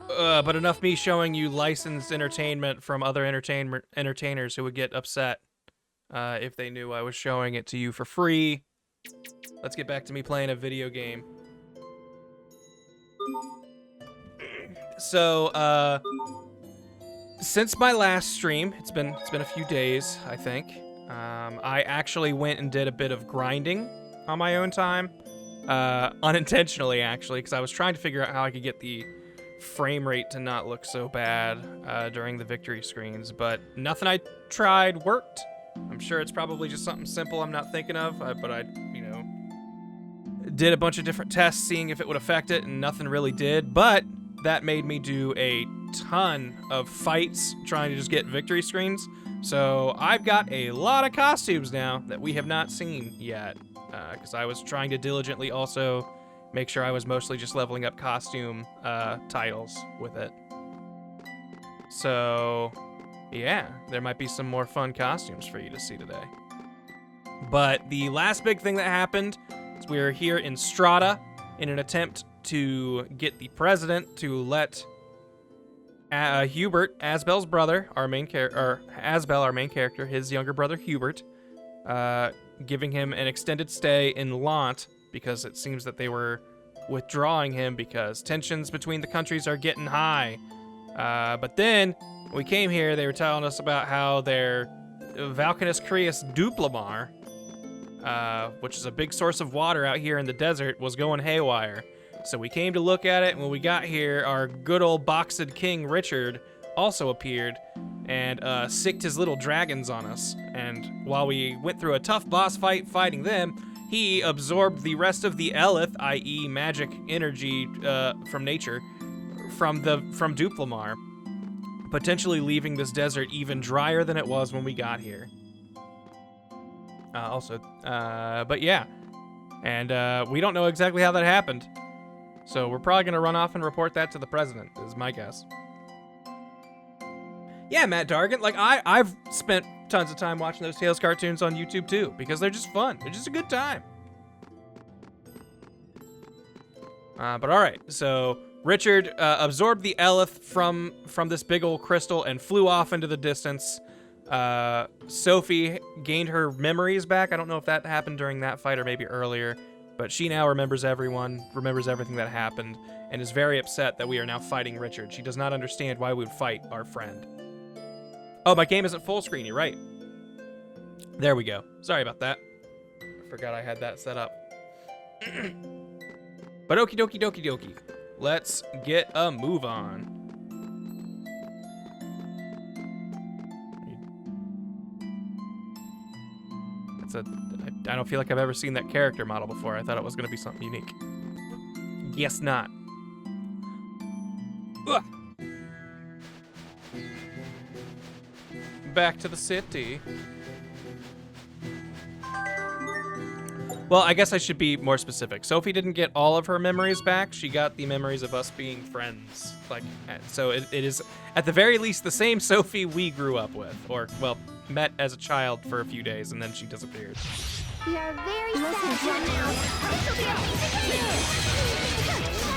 But enough me showing you licensed entertainment from other entertainers who would get upset if they knew I was showing it to you for free. Let's get back to me playing a video game. So, since my last stream, it's been a few days, I think. I actually went and did a bit of grinding on my own time, unintentionally actually, because I was trying to figure out how I could get the frame rate to not look so bad during the victory screens, but nothing I tried worked. I'm sure it's probably just something simple I'm not thinking of, but I, did a bunch of different tests seeing if it would affect it, and nothing really did, but that made me do a ton of fights trying to just get victory screens. So I've got a lot of costumes now that we have not seen yet, because I was trying to diligently also make sure I was mostly just leveling up costume titles with it. So yeah, there might be some more fun costumes for you to see today. But the last big thing that happened is we're here in Strata in an attempt to get the president to let Hubert, Asbel's brother, our main character, his younger brother Hubert, giving him an extended stay in Lant because it seems that they were withdrawing him because tensions between the countries are getting high. But then when we came here, they were telling us about how their Valcanus Creus Duplamar, which is a big source of water out here in the desert, was going haywire. So we came to look at it, and when we got here, our good old boxed King Richard also appeared and sicked his little dragons on us. And while we went through a tough boss fight fighting them, he absorbed the rest of the Elith, i.e. magic energy from nature, from Duplamar, potentially leaving this desert even drier than it was when we got here. But yeah. And we don't know exactly how that happened. So we're probably going to run off and report that to the president, is my guess. Yeah, Matt Dargan, like, I've spent tons of time watching those Tales cartoons on YouTube, too, because they're just fun. They're just a good time. But all right, so Richard absorbed the Elith from this big old crystal and flew off into the distance. Sophie gained her memories back. I don't know if that happened during that fight or maybe earlier. But she now remembers everything that happened, and is very upset that we are now fighting Richard. She does not understand why we would fight our friend. Oh, my game isn't full screen, you're right. There we go. Sorry about that. I forgot I had that set up. But okie dokie dokie dokie. Let's get a move on. I don't feel like I've ever seen that character model before. I thought it was going to be something unique. Guess not. Ugh. Back to the city. Well, I guess I should be more specific. Sophie didn't get all of her memories back. She got the memories of us being friends. So it is, at the very least, the same Sophie we grew up with. Or, well, met as a child for a few days, and then she disappeared. We are very sad now.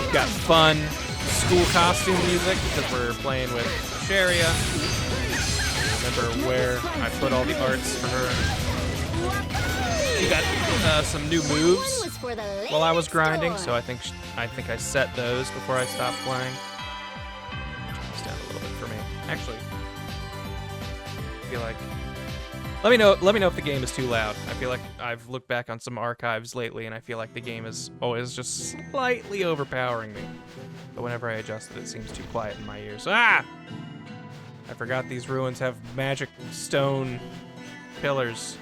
We've got fun school costume music because we're playing with Sharia. Remember where I put all the arts for her. She got some new moves while I was grinding, so I think I set those before I stopped playing. Turn this down a little bit for me. Actually, I feel like. Let me know if the game is too loud. I feel like I've looked back on some archives lately, and I feel like the game is always just slightly overpowering me. But whenever I adjust it, it seems too quiet in my ears. Ah! I forgot these ruins have magic stone pillars.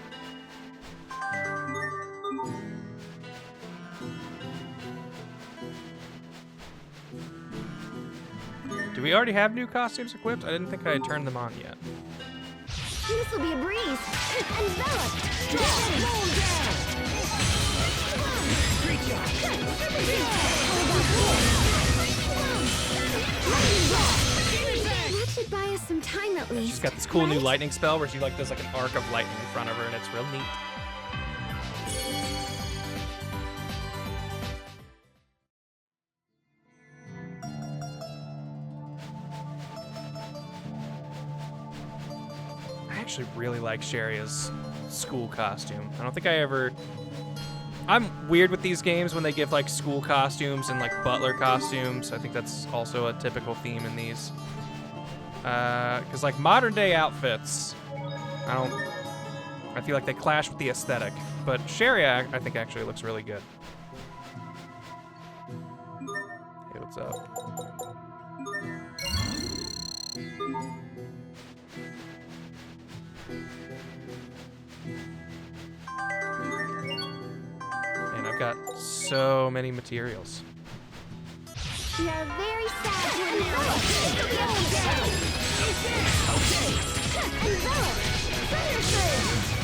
Do we already have new costumes equipped? I didn't think I had turned them on yet. This will be a breeze. Envelop. That should buy us some time at least. She's got this cool new lightning spell where she does like an arc of lightning in front of her, and it's real neat. actually really like Sharia's school costume. I don't think I ever... I'm weird with these games when they give like school costumes and like butler costumes. I think that's also a typical theme in these. Because like modern day outfits, I feel like they clash with the aesthetic. But Sharia, I think actually looks really good. Hey, what's up? And I've got so many materials. We are very sad to envelop. Envelop. Thundersurge.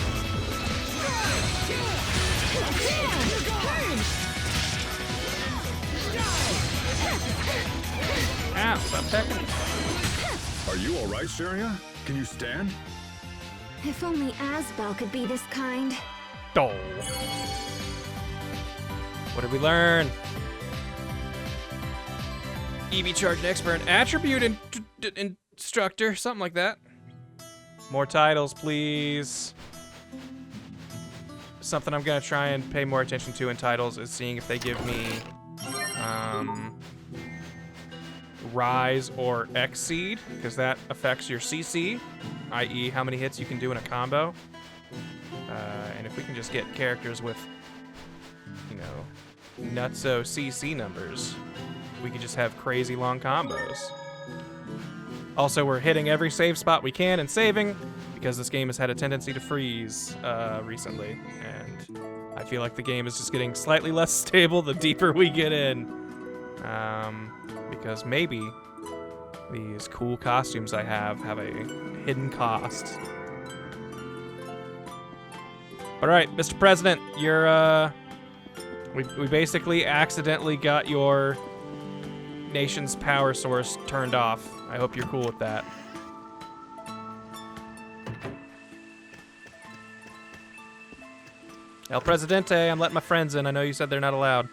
Ow, stop attacking me. Are you all right, Sharia? Can you stand? If only Asbel could be this kind. Oh. What did we learn? EV charge expert, attribute instructor, something like that. More titles, please. Something I'm gonna try and pay more attention to in titles is seeing if they give me Rise or Exceed, because that affects your CC, i.e. how many hits you can do in a combo. And if we can just get characters with, you know, nutso CC numbers, we can just have crazy long combos. Also, we're hitting every save spot we can and saving, because this game has had a tendency to freeze recently, and I feel like the game is just getting slightly less stable the deeper we get in. Because maybe these cool costumes I have a hidden cost. All right, Mr. President, you're we basically accidentally got your nation's power source turned off. I hope you're cool with that. El Presidente, I'm letting my friends in. I know you said they're not allowed.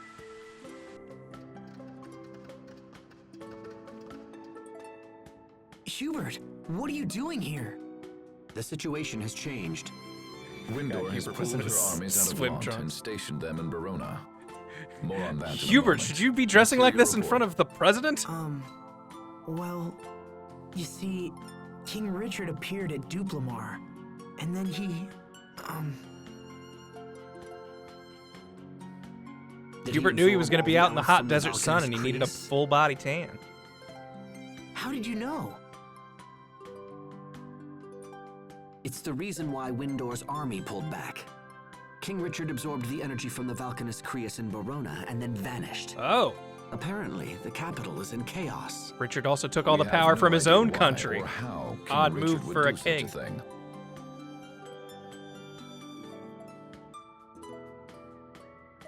Hubert, what are you doing here? The situation has changed. Windor has Hubert pulled was in her his armies out of swim Lant and trunks. stationed them in Verona. More on that in a Hubert, moment. should you be dressing like Let's this hear in your front report. of the president? Well, you see, King Richard appeared at Duplamar, and then he, Did Hubert knew he was inform going to all be the out in the elves hot from desert sun and he Valkyr's needed a crease? full body tan. How did you know? It's the reason why Windor's army pulled back. King Richard absorbed the energy from the Valkyr's crease in Verona and then vanished. Oh, Apparently, the capital is in chaos. Richard also took all We the have power no from his idea own why country. or how King Odd Richard move would for a do such king. thing.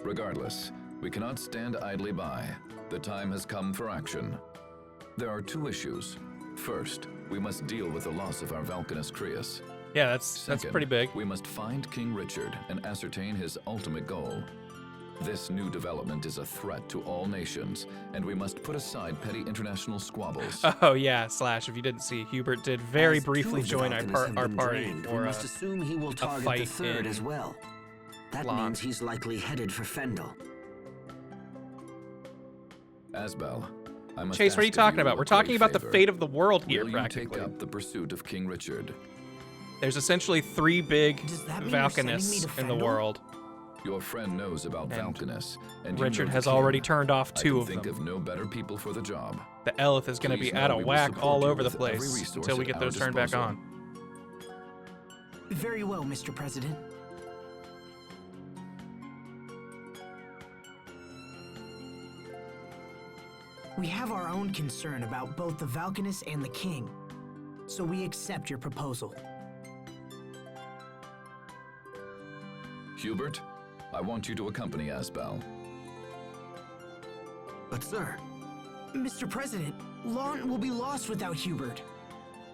Regardless, we cannot stand idly by. The time has come for action. There are two issues. First, we must deal with the loss of our Valkyr's crease. Yeah, that's Second, pretty big. We must find King Richard and ascertain his ultimate goal. This new development is a threat to all nations, and we must put aside petty international squabbles. Oh yeah, Slash, if you didn't see, Hubert did very As two briefly of the join Valkyr's have our been party drained, for we must assume he will target the fight third in as well. That Lant. means he's likely headed for Fendal. Asbel, I must Chase, what are you ask of talking you about? a We're talking great about the favor. fate of the world here, Will you practically. take up the pursuit of King Richard? There's essentially 3 big Does that mean you're sending me Valkynists to in the Fendal? world. Your friend knows about And Valkynus, and you Richard know the has king. already turned off I 2 can of think them. of no better people for the job. The Elith is going to Please be know out of we will whack support all you over the with every place resource until we at get our those turned back disposal. on. Very well, Mr. President. We have our own concern about both the Valkynus and the King, so we accept your proposal. Hubert, I want you to accompany Asbel. But sir, Mr. President, Lant will be lost without Hubert.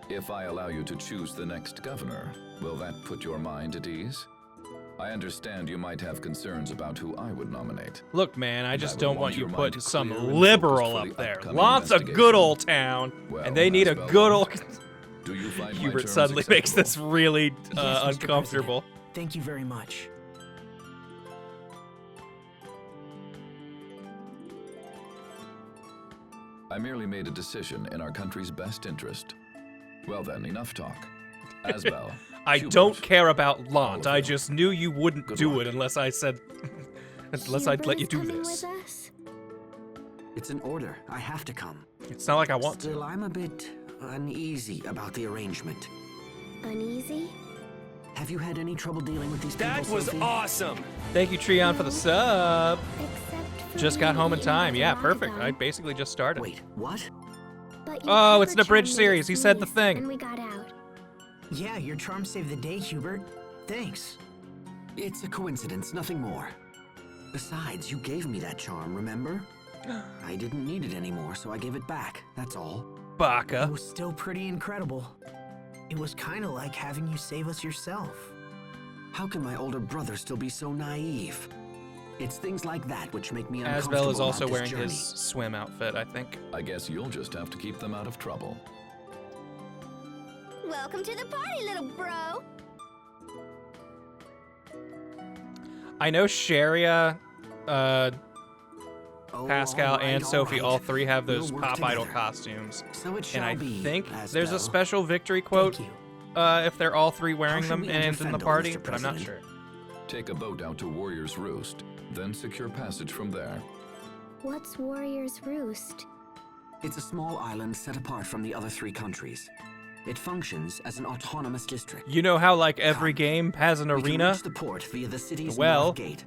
If I allow you to choose the next governor, will that put your mind at ease? I understand you might have concerns about who I would nominate. Look, man, I just would don't want want you your mind putting some clear and liberal focused for up the there. upcoming Lant's a good investigation. old town, Well, and they need a Asbel, good old... Do Do you find my Hubert terms suddenly makes acceptable? this really Yes, Mr. uncomfortable. President. Thank you very much. I merely made a decision in our country's best interest. Well then, enough talk. Asbel. I Hubert, don't care about all Lant. of I you. just knew you wouldn't Good do luck. it unless I said, unless I'd let you do Hubert is this. coming with us? It's an order. I have to come. It's not like I want to. Still, I'm a bit uneasy about the arrangement. Uneasy? Have you had any trouble dealing with these That people, was Sophie? awesome. Thank you, Treon, for the sub. Except for Just got me home in and time. Yeah, Veronica. perfect. I basically just started. Wait, what? But you Oh, covered it's an abridged Charm series. He said the Mace, thing. And we got out. Yeah, your charm saved the day, Hubert. Thanks. It's a coincidence, nothing more. Besides, you gave me that charm, remember? I didn't need it anymore, so I gave it back, that's all. It Baka. was still pretty incredible. It was kind of like having you save us yourself. How can my older brother still be so naive? It's things like that which make me uncomfortable Asbel is also about this wearing journey. his swim outfit, I think. I guess you'll just have to keep them out of trouble. Welcome to the party, little bro. I know Sharia, Oh, Pascal, all right, and Sophie, all right. three have those We'll work Pop Idol together. costumes. So it shall And I be, think there's a Asbel. special victory quote Thank you. if they're all three wearing should them we and enter in the Fendal, party, Mr. but I'm not sure. President? Take a boat out to Warrior's Roost, then secure passage from there. What's Warrior's Roost? It's a small island set apart from the other three countries. It functions as an autonomous district. You know how like every Come. game has an We can arena? reach the port via the city's Well- north gate.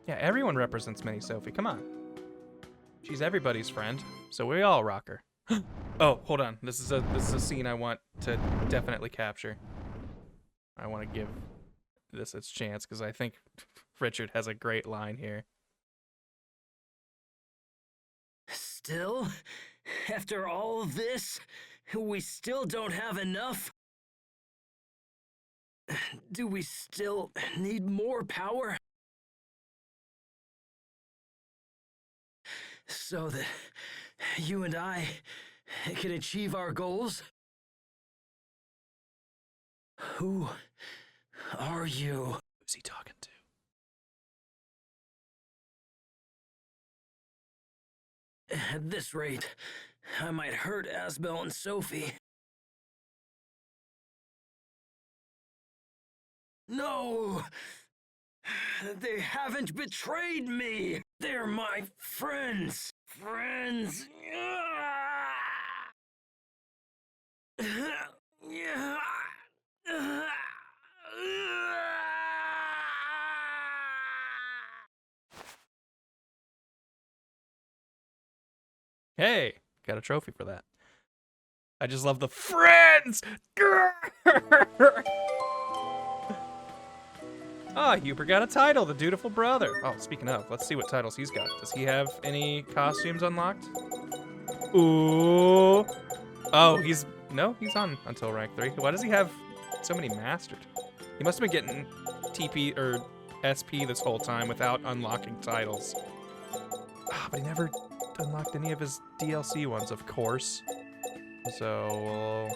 Yeah, everyone represents Mini Sophie. Come on. She's everybody's friend, so we all rock her. Oh, hold on. This is a scene I want to definitely capture. I want to give this its chance because I think Richard has a great line here. Still? After all of this, we still don't have enough? Do we still need more power? So that you and I can achieve our goals? Who are you? Who's he talking to? At this rate, I might hurt Asbel and Sophie. No! They haven't betrayed me! They're my friends! Friends! Hey, got a trophy for that. I just love the friends! Ah, Hubert got a title, the dutiful brother. Oh, speaking of, let's see what titles he's got. Does he have any costumes unlocked? Ooh. Oh, he's on until rank 3. Why does he have so many mastered? He must have been getting TP or SP this whole time without unlocking titles. Ah, but he never unlocked any of his DLC ones, of course. So,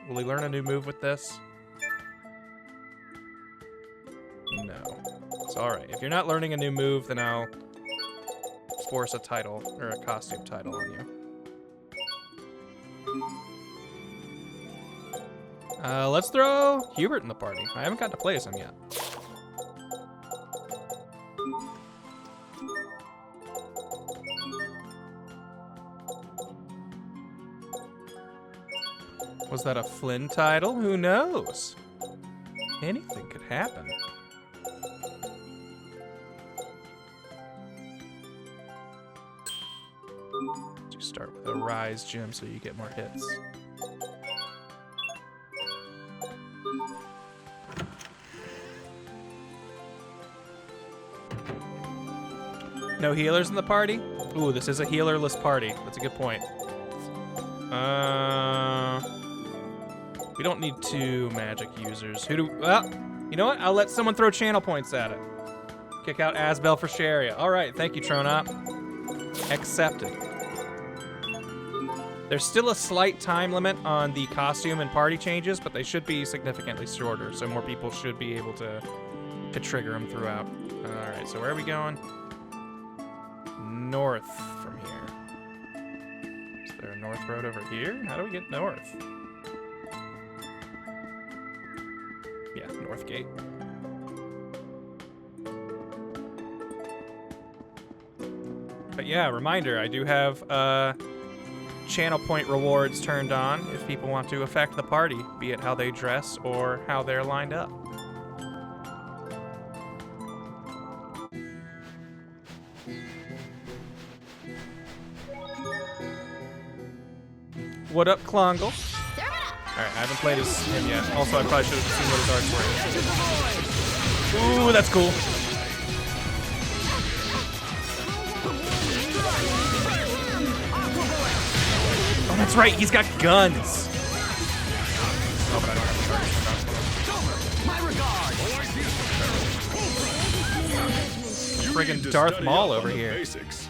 will he learn a new move with this? No. It's alright. If you're not learning a new move, then I'll force a title, or a costume title on you. Let's throw Hubert in the party. I haven't got to play as him yet. Was that a Flynn title? Who knows? Anything could happen. Just start with a Rise gem so you get more hits. No healers in the party? Ooh, this is a healerless party. That's a good point. We don't need 2 magic users. Well, you know what? I'll let someone throw channel points at it. Kick out Asbel for Sharia. All right, thank you, Tronop. Accepted. There's still a slight time limit on the costume and party changes, but they should be significantly shorter, so more people should be able to trigger them throughout. All right, so where are we going? North from here. Is there a north road over here? How do we get north? Yeah, north gate. But yeah, reminder, I do have channel point rewards turned on if people want to affect the party, be it how they dress or how they're lined up. What up, Klongle? Alright, I haven't played as him yet. Also, I probably should have seen what his arts were. Ooh, that's cool. Oh, that's right, he's got guns. Oh, but I don't have friggin' Darth Maul over here. Basics.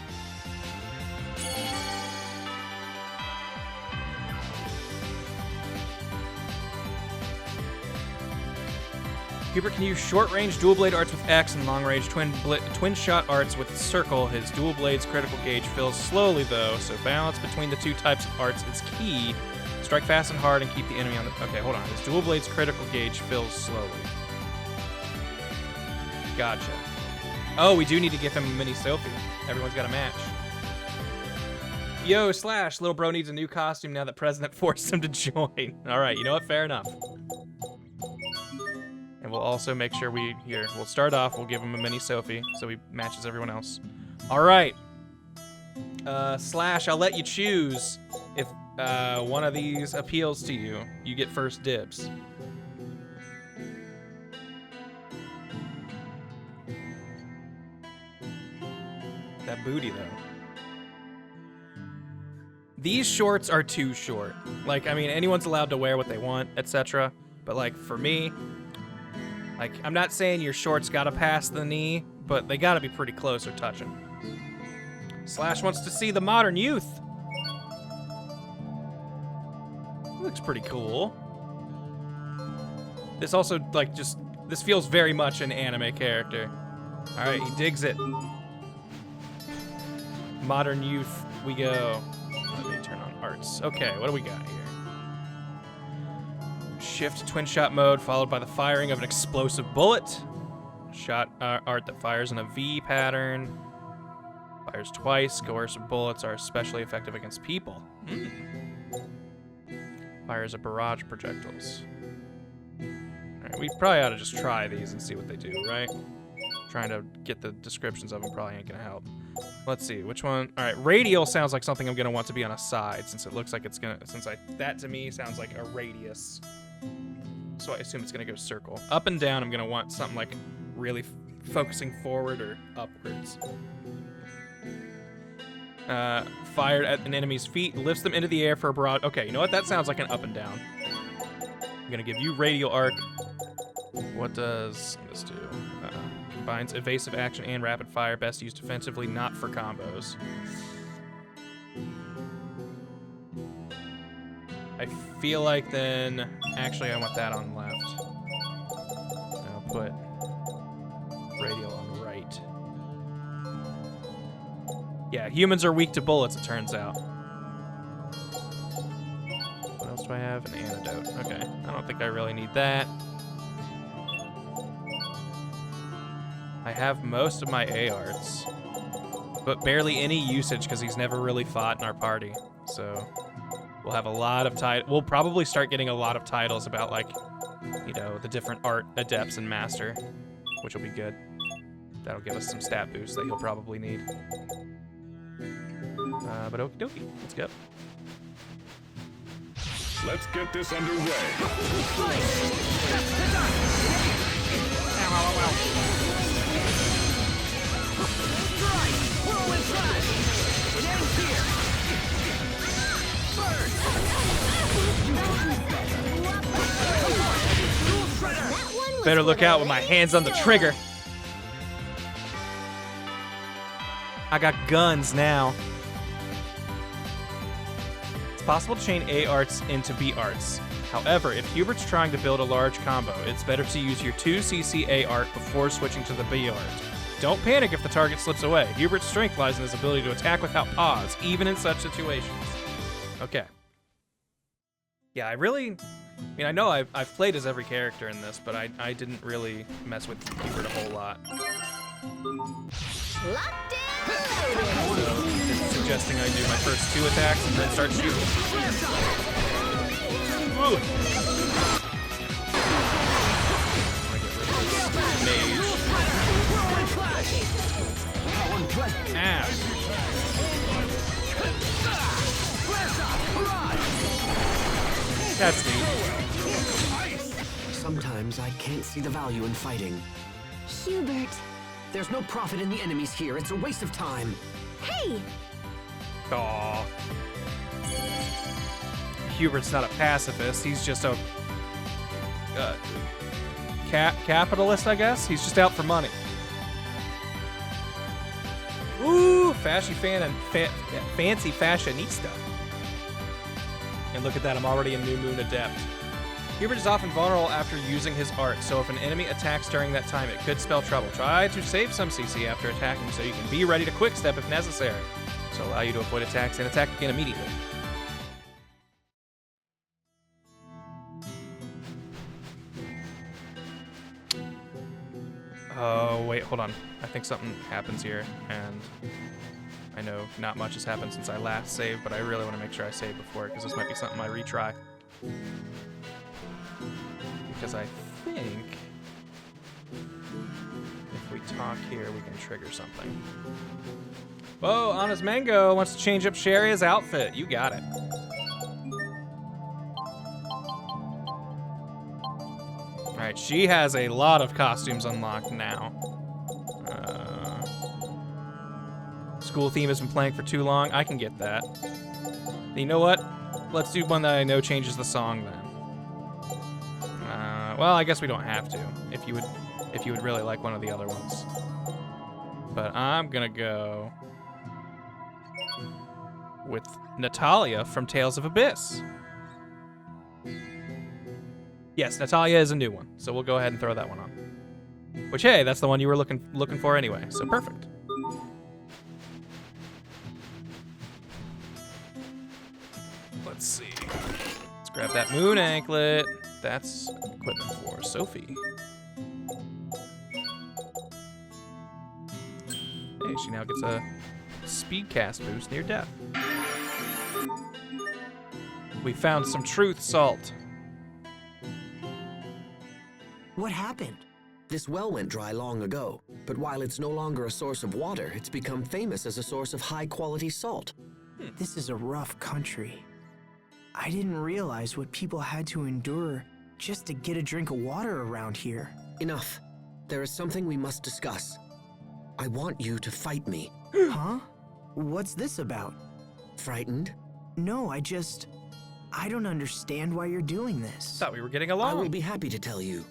Hubert can use short-range dual-blade arts with X and long-range twin-shot arts with Circle. His dual blade's critical gauge fills slowly, though, so balance between the two types of arts is key. Strike fast and hard and keep the enemy on the... Okay, hold on. His dual blade's critical gauge fills slowly. Gotcha. Oh, we do need to give him a mini Sophie. Everyone's got a match. Yo, Slash, little bro needs a new costume now that President forced him to join. All right, you know what? Fair enough. And we'll also make sure we'll start off, we'll give him a mini Sophie so he matches everyone else. All right. Slash, I'll let you choose. If one of these appeals to you, you get first dibs. That booty, though. These shorts are too short. Like, I mean, anyone's allowed to wear what they want, etc. But, like, for me... Like, I'm not saying your shorts gotta pass the knee, but they gotta be pretty close or touching. Slash wants to see the modern youth. Looks pretty cool. This also, like, this feels very much an anime character. All right, he digs it. Modern youth, we go. Let me turn on arts. Okay, what do we got here? Shift twin shot mode followed by the firing of an explosive bullet. Shot art that fires in a V pattern. Fires twice. Coercive bullets are especially effective against people. Fires a barrage of projectiles. Alright, we probably ought to just try these and see what they do, right? Trying to get the descriptions of them probably ain't gonna help. Let's see, which one? Alright, radial sounds like something I'm gonna want to be on a side since it looks like it's gonna, that to me sounds like a radius. So I assume it's gonna go circle. Up and down, I'm gonna want something like really focusing forward or upwards. Fired at an enemy's feet, lifts them into the air for a broad. Okay, you know what? That sounds like an up and down. I'm gonna give you radial arc. What does this do? Combines evasive action and rapid fire, best used defensively, not for combos. I feel like then, actually I want that on left. I'll put radial on the right. Yeah, humans are weak to bullets, it turns out. What else do I have? An antidote. Okay, I don't think I really need that. I have most of my A arts, but barely any usage because he's never really fought in our party. So we'll have a lot of we'll probably start getting a lot of titles about, like, you know, the different art adepts and master, which will be good. That'll give us some stat boosts that he'll probably need. But okie dokie, let's go. Let's get this underway. Better look out with my hands on the trigger. I got guns now. It's possible to chain A arts into B arts. However, if Hubert's trying to build a large combo, it's better to use your 2 CC A art before switching to the B art. Don't panic if the target slips away. Hubert's strength lies in his ability to attack without pause, even in such situations. Okay. Yeah, I mean, I know I've played as every character in this, but I didn't really mess with Hubert a whole lot. Locked in! So, it's suggesting I do my first 2 attacks and then start shooting. Ooh. I get rid of this mage. Ass. That's neat. Sometimes I can't see the value in fighting. Hubert. There's no profit in the enemies here. It's a waste of time. Hey! Aw. Hubert's not a pacifist. He's just a capitalist, I guess. He's just out for money. Ooh, fancy fashionista. And look at that, I'm already a New Moon Adept. Hubert is often vulnerable after using his art, so if an enemy attacks during that time, it could spell trouble. Try to save some CC after attacking so you can be ready to quick step if necessary. So allow you to avoid attacks and attack again immediately. Oh, wait, hold on. I think something happens here, and I know not much has happened since I last saved, but I really want to make sure I save before it, because this might be something I retry. Because I think if we talk here, we can trigger something. Whoa, Honest Mango wants to change up Sharia's outfit. You got it. All right, she has a lot of costumes unlocked now. School theme has been playing for too long. I can get that. You know what? Let's do one that I know changes the song then. Well, I guess we don't have to. If you would really like one of the other ones. But I'm gonna go with Natalia from Tales of Abyss. Yes, Natalia is a new one, so we'll go ahead and throw that one on. Which, hey, that's the one you were looking for anyway, so perfect. Let's see. Let's grab that moon anklet. That's equipment for Sophie. Hey, she now gets a speed cast boost near death. We found some truth salt. What happened? This well went dry long ago, but while it's no longer a source of water, it's become famous as a source of high-quality salt. This is a rough country. I didn't realize what people had to endure just to get a drink of water around here. Enough. There is something we must discuss. I want you to fight me. Huh? What's this about? Frightened? No, I don't understand why you're doing this. Thought we were getting I along. will be happy to tell you,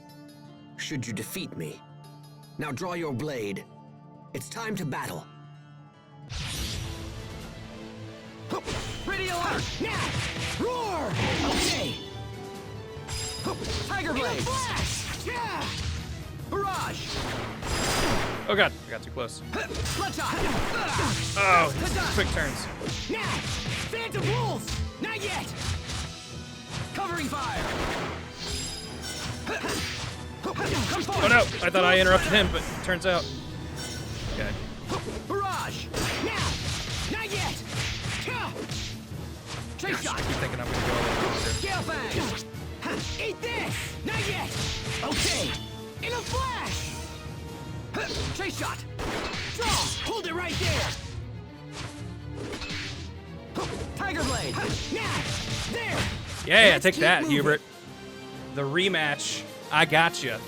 should you defeat me. Now draw your blade. It's time to battle. Ready alert! Now! Roar! Okay! Tiger Blade! Flash! Yeah! Barrage! Oh god, I got too close. Bloodshot! Oh, quick turns. Now! Phantom Wolves! Not yet! Covering fire! Come forward! Oh no, I thought I interrupted him, but turns out. Okay. Barrage! Now! Not yet! Chase shot! I keep thinking I'm gonna go a little longer. Gale Fang! Eat this! Not yet! Okay! In a flash! Chase shot! Draw! Hold it right there! Tiger Blade! Now! There! Yeah, Let's take keep that, moving. Hubert. The rematch. I gotcha.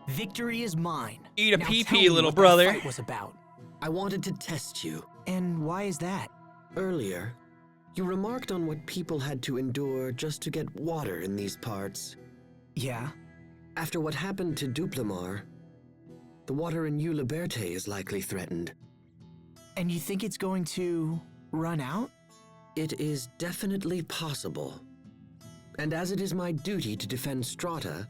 Victory is mine. Eat a Now pee-pee, tell me little what that brother. fight was about. I wanted to test you. And why is that? Earlier, you remarked on what people had to endure just to get water in these parts. Yeah. After what happened to Duplamar, the water in Eau Liberté is likely threatened. And you think it's going to run out? It is definitely possible. And as it is my duty to defend Strata,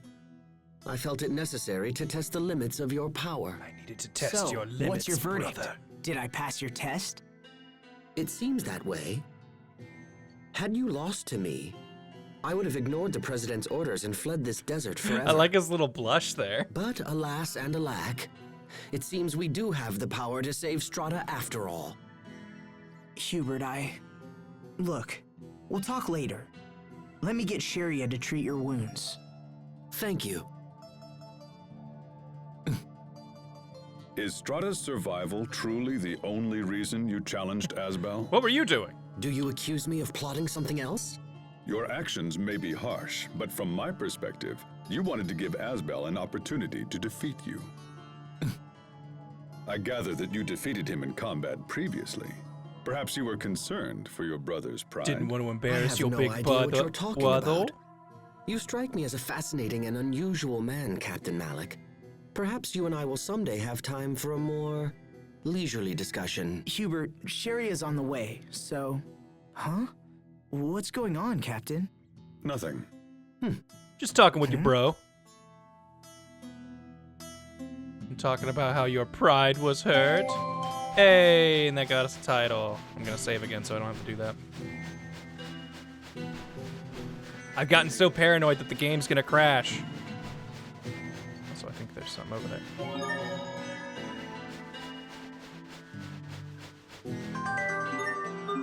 I felt it necessary to test the limits of your power. I needed to test So, your limits, what's your verdict? brother. Did I pass your test? It seems that way. Had you lost to me, I would have ignored the President's orders and fled this desert forever. I like his little blush there. But alas and alack, it seems we do have the power to save Strata after all. Hubert, Look, we'll talk later. Let me get Sharia to treat your wounds. Thank you. Is Strata's survival truly the only reason you challenged Asbel? What were you doing? Do you accuse me of plotting something else? Your actions may be harsh, but from my perspective, you wanted to give Asbel an opportunity to defeat you. I gather that you defeated him in combat previously. Perhaps you were concerned for your brother's pride. Didn't want to I embarrass have your no big idea brother. what you're talking about. You strike me as a fascinating and unusual man, Captain Malik. Perhaps you and I will someday have time for a more leisurely discussion. Hubert, Sharia's on the way, so... Huh? What's going on, Captain? Nothing. Just talking with your bro. I'm talking about how your pride was hurt. Hey, and that got us a title. I'm gonna save again so I don't have to do that. I've gotten so paranoid that the game's gonna crash. So I think there's something over there.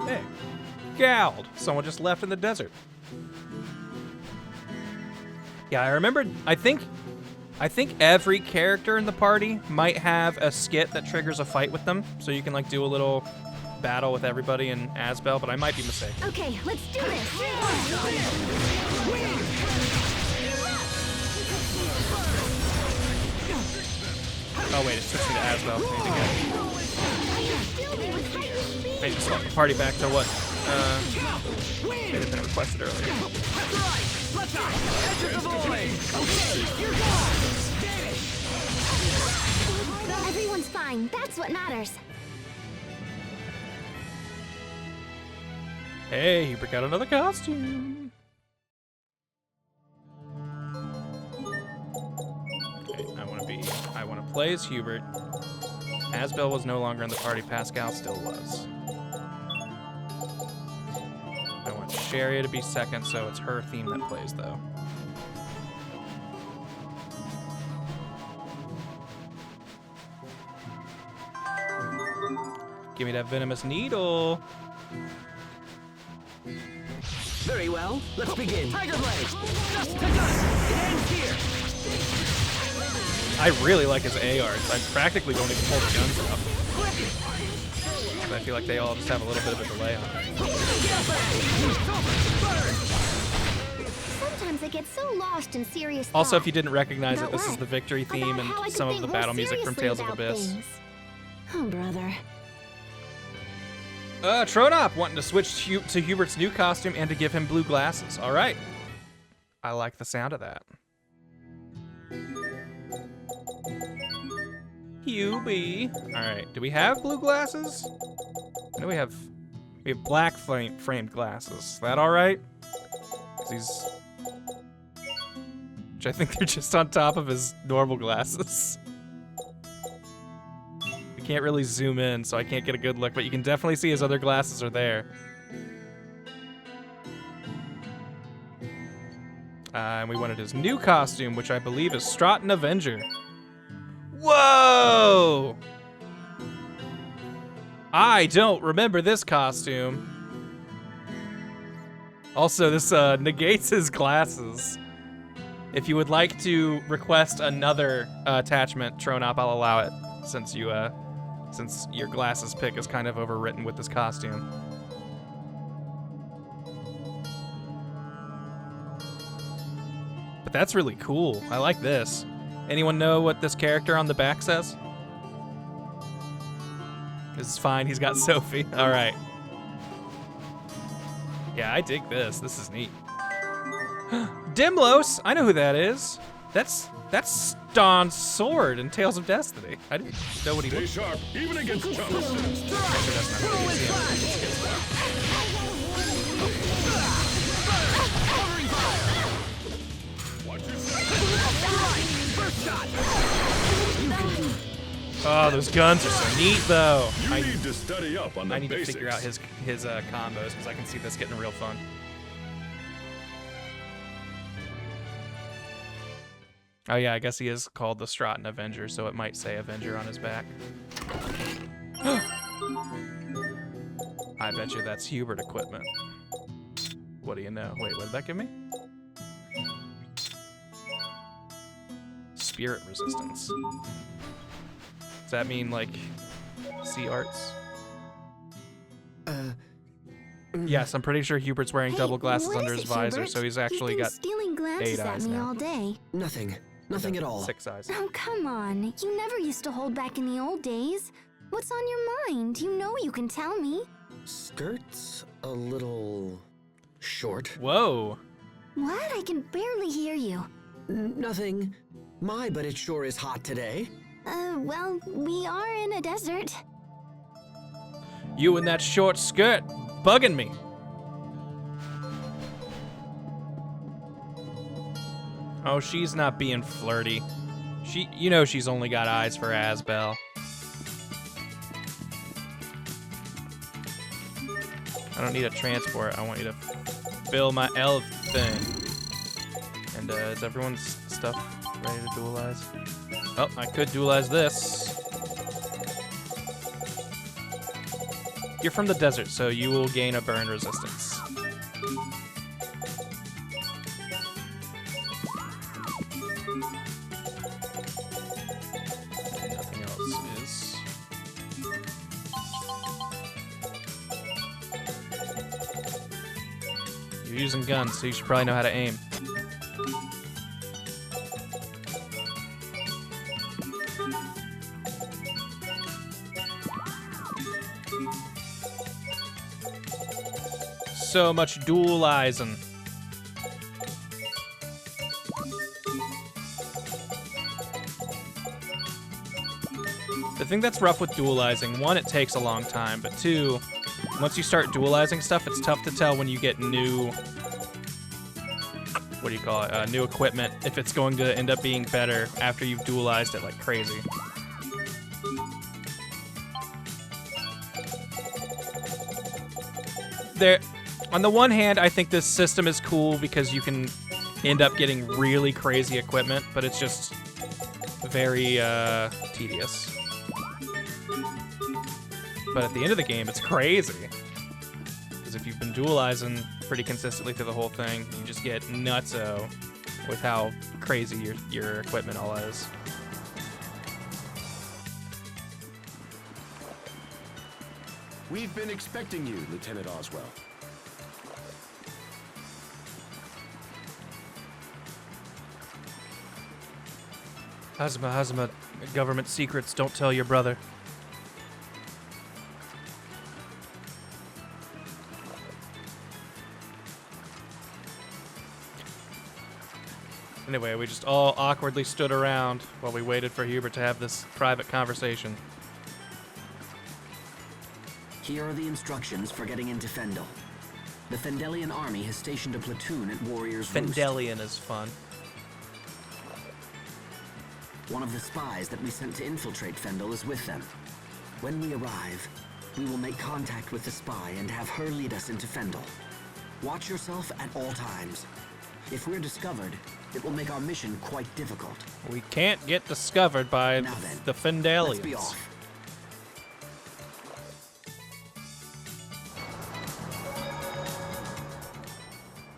Hey, Gald. Someone just left in the desert. Yeah, I remember. I think every character in the party might have a skit that triggers a fight with them, so you can like do a little battle with everybody in Asbel, but I might be mistaken. Okay, let's do this. Oh wait, it switched me to Asbel. I need to swap the party back to what may have been requested earlier. Everyone's fine. That's what matters. Hey, Hubert got another costume. Okay, I want to play as Hubert. Asbel was no longer in the party. Pascal still was. I want Sharia to be second, so it's her theme that plays, though. Give me that venomous needle. Very well, let's begin. Tiger Blade! Dust to dust! It ends here! I really like his A arts. I practically don't even pull the guns up. I feel like they all just have a little bit of a delay on it. Sometimes I get so lost in serious Also, thought. if you didn't recognize it, About this is what? the victory About theme how I and could some of think the more battle music from seriously Tales of about Abyss. things. Oh, brother. Tronop wanting to switch to Hubert's new costume and to give him blue glasses. All right. I like the sound of that. Hubie. All right. Do we have blue glasses? I know we have black framed glasses. Is that all right? 'Cause he's... Which I think they're just on top of his normal glasses. We can't really zoom in, so I can't get a good look, but you can definitely see his other glasses are there. And we wanted his new costume, which I believe is Strata Avenger. Whoa! I don't remember this costume. Also, this negates his glasses. If you would like to request another attachment, Tronop, I'll allow it, since your glasses pick is kind of overwritten with this costume. But that's really cool. I like this. Anyone know what this character on the back says? This is fine. He's got Sophie. All right. Yeah, I dig this. This is neat. Dimlos! I know who that is. That's Dawn's sword in Tales of Destiny. I didn't know what he Stay looked. sharp, even against chumps. Watch your step. First shot. Oh, those guns are so neat, though. You need to study up on the I need basics. to figure out his combos because I can see this getting real fun. Oh yeah, I guess he is called the Strata Avenger, so it might say Avenger on his back. I bet you that's Hubert equipment. What do you know? Wait, what did that give me? Spirit resistance. Does that mean like sea arts? Yes, I'm pretty sure Hubert's wearing Hey, double glasses what under is his it, visor, Hubert? so he's actually You've been got stealing glances 8 at eyes me now. all day. Nothing at all. 6 eyes. Oh, come on. You never used to hold back in the old days. What's on your mind? You know you can tell me. Skirts a little short. Whoa. What? I can barely hear you. Nothing. My, but it sure is hot today. Well, we are in a desert. You in that short skirt, bugging me. Oh, she's not being flirty. You know she's only got eyes for Asbel. I don't need a transport. I want you to fill my elf thing. And is everyone's stuff ready to duelize? Oh, I could duelize this. You're from the desert, so you will gain a burn resistance. Nothing else is. You're using guns, so you should probably know how to aim. So much duelizing. The thing that's rough with duelizing, one, it takes a long time, but two, once you start duelizing stuff, it's tough to tell when you get new, what do you call it, new equipment, if it's going to end up being better after you've duelized it like crazy. On the one hand, I think this system is cool because you can end up getting really crazy equipment, but it's just very tedious. But at the end of the game, it's crazy. Because if you've been duelizing pretty consistently through the whole thing, you just get nutso with how crazy your equipment all is. We've been expecting you, Lieutenant Oswell. Hazma, government secrets, don't tell your brother. Anyway, we just all awkwardly stood around while we waited for Hubert to have this private conversation. Here are the instructions for getting into Fendal. The Fendalian army has stationed a platoon at Warrior's Roost. Fendalian is fun. One of the spies that we sent to infiltrate Fendal is with them. When we arrive, we will make contact with the spy and have her lead us into Fendal. Watch yourself at all times. If we're discovered, it will make our mission quite difficult. We can't get discovered by Now then, the Fendalians. Let's be off.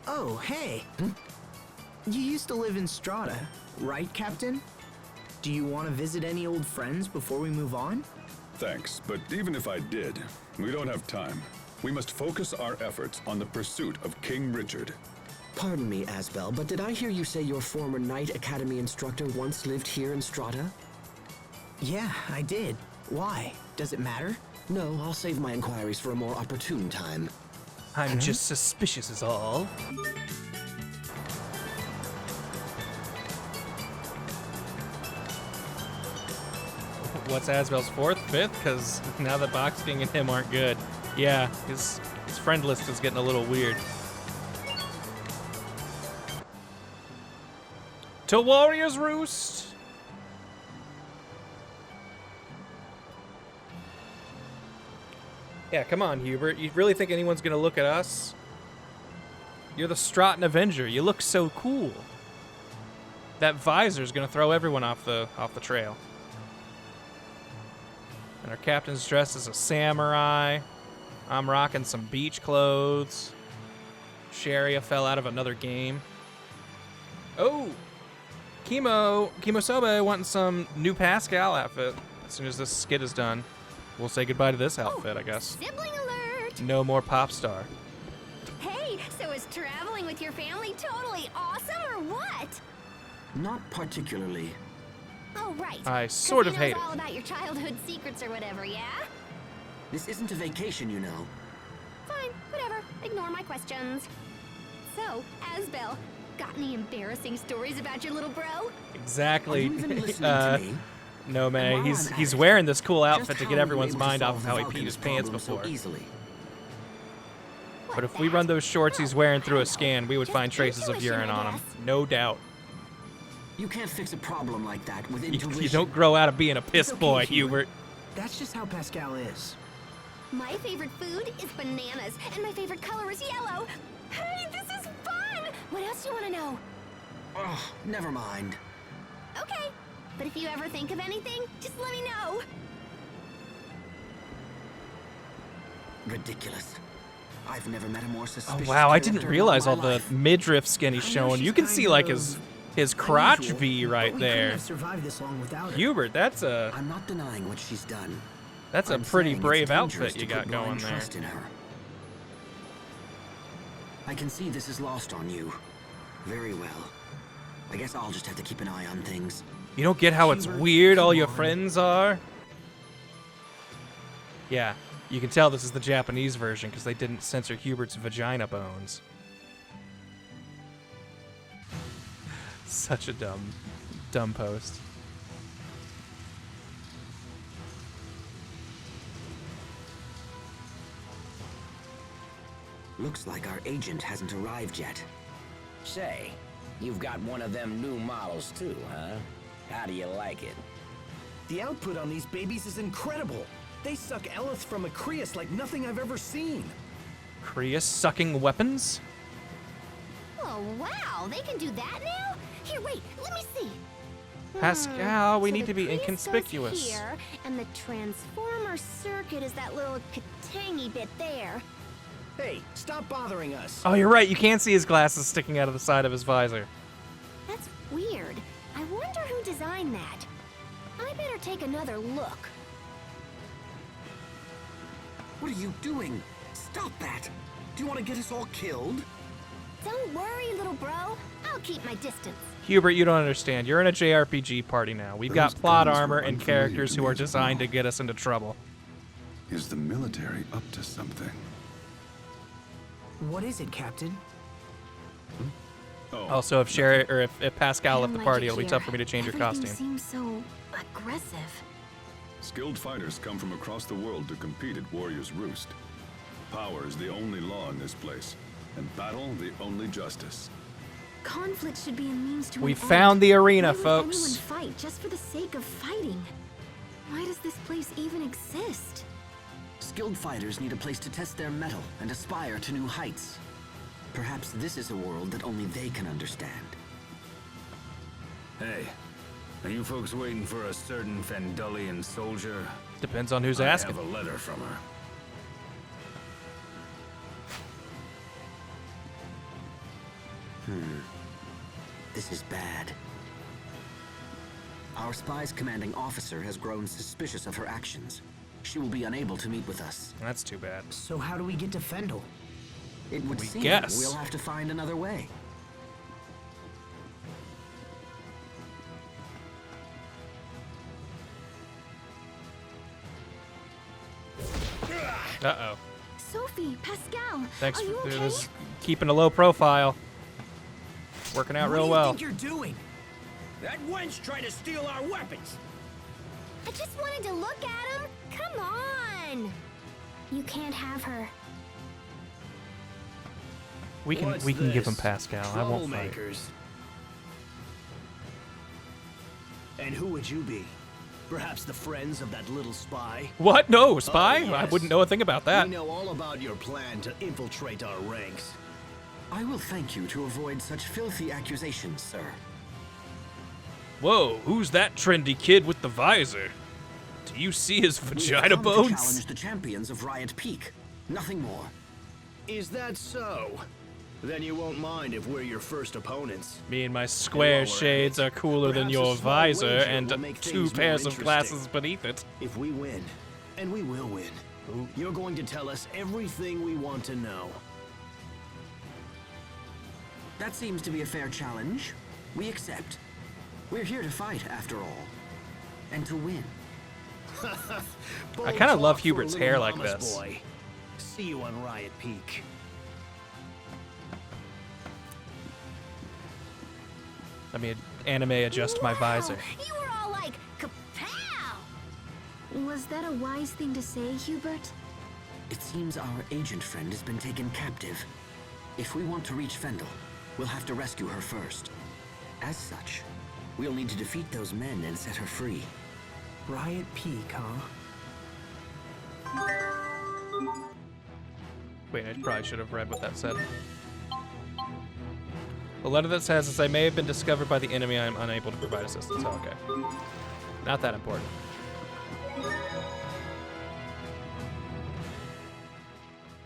Oh, hey. You used to live in Strata, right, Captain? Do you want to visit any old friends before we move on? Thanks, but even if I did, we don't have time. We must focus our efforts on the pursuit of King Richard. Pardon me, Asbel, but did I hear you say your former Knight Academy instructor once lived here in Strata? Yeah, I did. Why? Does it matter? No, I'll save my inquiries for a more opportune time. I'm just suspicious is all. What's Asbel's 4th, 5th? Because now that Box King and him aren't good. Yeah, his friend list is getting a little weird. To Warrior's Roost! Yeah, come on, Hubert. You really think anyone's gonna look at us? You're the Strata Avenger. You look so cool. That visor's gonna throw everyone off the trail. And our captain's dressed as a samurai. I'm rocking some beach clothes. Sharia fell out of another game. Oh! Kimosobe wanting some new Pascal outfit. As soon as this skit is done, we'll say goodbye to this outfit, I guess. Sibling alert! No more pop star. Hey, so is traveling with your family totally awesome or what? Not particularly. Oh, right. I sort of hate it. all about your childhood secrets or whatever, yeah? This isn't a vacation, you know. Fine, whatever. Ignore my questions. So, Asbel, got any embarrassing stories about your little bro? Exactly. Are you even listening to me? No, man. And while He's I'm at wearing it, this cool outfit just to how get were you everyone's able to mind off solve of the how he Vulcan's peed his pants problem so before. easily? But if we run those shorts he's wearing through a scan, we would find traces of intuition, urine I on him. guess. No doubt. You can't fix a problem like that with intuition. You don't grow out of being a piss It's okay, boy, Hubert. Hubert. That's just how Pascal is. My favorite food is bananas, and my favorite color is yellow. Hey, this is fun! What else do you want to know? Ugh, never mind. Okay, but if you ever think of anything, just let me know. Ridiculous. I've never met a more Oh suspicious wow, I character didn't in realize all my the life. midriff skin he's I know showing. You she's can see kind like of his crotch unusual, V but right we couldn't there. have survived this long without her. Hubert, that's a I'm not denying what she's done. a I'm pretty saying it's brave dangerous outfit you to got put going blind there. trust in her. I can see this is lost on you. Very well. I guess I'll just have to keep an eye on things. You don't get how it's Hubert, weird all come your on. friends are? Yeah, you can tell this is the Japanese version because they didn't censor Hubert's vagina bones. Such a dumb post. Looks like our agent hasn't arrived yet. Say, you've got one of them new models too, huh? How do you like it? The output on these babies is incredible. They suck Elith from a Creus like nothing I've ever seen. Creus sucking weapons? Oh, wow, they can do that now? Here, wait, let me see. Pascal, we So need the to be Prius goes inconspicuous. Here, and the transformer circuit is that little tangy bit there. Hey, stop bothering us. Oh, you're right. You can't see his glasses sticking out of the side of his visor. That's weird. I wonder who designed that. I better take another look. What are you doing? Stop that! Do you want to get us all killed? Don't worry, little bro. I'll keep my distance. Hubert, you don't understand. You're in a JRPG party now. We've got Those plot guns were armor and unfamiliar characters to who me are as designed to well. get us into trouble. Is the military up to something? What is it, Captain? Oh, Also, if Sherry or if Pascal I left don't the like party, it it'll be here. tough for me to change your Everything costume. seems so aggressive. skilled fighters come from across the world to compete at Warrior's Roost. Power is the only law in this place, and battle the only justice. Conflict should be a means to We an end. found the arena, Why would folks. anyone fight just for the sake of fighting? Why does this place even exist? Skilled fighters need a place to test their mettle and aspire to new heights. Perhaps this is a world that only they can understand. Hey, are you folks waiting for a certain Fendalian soldier? Depends on who's I asking. have a letter from her. This is bad. Our spy's commanding officer has grown suspicious of her actions. She will be unable to meet with us. That's too bad. So how do we get to Fendal? It would We seem guess. we'll have to find another way. Uh-oh. Sophie, Pascal, Thanks are you for okay? this. Keeping a low profile. Working out what real do you well. think you're doing? That wench tried to steal our weapons. I just wanted to look at him. Come on. You can't have her. We can give him Pascal. I won't fight. Troublemakers. And who would you be? Perhaps the friends of that little spy? What? No, spy? Oh, I yes. wouldn't know a thing about that. We know all about your plan to infiltrate our ranks. I will thank you to avoid such filthy accusations, sir. Whoa, who's that trendy kid with the visor? Do you see his We've vagina come to bones? challenge the champions of Riot Peak. Nothing more. Is that so? Then you won't mind if we're your first opponents. Me and my square shades are cooler than Perhaps your a small visor wager and will make 2 things more pairs of interesting. glasses beneath it. If we win, and we will win, you're going to tell us everything we want to know. That seems to be a fair challenge. We accept. We're here to fight, after all. And to win. I kinda love Hubert's hair like this. Boy. See you on Riot Peak. Let me anime adjust my visor. You were all like, kapow! Was that a wise thing to say, Hubert? It seems our agent friend has been taken captive. If we want to reach Fendal, we'll have to rescue her first. As such, we'll need to defeat those men and set her free. Riot Peak, huh? Wait, I probably should have read what that said. The letter that says, as I may have been discovered by the enemy, I am unable to provide assistance. Oh, okay. Not that important.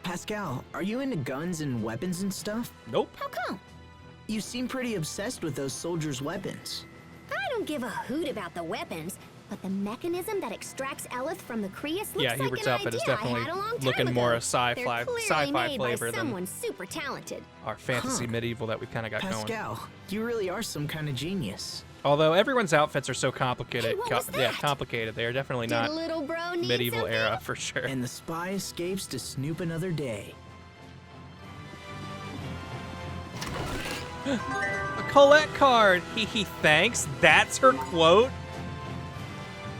Pascal, are you into guns and weapons and stuff? Nope. How come? You seem pretty obsessed with those soldiers' weapons. I don't give a hoot about the weapons, but the mechanism that extracts Elith from the Creus looks Yeah, like Hubert's an outfit is idea definitely I had a long time looking ago. more a sci-fi They're clearly made flavor by than someone super talented. our fantasy medieval that we kind of got going. Pascal, you really are some kind of genius. Although everyone's outfits are so complicated, Hey, what was yeah, that? complicated. They are definitely Did not little bro need medieval something? era for sure. And the spy escapes to snoop another day. A Colette card. Hee thanks. That's her quote.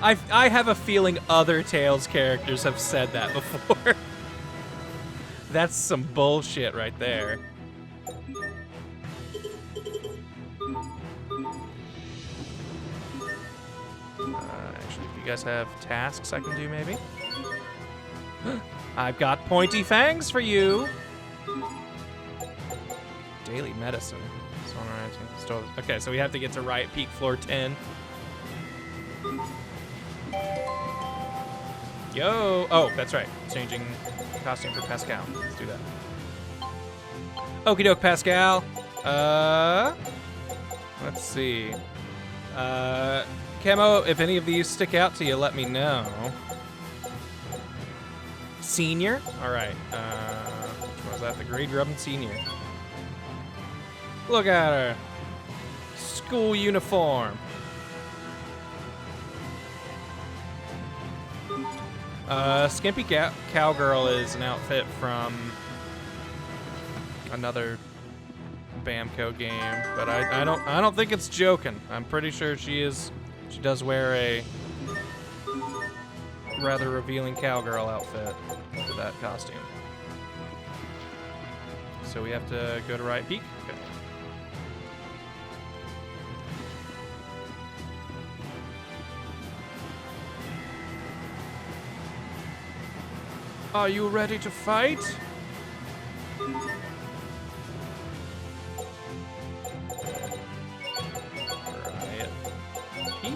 I have a feeling other Tales characters have said that before. That's some bullshit right there. Actually, if you guys have tasks I can do, maybe. I've got pointy fangs for you. Daily medicine. Okay, so we have to get to Riot Peak floor 10. Yo! Oh, that's right. Changing costume for Pascal. Let's do that. Okie doke, Pascal. Let's see. Camo, if any of these stick out to you, let me know. Senior? Alright. Which one was that? The grade rubbing senior. Look at her. School uniform. Skimpy Cowgirl is an outfit from another Bamco game, but I don't think it's joking. I'm pretty sure she does wear a rather revealing cowgirl outfit with that costume. So we have to go to Riot Peak. Okay. Are you ready to fight? Riot Peak.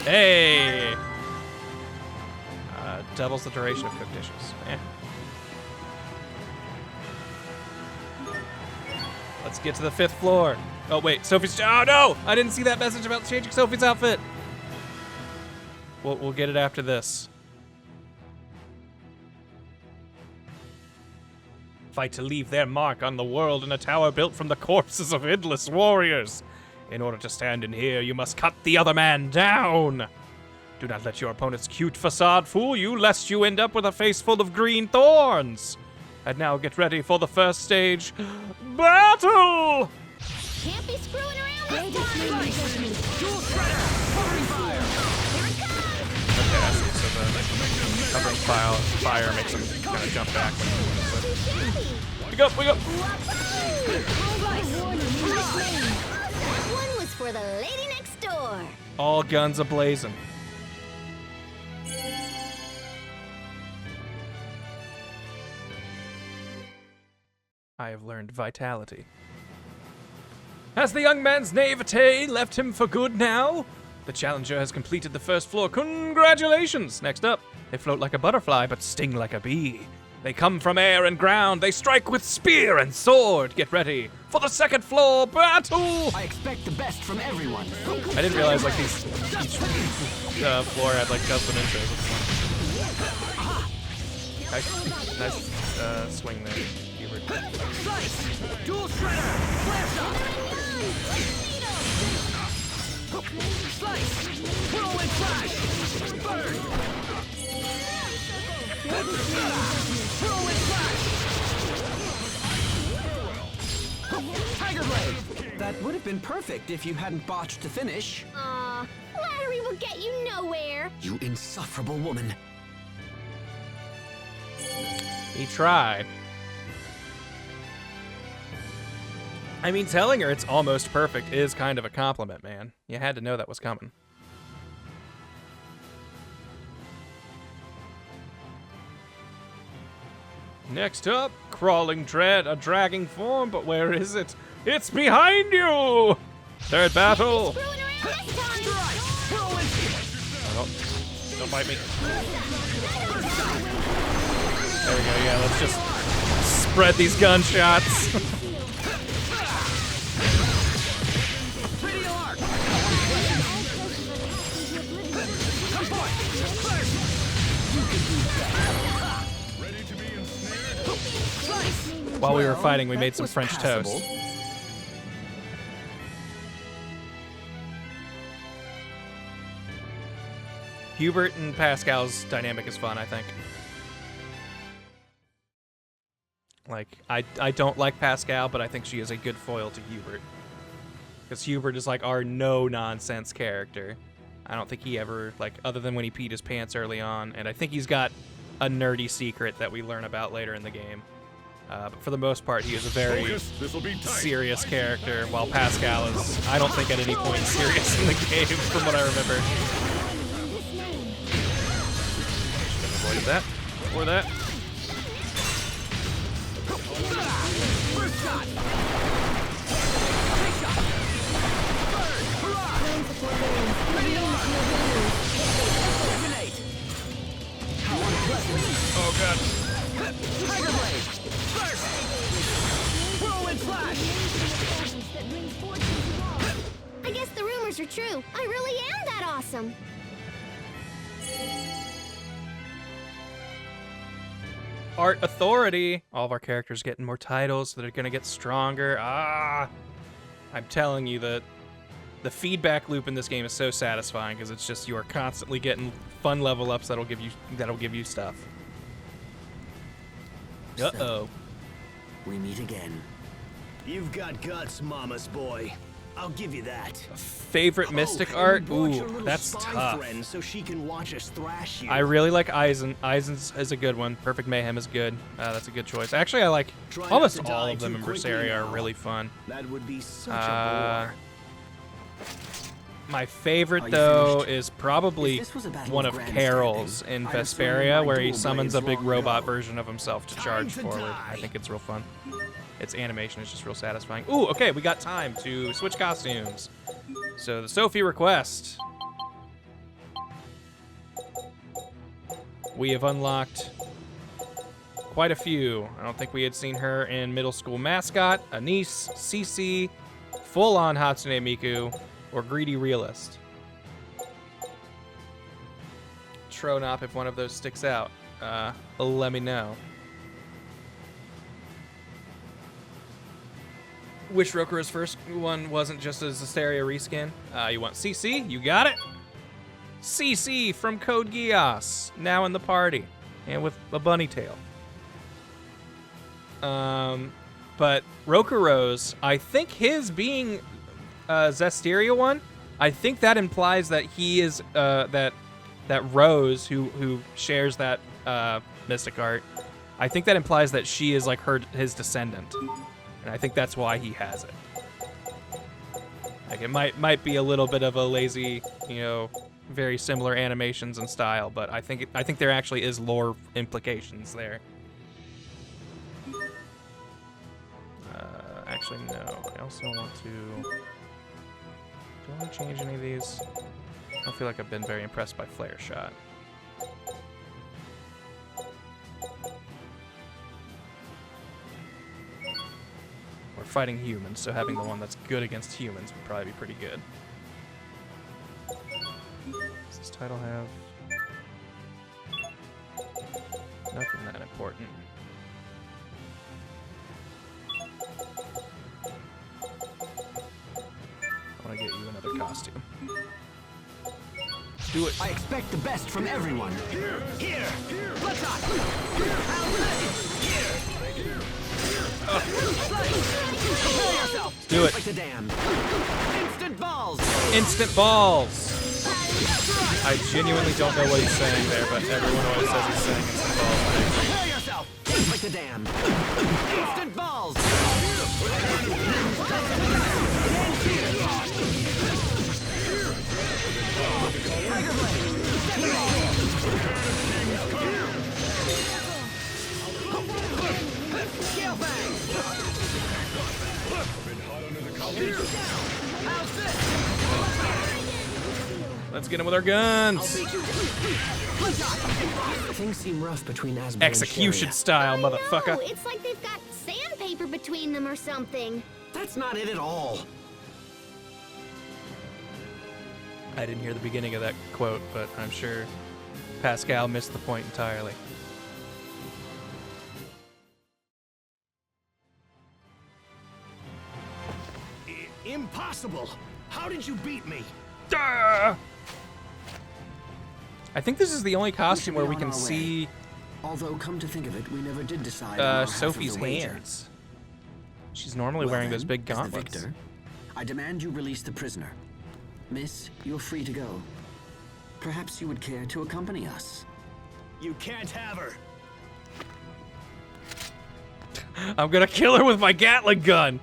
Hey! Doubles the duration of cooked dishes. Eh. Let's get to the 5th floor. Oh, wait, Sophie's... Oh, no! I didn't see that message about changing Sophie's outfit. We'll get it after this. Fight to leave their mark on the world in a tower built from the corpses of endless warriors. In order to stand in here, you must cut the other man down. Do not let your opponent's cute facade fool you, lest you end up with a face full of green thorns. And now get ready for the first stage, battle! Can't be screwing around this time! Dual shredder! Covering fire! Here it comes! Okay, I see. So the covering fire makes him kind of jump back when he moves. Too shabby! We go! That one was for the lady next door. All guns a-blazing. I have learned vitality. Has the young man's naivete left him for good now? The challenger has completed the first floor. Congratulations! Next up, they float like a butterfly but sting like a bee. They come from air and ground. They strike with spear and sword. Get ready for the second floor battle! I expect the best from everyone. I didn't realize like each floor had like custom intros. Nice swing there, Hubert. Slice! Dual shredder! Flare shot! Slice! Whirlwind flash! Burn! Whirlwind flash! Tiger blade! That would have been perfect if you hadn't botched the finish. Aw, flattery will get you nowhere. You insufferable woman. He tried. I mean, telling her it's almost perfect is kind of a compliment, man. You had to know that was coming. Next up, crawling dread, a dragging form, but where is it? It's behind you! Third battle! Screwing around this time. Don't bite me. There we go, yeah, let's just spread these gunshots. While we were fighting, we made some French toast. Hubert and Pascal's dynamic is fun, I think. Like, I don't like Pascal, but I think she is a good foil to Hubert. Because Hubert is like our no-nonsense character. I don't think he ever, like, other than when he peed his pants early on, and I think he's got a nerdy secret that we learn about later in the game. But for the most part, he is a very serious character, while Pascal is, I don't think at any point serious in the game, from what I remember. Avoided that. Or that. Oh god. Tiger blade! Burst! Whirlwind flash! I guess the rumors are true. I really am that awesome. Art authority. All of our characters getting more titles that are gonna get stronger. I'm telling you that the feedback loop in this game is so satisfying because it's just you are constantly getting fun level ups that'll give you stuff. Uh-oh. We meet again. You've got guts, mama's boy. I'll give you that. Favorite mystic art? Ooh, that's tough. Friend so she can watch us thrash you. I really like Eisen. Eisen's is a good one. Perfect Mayhem is good. That's a good choice. Actually, I like almost all of them in Berseria are really fun. That would be such a bore. My favorite, though, is probably one of Carol's in Vesperia, where he summons a big robot version of himself to charge forward. I think it's real fun. Its animation is just real satisfying. Ooh, okay, we got time to switch costumes. So the Sophie request. We have unlocked quite a few. I don't think we had seen her in Middle School Mascot, Anise, Cece, full-on Hatsune Miku, or Greedy Realist. Tronop, if one of those sticks out, let me know. Wish Rokuro's first one wasn't just a Zesteria reskin. You want CC? You got it? CC from Code Geass, now in the party, and with a bunny tail. But Rokuro's, I think his being Zestiria one, I think that implies that he is that Rose who shares that mystic art. I think that implies that she is like his descendant, and I think that's why he has it. Like it might be a little bit of a lazy, very similar animations and style, but I think there actually is lore implications there. Actually, no. I also want to. Do I want to change any of these? I don't feel like I've been very impressed by Flare Shot. We're fighting humans, so having the one that's good against humans would probably be pretty good. Does this title have nothing that important? I want to get you another costume. Do it. I expect the best from everyone. Here! Bloodshot! Here! Prepare yourself! Do it. Like the dam. Instant balls! Instant balls! I genuinely don't know what he's saying there, but everyone always says he's saying instant balls. Prepare yourself! Like the dam. Instant balls! Tiger blade! Scale bang! How's this? Let's get him with our guns. Things seem rough between Asbel Execution and style, No, motherfucker. it's like they've got sandpaper between them or something. That's not it at all. I didn't hear the beginning of that quote, but I'm sure Pascal missed the point entirely. Impossible! How did you beat me? I think this is the only costume where we can see Although, come to think of it, we never did decide on our half of Sophie's the wager. hands. She's normally Well wearing then, those big as the gauntlets. victor, I demand you release the prisoner. Miss, you're free to go. Perhaps you would care to accompany us. You can't have her. I'm gonna kill her with my Gatling gun.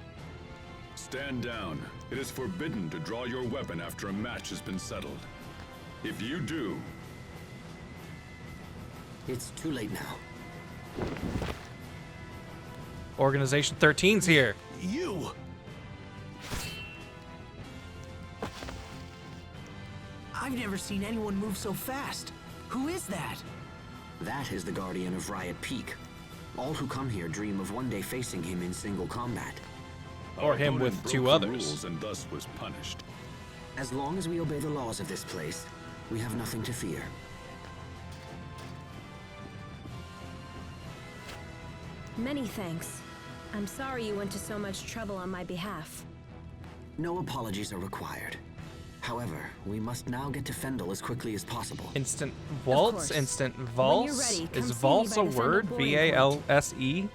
Stand down. It is forbidden to draw your weapon after a match has been settled. If you do, It's too late now. Organization 13's here. You! I've never seen anyone move so fast. Who is that? That is the Guardian of Riot Peak. All who come here dream of one day facing him in single combat. Or our him opponent with broke two the others. rules and thus was punished. As long as we obey the laws of this place, we have nothing to fear. Many thanks. I'm sorry you went to so much trouble on my behalf. No apologies are required. However, we must now get to Fendal as quickly as possible. Instant waltz, course. instant When you're valse. ready, come Is see me valse by a the Fendal word? boarding V-A-L-S-E?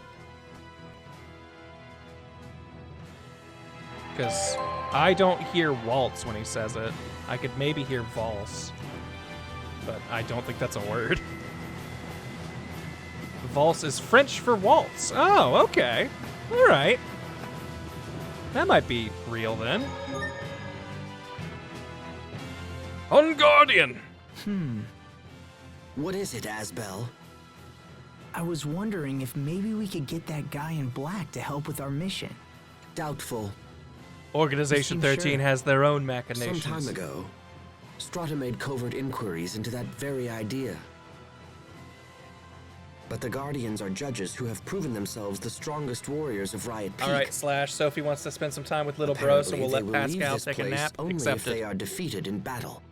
Because I don't hear waltz when he says it. I could maybe hear valse, but I don't think that's a word. Valse is French for waltz. Oh, okay. All right. That might be real then. On Guardian! What is it, Asbel? I was wondering if maybe we could get that guy in black to help with our mission. Doubtful. Organization You seem 13 sure. has their own Some machinations. time ago, Strata made covert inquiries into that very idea. But the Guardians are judges who have proven themselves the strongest warriors of Riot Peak. All right, Slash. Sophie wants to spend some time with little bro, so we'll let Apparently, they will leave Pascal this take a place nap. only if Accepted. they are defeated in battle.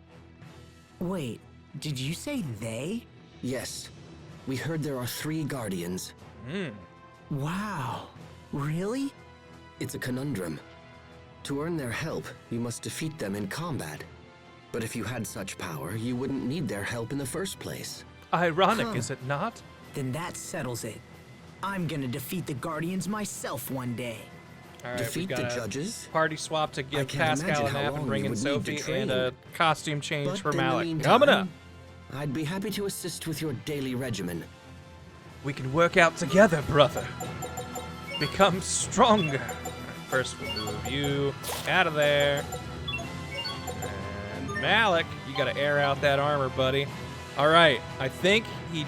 Wait, did you say they? Yes, we heard there are 3 Guardians. Wow, really? It's a conundrum. To earn their help, you must defeat them in combat. But if you had such power, you wouldn't need their help in the first place. Ironic, is it not? Then that settles it. I'm gonna defeat the Guardians myself one day. All right, Defeat we the got a judges? party swap to give can't Pascal imagine a how nap long and bring you in would need to Sophie and train. a costume change But for in the Malik. meantime, Coming up. I'd be happy to assist with your daily regimen. We can work out together, brother. Become stronger. First, we'll move you out of there. And Malik, you gotta air out that armor, buddy. All right, I think he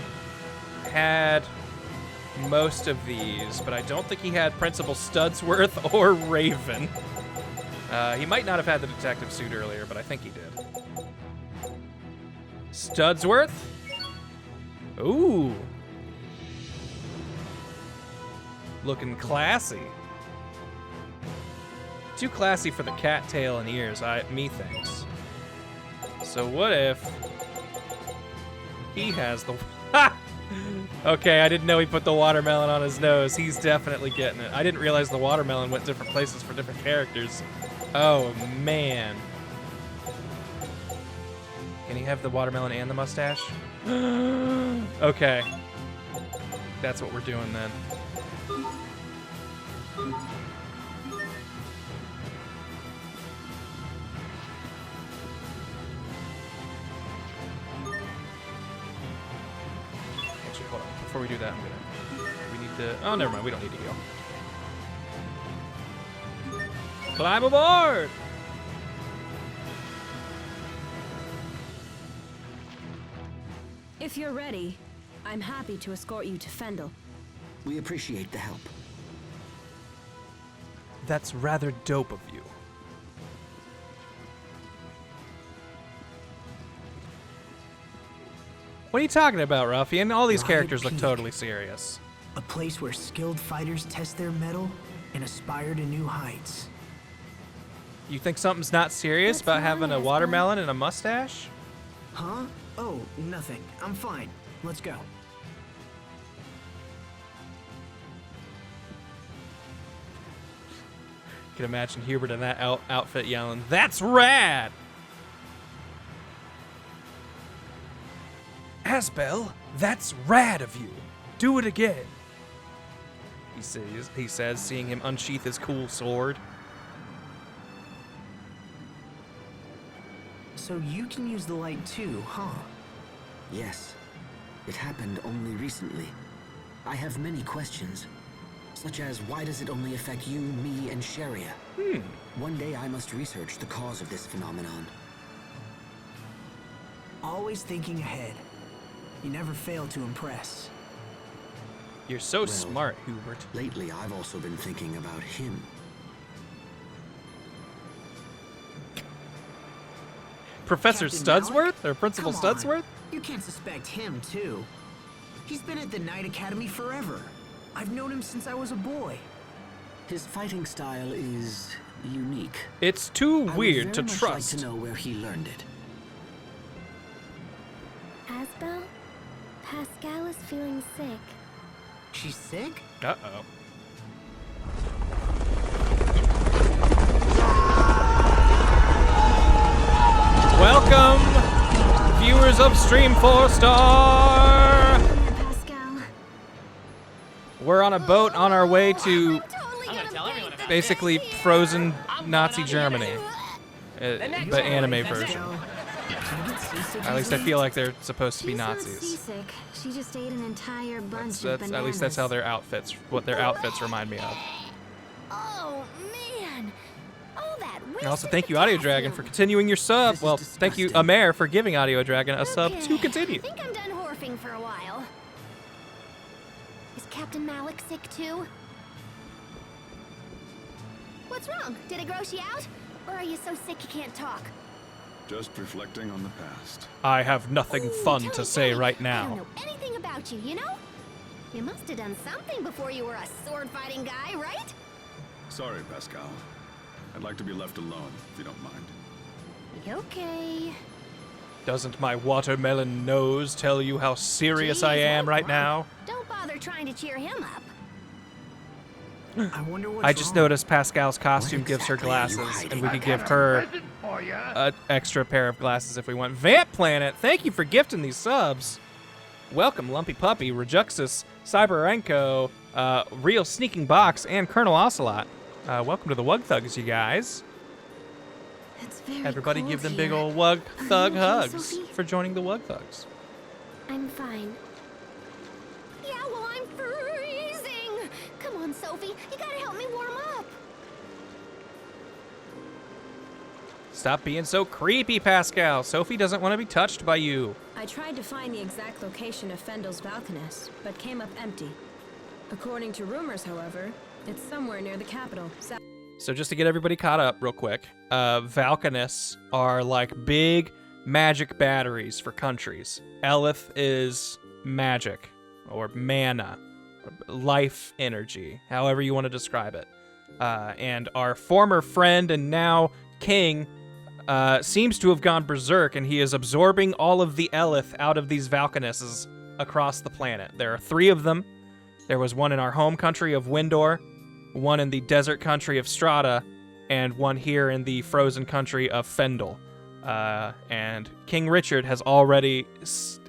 had most of these, but I don't think he had Principal Studsworth or Raven. He might not have had the detective suit earlier, but I think he did. Studsworth? Ooh. Looking classy. Too classy for the cattail and ears, me thinks. So what if he has the... Ha! Okay, I didn't know he put the watermelon on his nose. He's definitely getting it. I didn't realize the watermelon went different places for different characters. Oh, man. Can he have the watermelon and the mustache? Okay. That's what we're doing then. Actually, hold on. Before we do that, we need to... Oh, never mind. We don't need to heal. Climb aboard! If you're ready, I'm happy to escort you to Fendal. We appreciate the help. That's rather dope of you. What are you talking about, Ruffian? All these Ride characters look Peak. totally serious. A place where skilled fighters test their mettle and aspire to new heights. You think something's not serious What's about wrong, having a Aspen? watermelon and a mustache? Huh? Oh, nothing. I'm fine. Let's go. I can imagine Hubert in that outfit yelling, "That's rad!" Asbel, that's rad of you. Do it again. He says, seeing him unsheath his cool sword. So you can use the light too, huh? Yes. It happened only recently. I have many questions, such as why does it only affect you, me, and Sharia? One day I must research the cause of this phenomenon. Always thinking ahead. You never fail to impress. You're so Well, smart, Hubert. Lately, I've also been thinking about him. Professor Captain Studsworth? Malik? Or Principal Come on. Studsworth? You can't suspect him, too. He's been at the Knight Academy forever. I've known him since I was a boy. His fighting style is unique. It's too I would weird to very much trust. like to know where he learned it. Asbel? Pascal is feeling sick. She's sick? Uh-oh. Welcome, viewers of Stream 4-Star! Pascal. We're on a boat on our way to Totally I'm gonna tell everyone about basically this. frozen I'm Nazi going on the Germany. next The one. anime That's version. Can you get seasick At least I easily? feel like they're supposed to be She's not Nazis. seasick. She just ate an entire bunch That's, of at least that's how bananas. their outfits, what their outfits remind me of. Oh, man. All that And also thank you, Audio Dragon, for continuing your sub. This is Well, thank you, disgusting. Amer, for giving Audio Dragon a sub to Okay, continue. I think I'm done horfing for a while. Is Captain Malik sick too? What's wrong? Did it gross you out? Or are you so sick you can't talk? Just reflecting on the past. I have nothing Ooh, fun tell to me, say tell me. right I now. don't know anything about you, you know? You must have done something before you were a sword-fighting guy, right? Sorry, Pascal. I'd like to be left alone, if you don't mind. Okay. Doesn't my watermelon nose tell you how serious I Jeez, am what's right wrong? now? Don't bother trying to cheer him up. I wonder what's I just wrong. noticed Pascal's costume What gives her exactly are you glasses, hiding? and we could give her an extra pair of glasses if we want. Vamp Planet, thank you for gifting these subs. Welcome, Lumpy Puppy, Rejuxus, Cyberenko, Real Sneaking Box, and Colonel Ocelot. Welcome to the Wug Thugs, you guys. It's very Everybody cold give them here. big old Wug Thug okay, hugs Sophie? for joining the Wug Thugs. I'm fine. Yeah, well, I'm freezing. Come on, Sophie. You gotta help me warm up. Stop being so creepy, Pascal. Sophie doesn't want to be touched by you. I tried to find the exact location of Fendal's Valkanus, but came up empty. According to rumors, however, it's somewhere near the capital. So just to get everybody caught up real quick, Valkanus are like big magic batteries for countries. Elith is magic, or mana, life energy, however you want to describe it. And our former friend and now king seems to have gone berserk, and he is absorbing all of the Elith out of these Valkanuses across the planet. There are 3 of them. There was one in our home country of Windor, one in the desert country of Strata, and one here in the frozen country of Fendal. And King Richard has already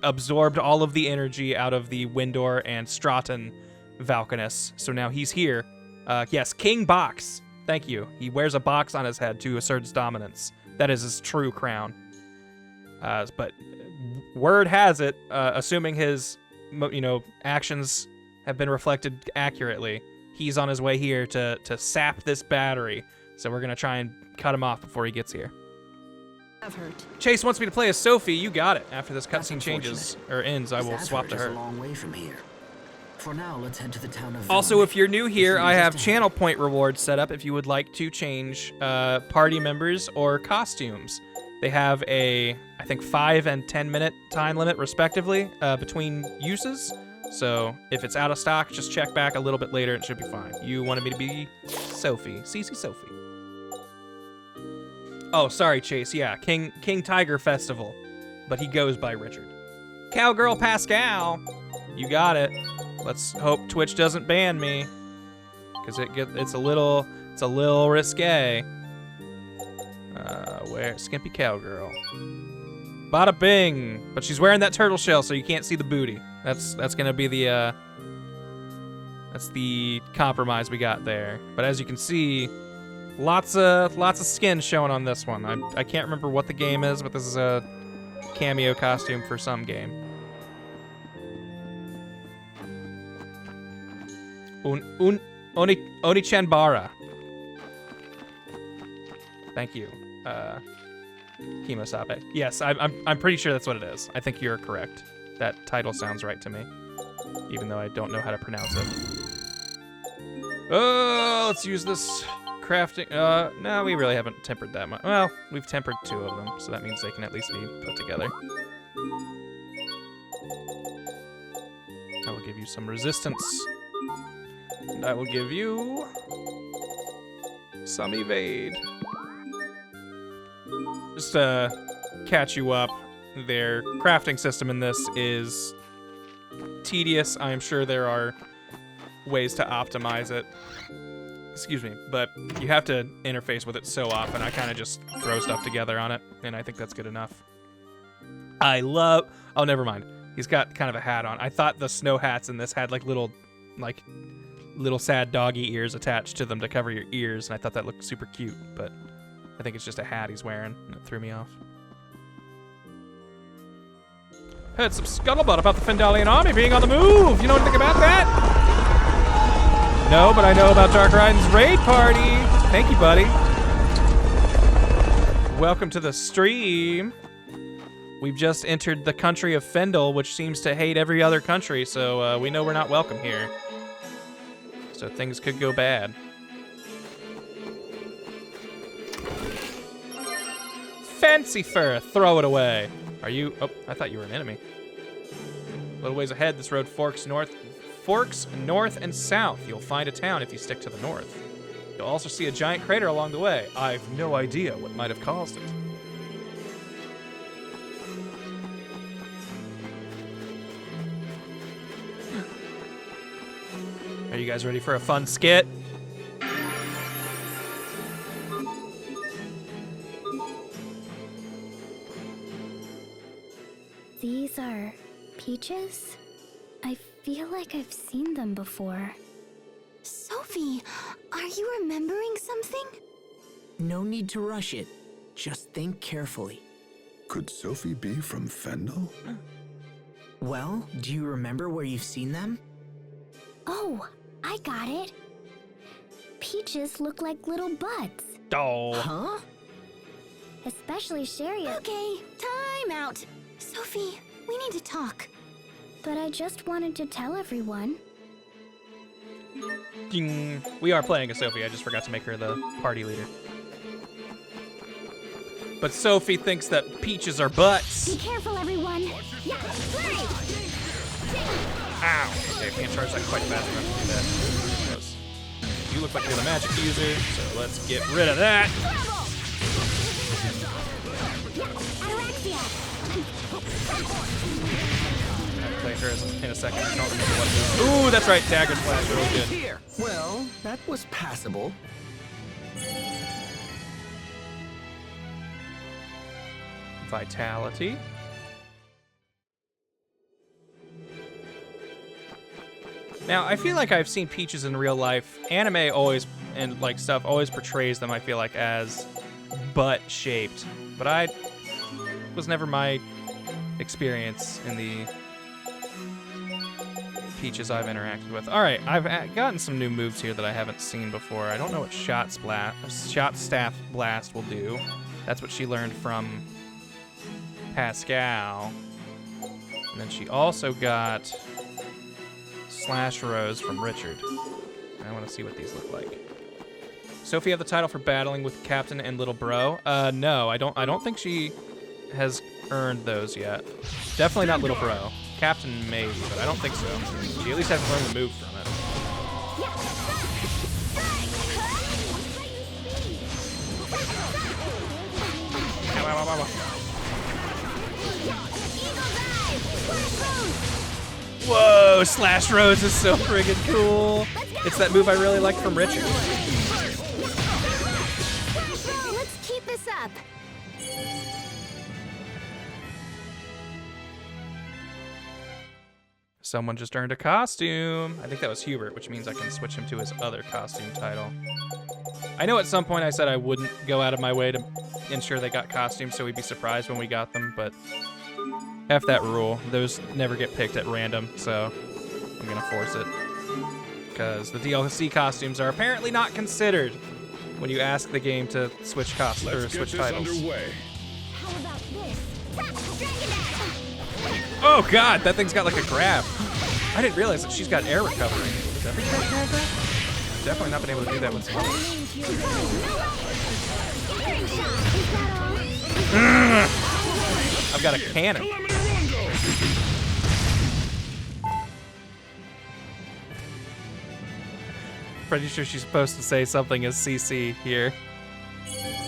absorbed all of the energy out of the Windor and Stratan Valkanus, so now he's here. Yes, King Box. Thank you. He wears a box on his head to assert his dominance. That is his true crown. But word has it, assuming his, actions have been reflected accurately, he's on his way here to sap this battery. So we're gonna try and cut him off before he gets here. I've heard. Chase wants me to play as Sophie. You got it. After this That's cutscene changes or ends, I This will swap to Azhurt is her. a long way from here. For now, let's head to the town of Also, Vilna. if you're new here, It's I have just channel point rewards set up if you would like to change party members or costumes. They have a, I think, 5 and 10 minute time limit, respectively, between uses. So if it's out of stock, just check back a little bit later. It should be fine. You wanted me to be Sophie. CC Sophie. Oh, sorry, Chase. Yeah, King Tiger Festival. But he goes by Richard. Cowgirl Pascal. You got it. Let's hope Twitch doesn't ban me, because it's a little risque. Where Skimpy Cowgirl? Bada bing! But she's wearing that turtle shell, so you can't see the booty. That's gonna be the that's the compromise we got there. But as you can see, lots of skin showing on this one. I can't remember what the game is, but this is a cameo costume for some game. Onichanbara. Thank you, Kimosabe. Yes, I'm pretty sure that's what it is. I think you're correct. That title sounds right to me, even though I don't know how to pronounce it. Oh, let's use this crafting. No, we really haven't tempered that much. Well, we've tempered 2 of them, so that means they can at least be put together. I will give you some resistance. And I will give you some evade. Just to catch you up, their crafting system in this is tedious. I am sure there are ways to optimize it. Excuse me, but you have to interface with it so often. I kind of just throw stuff together on it, and I think that's good enough. Oh, never mind. He's got kind of a hat on. I thought the snow hats in this had like little sad doggy ears attached to them to cover your ears, and I thought that looked super cute, but I think it's just a hat he's wearing, and it threw me off. Heard some scuttlebutt about the Fendalian army being on the move. You know anything about that? No, but I know about Dark Riden's raid party. Thank you, buddy. Welcome to the stream. We've just entered the country of Fendal, which seems to hate every other country, so we know we're not welcome here. So things could go bad. Fancy fur, throw it away. Are you? Oh, I thought you were an enemy. A little ways ahead, this road forks north and south. You'll find a town if you stick to the north. You'll also see a giant crater along the way. I've no idea what might have caused it. Are you guys ready for a fun skit? These are peaches? I feel like I've seen them before. Sophie, are you remembering something? No need to rush it. Just think carefully. Could Sophie be from Fendal? Well, do you remember where you've seen them? Oh, I got it. Peaches look like little butts. Oh. Huh? Especially Sherry. Okay, time out. Sophie, we need to talk. But I just wanted to tell everyone. Ding. We are playing as Sophie. I just forgot to make her the party leader. But Sophie thinks that peaches are butts. Be careful, everyone. Yeah, flurry! Ow. Okay, I can't charge that quite fast enough to do that. Gross. You look like you're the magic user, so let's get rid of that. I'll play her in a second. I don't remember what it is. Ooh, that's right. Dagger Flash, really good. Here. Well, that was passable. Vitality. Now, I feel like I've seen peaches in real life. Anime always, and like stuff, always portrays them, I feel like, as butt-shaped. But was never my experience in the peaches I've interacted with. All right, I've gotten some new moves here that I haven't seen before. I don't know what Shot Staff Blast will do. That's what she learned from Pascal. And then she also got Slash Rose from Richard. I want to see what these look like. Sophie have the title for battling with Captain and Little Bro. No, I don't think she has earned those yet. Definitely not Little Bro. Captain maybe, but I don't think so. She at least hasn't learned the move from it. Ow, ow, ow, ow, ow. Whoa, Slash Rose is so friggin' cool. It's that move I really like from Richard. Let's keep this up. Someone just earned a costume. I think that was Hubert, which means I can switch him to his other costume title. I know at some point I said I wouldn't go out of my way to ensure they got costumes so we'd be surprised when we got them, but F that rule. Those never get picked at random, so I'm gonna force it. Because the DLC costumes are apparently not considered when you ask the game to switch costumes or switch titles. Underway. How about this? Dragon Dash! Oh god, that thing's got like a grab. I didn't realize that she's got air recovery. Does every character have that? I've definitely not been able to do that with some others. I've got a cannon. Pretty sure she's supposed to say something as CC here.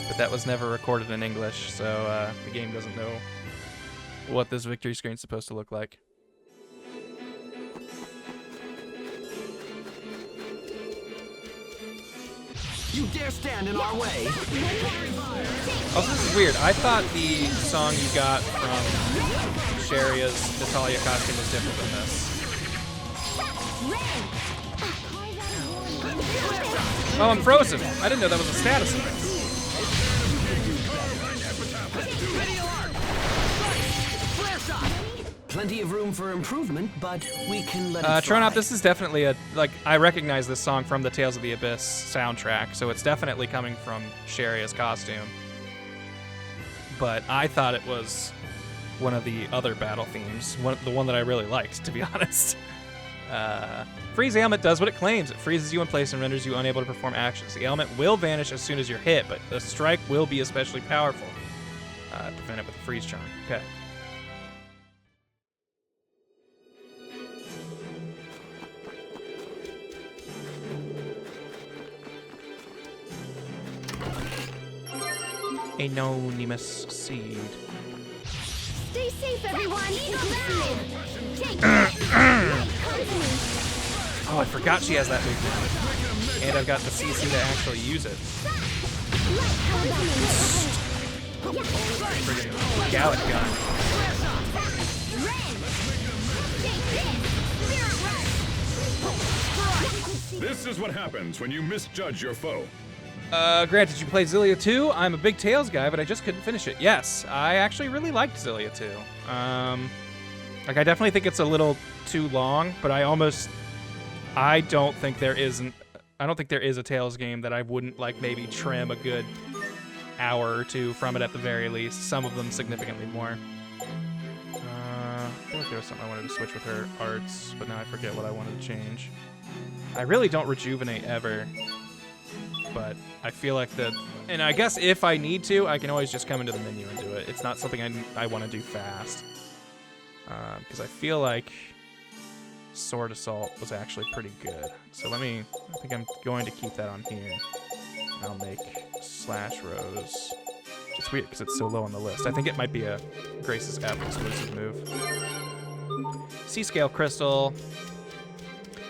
But that was never recorded in English, so the game doesn't know what this victory screen's supposed to look like. You dare stand in our way? Also, this is weird. I thought the song you got from Sharia's Natalia costume was different than this. Oh, I'm frozen. I didn't know that was a status of it. Plenty of room for improvement, but we can let it Tronop, fly. this is definitely I recognize this song from the Tales of the Abyss soundtrack, so it's definitely coming from Sharia's costume. But I thought it was one of the other battle themes, the one that I really liked, to be honest. Freeze ailment does what it claims. It freezes you in place and renders you unable to perform actions. The ailment will vanish as soon as you're hit, but the strike will be especially powerful. Prevent it with a freeze charm. Okay. Anonymous seed. Stay safe, everyone! Eagle down! Take Oh, I forgot she has that move now. And I've got the CC to actually use it. Friggin' Gallic gun. This is what happens when you misjudge your foe. Grant, did you play Xillia 2? I'm a big Tales guy, but I just couldn't finish it. Yes, I actually really liked Xillia 2. Like, I definitely think it's a little too long, but I don't think there is a Tales game that I wouldn't, like, maybe trim a good hour or two from it at the very least. Some of them significantly more. I feel like there was something I wanted to switch with her arts, but now I forget what I wanted to change. I really don't rejuvenate ever. But I feel like and I guess if I need to, I can always just come into the menu and do it. It's not something I want to do fast. Because I feel like Sword Assault was actually pretty good. So I think I'm going to keep that on here. I'll make Slash Rose. It's weird because it's so low on the list. I think it might be a Grace's F exclusive move. C-Scale Crystal.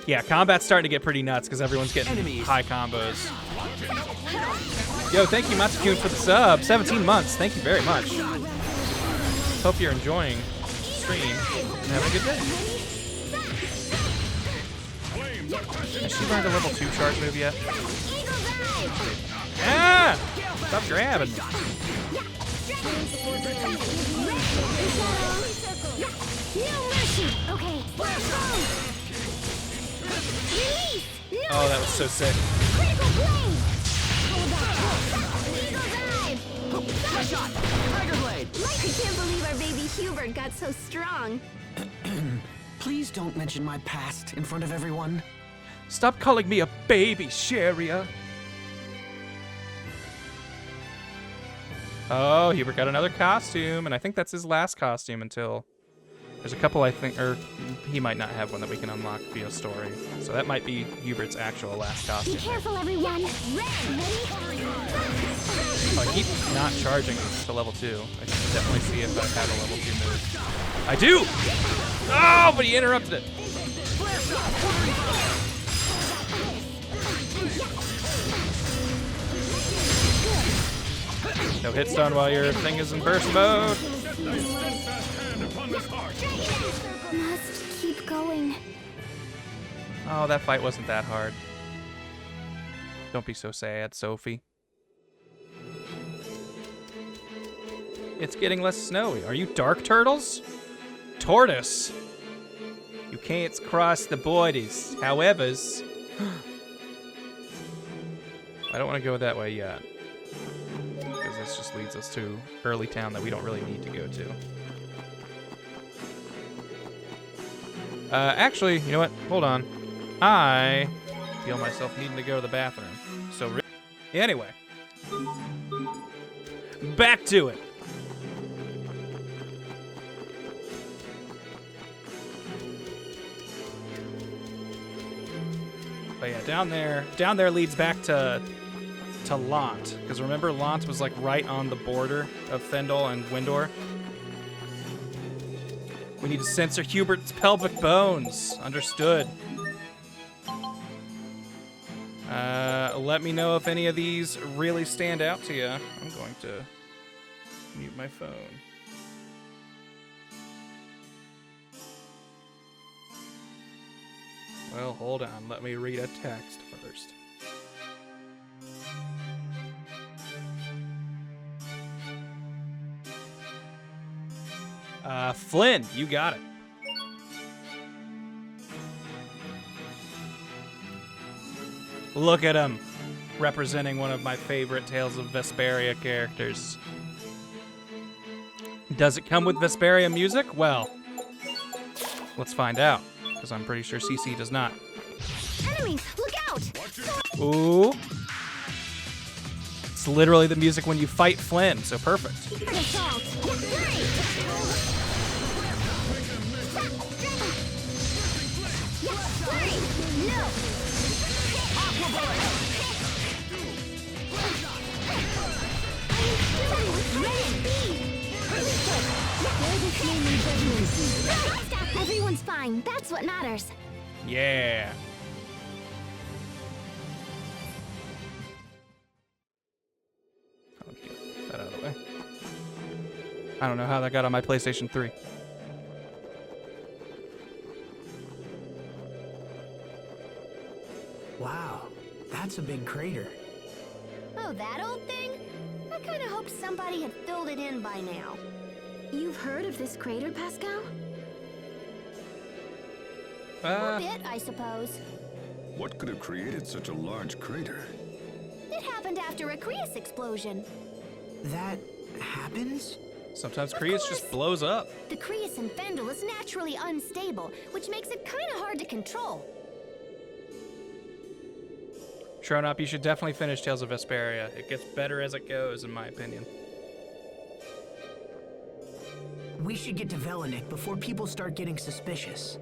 Yeah, combat's starting to get pretty nuts because everyone's getting high combos. Yo, thank you, Matsukun, for the sub. 17 months. Thank you very much. Hope you're enjoying the stream and having a good day. Has she learned a level 2 charge move yet? Ah! Stop grabbing me. Oh, that was so sick. I can't believe our baby Hubert got so strong. Please don't mention my past in front of everyone. Stop calling me a baby, Sharia. Oh, Hubert got another costume, and I think that's his last costume until... There's a couple, I think, or he might not have one that we can unlock via story. So that might be Hubert's actual last costume. Be careful, everyone. Oh, I keep not charging to level 2. I should definitely see if I have a level 2 move. I do! Oh, but he interrupted it. No hit stun while your thing is in burst mode. Must keep going. Oh, that fight wasn't that hard. Don't be so sad, Sophie. It's getting less snowy. Are you Dark Turtles? Tortoise. You can't cross the borders. However's. I don't want to go that way yet. Because this just leads us to early town that we don't really need to go to. Actually, you know what? Hold on. I feel myself needing to go to the bathroom. So, anyway. Back to it. But yeah, down there leads back to Lant. Because remember, Lant was like right on the border of Fendal and Windor. We need to censor Hubert's pelvic bones. Understood. Let me know if any of these really stand out to you. I'm going to mute my phone. Well, hold on. Let me read a text first. Flynn, you got it. Look at him, representing one of my favorite Tales of Vesperia characters. Does it come with Vesperia music? Well, let's find out, because I'm pretty sure CC does not. Enemies, look out! Ooh. It's literally the music when you fight Flynn, so perfect. Everyone's fine. That's what matters. Yeah. I'll get that out of the way. I don't know how that got on my PlayStation 3. Wow, that's a big crater. Oh, that old thing? I kind of hoped somebody had filled it in by now. You've heard of this crater, Pascal? A bit, I suppose. What could have created such a large crater? It happened after a Creus explosion. That happens? Sometimes Creus just blows up. The Creus in Fendal is naturally unstable, which makes it kind of hard to control. Tronop, you should definitely finish Tales of Vesperia. It gets better as it goes, in my opinion. We should get to Velenik before people start getting suspicious.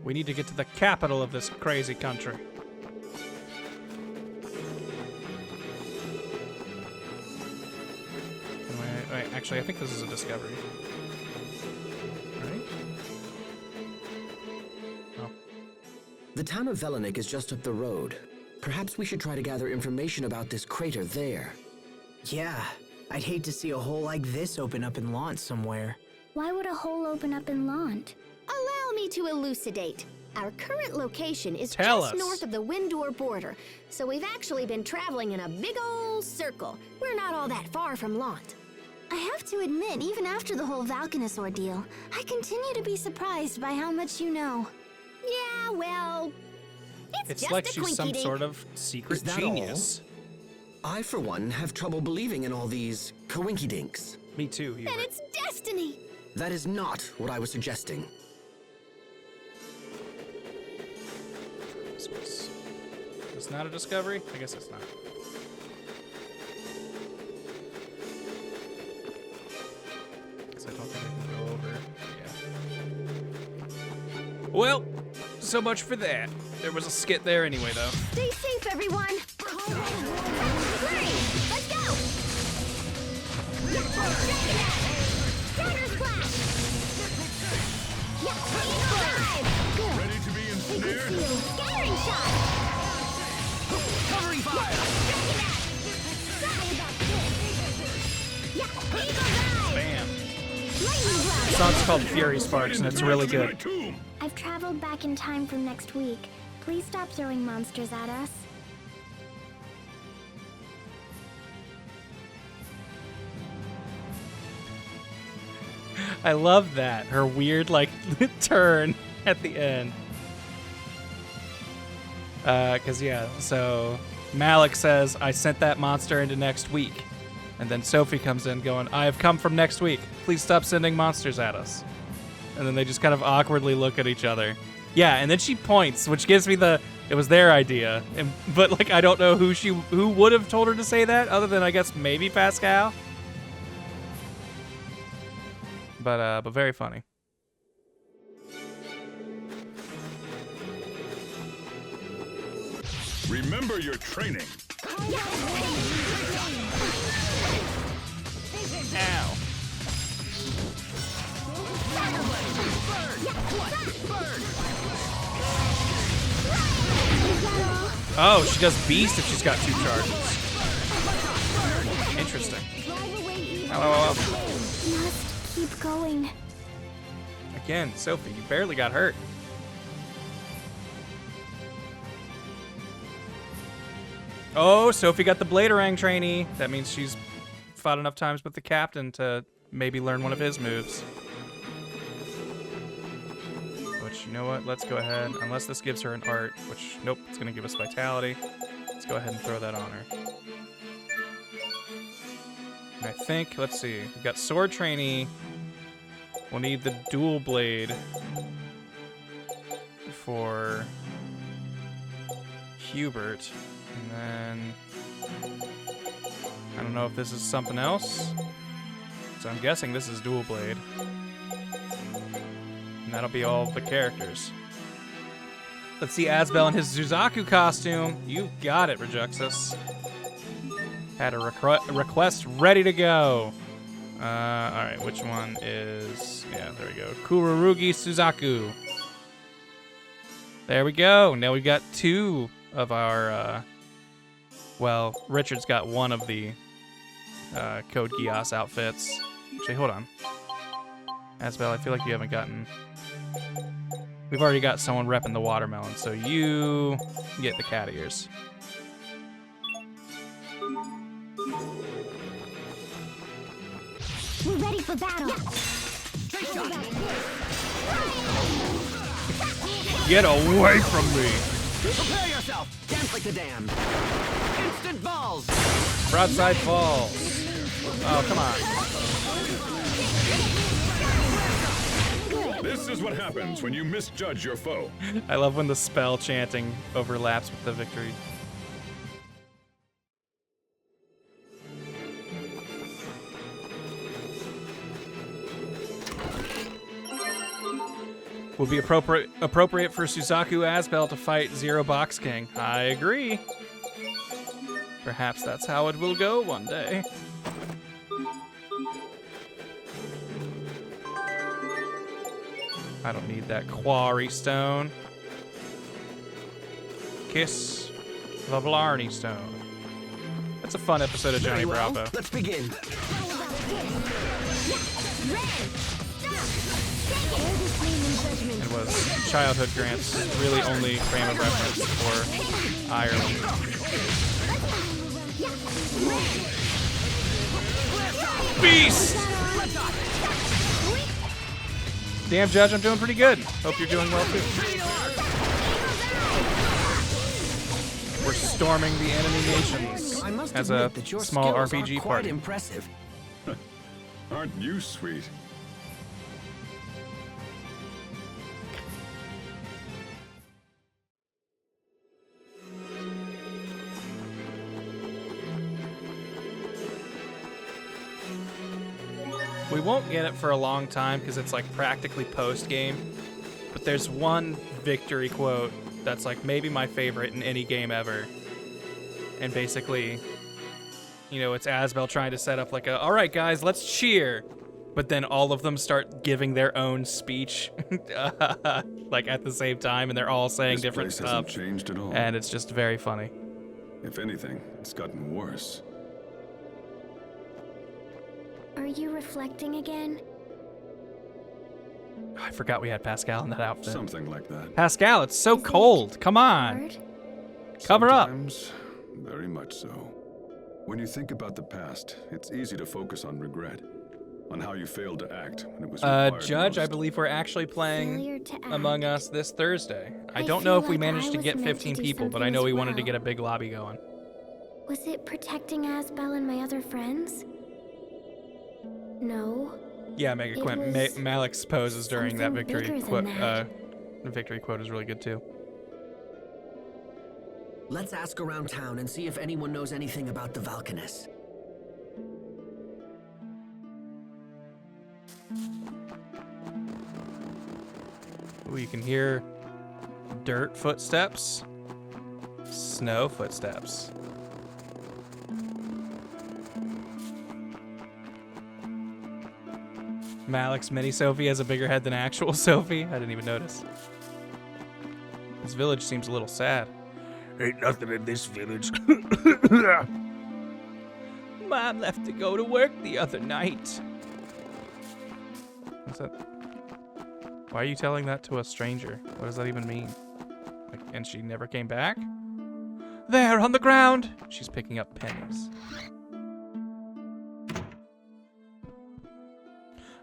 We need to get to the capital of this crazy country. Wait, actually, I think this is a discovery. Right? Oh. The town of Velenik is just up the road. Perhaps we should try to gather information about this crater there. Yeah, I'd hate to see a hole like this open up in Lant somewhere. Why would a hole open up in Lant? Allow me to elucidate. Our current location is Tell just us. north of the Windor border, so we've actually been traveling in a big old circle. We're not all that far from Lant. I have to admit, even after the whole Valkanus ordeal, I continue to be surprised by how much you know. Yeah, well, it's It's just like a she's some quinky-dink. sort of secret Is that genius. I, for one, have trouble believing in all these coinky-dinks. Me too, Hubert. Then it's destiny. That is not what I was suggesting. It's not a discovery? I guess it's not. Because I don't think I can go over. Yeah. Well, so much for that. There was a skit there anyway, though. Stay safe, everyone. Hurry, let's go. Starter's class. Yeah, eagle dive. Good. Ready to be ensnared? Scattering shot. Covering fire! Sorry about this. Yeah, eagle dive. Bam. Lightning blast. The song's called Fury Sparks, and it's really good. I've traveled back in time from next week. Please stop throwing monsters at us. I love that. Her weird, like, turn at the end. Yeah, so Malik says, I sent that monster into next week. And then Sophie comes in going, I have come from next week. Please stop sending monsters at us. And then they just kind of awkwardly look at each other. Yeah, and then she points, which gives me it was their idea. But, like, I don't know who would have told her to say that, other than, I guess, maybe Pascal. But very funny. Remember your training. Ow. Oh, she does beast if she's got 2 charges. Interesting. Hello. Must keep going. Again, Sophie, you barely got hurt. Oh, Sophie got the Bladerang trainee. That means she's fought enough times with the captain to maybe learn one of his moves. Which, you know what? Let's go ahead. Unless this gives her an art, which, nope, it's going to give us vitality. Let's go ahead and throw that on her. And I think, let's see, we've got sword trainee. We'll need the dual blade for Hubert. And then I don't know if this is something else. So I'm guessing this is dual blade. And that'll be all the characters. Let's see Asbel in his Zuzaku costume. You got it, Rejuxus. Had a request ready to go. Alright, which one is... Yeah, there we go. Kururugi Suzaku. There we go. Now we've got 2 of our... Well, Richard's got 1 of the Code Geass outfits. Actually, hold on. Asbel, I feel like you haven't gotten... We've already got someone repping the watermelon, so you get the cat ears. We're ready for battle. Get away from me! Prepare yourself! Dance like the damned! Instant balls! Broadside fall. Oh, come on. This is what happens when you misjudge your foe. I love when the spell chanting overlaps with the victory. Would be appropriate for Suzaku Asbel to fight Zero Box King. I agree. Perhaps that's how it will go one day. I don't need that quarry stone. Kiss the Blarney stone. That's a fun episode of Johnny Very well. Bravo. Let's begin. It was childhood Grant's really only frame of reference for Ireland. Beast! Damn, Judge, I'm doing pretty good. Hope you're doing well, too. We're storming the enemy nations I must as a admit that your small skills RPG are quite party. impressive. Aren't you sweet? We won't get it for a long time because it's like practically post-game. But there's one victory quote that's like maybe my favorite in any game ever. And basically, you know, it's Asbel trying to set up like a, all right, guys, let's cheer. But then all of them start giving their own speech like at the same time, and they're all saying This different place stuff. hasn't changed at all. And it's just very funny. If anything, it's gotten worse. Are you reflecting again? I forgot we had Pascal in that outfit. Something like that. Pascal, it's so cold. Come on. Hard? Cover up. Sometimes, very much so. When you think about the past, it's easy to focus on regret. On how you failed to act when it was required Judge, I most. believe we're actually playing Failure to act. Among Us this Thursday. I I don't know feel if we like managed I to was get meant to 15 do people, but I something know as we wanted to well. get a big lobby going. Was it protecting Asbel and my other friends? No. Yeah, Mega It Quint. was Malik's poses during that something victory bigger quote. than that. The victory quote is really good too. Let's ask around town and see if anyone knows anything about the Valkaness. Ooh, you can hear dirt footsteps, snow footsteps. Malik's mini Sophie has a bigger head than actual Sophie. I didn't even notice. This village seems a little sad. Ain't nothing in this village. Mom left to go to work the other night. What's that? Why are you telling that to a stranger? What does that even mean? Like, and she never came back? There, on the ground! She's picking up pennies.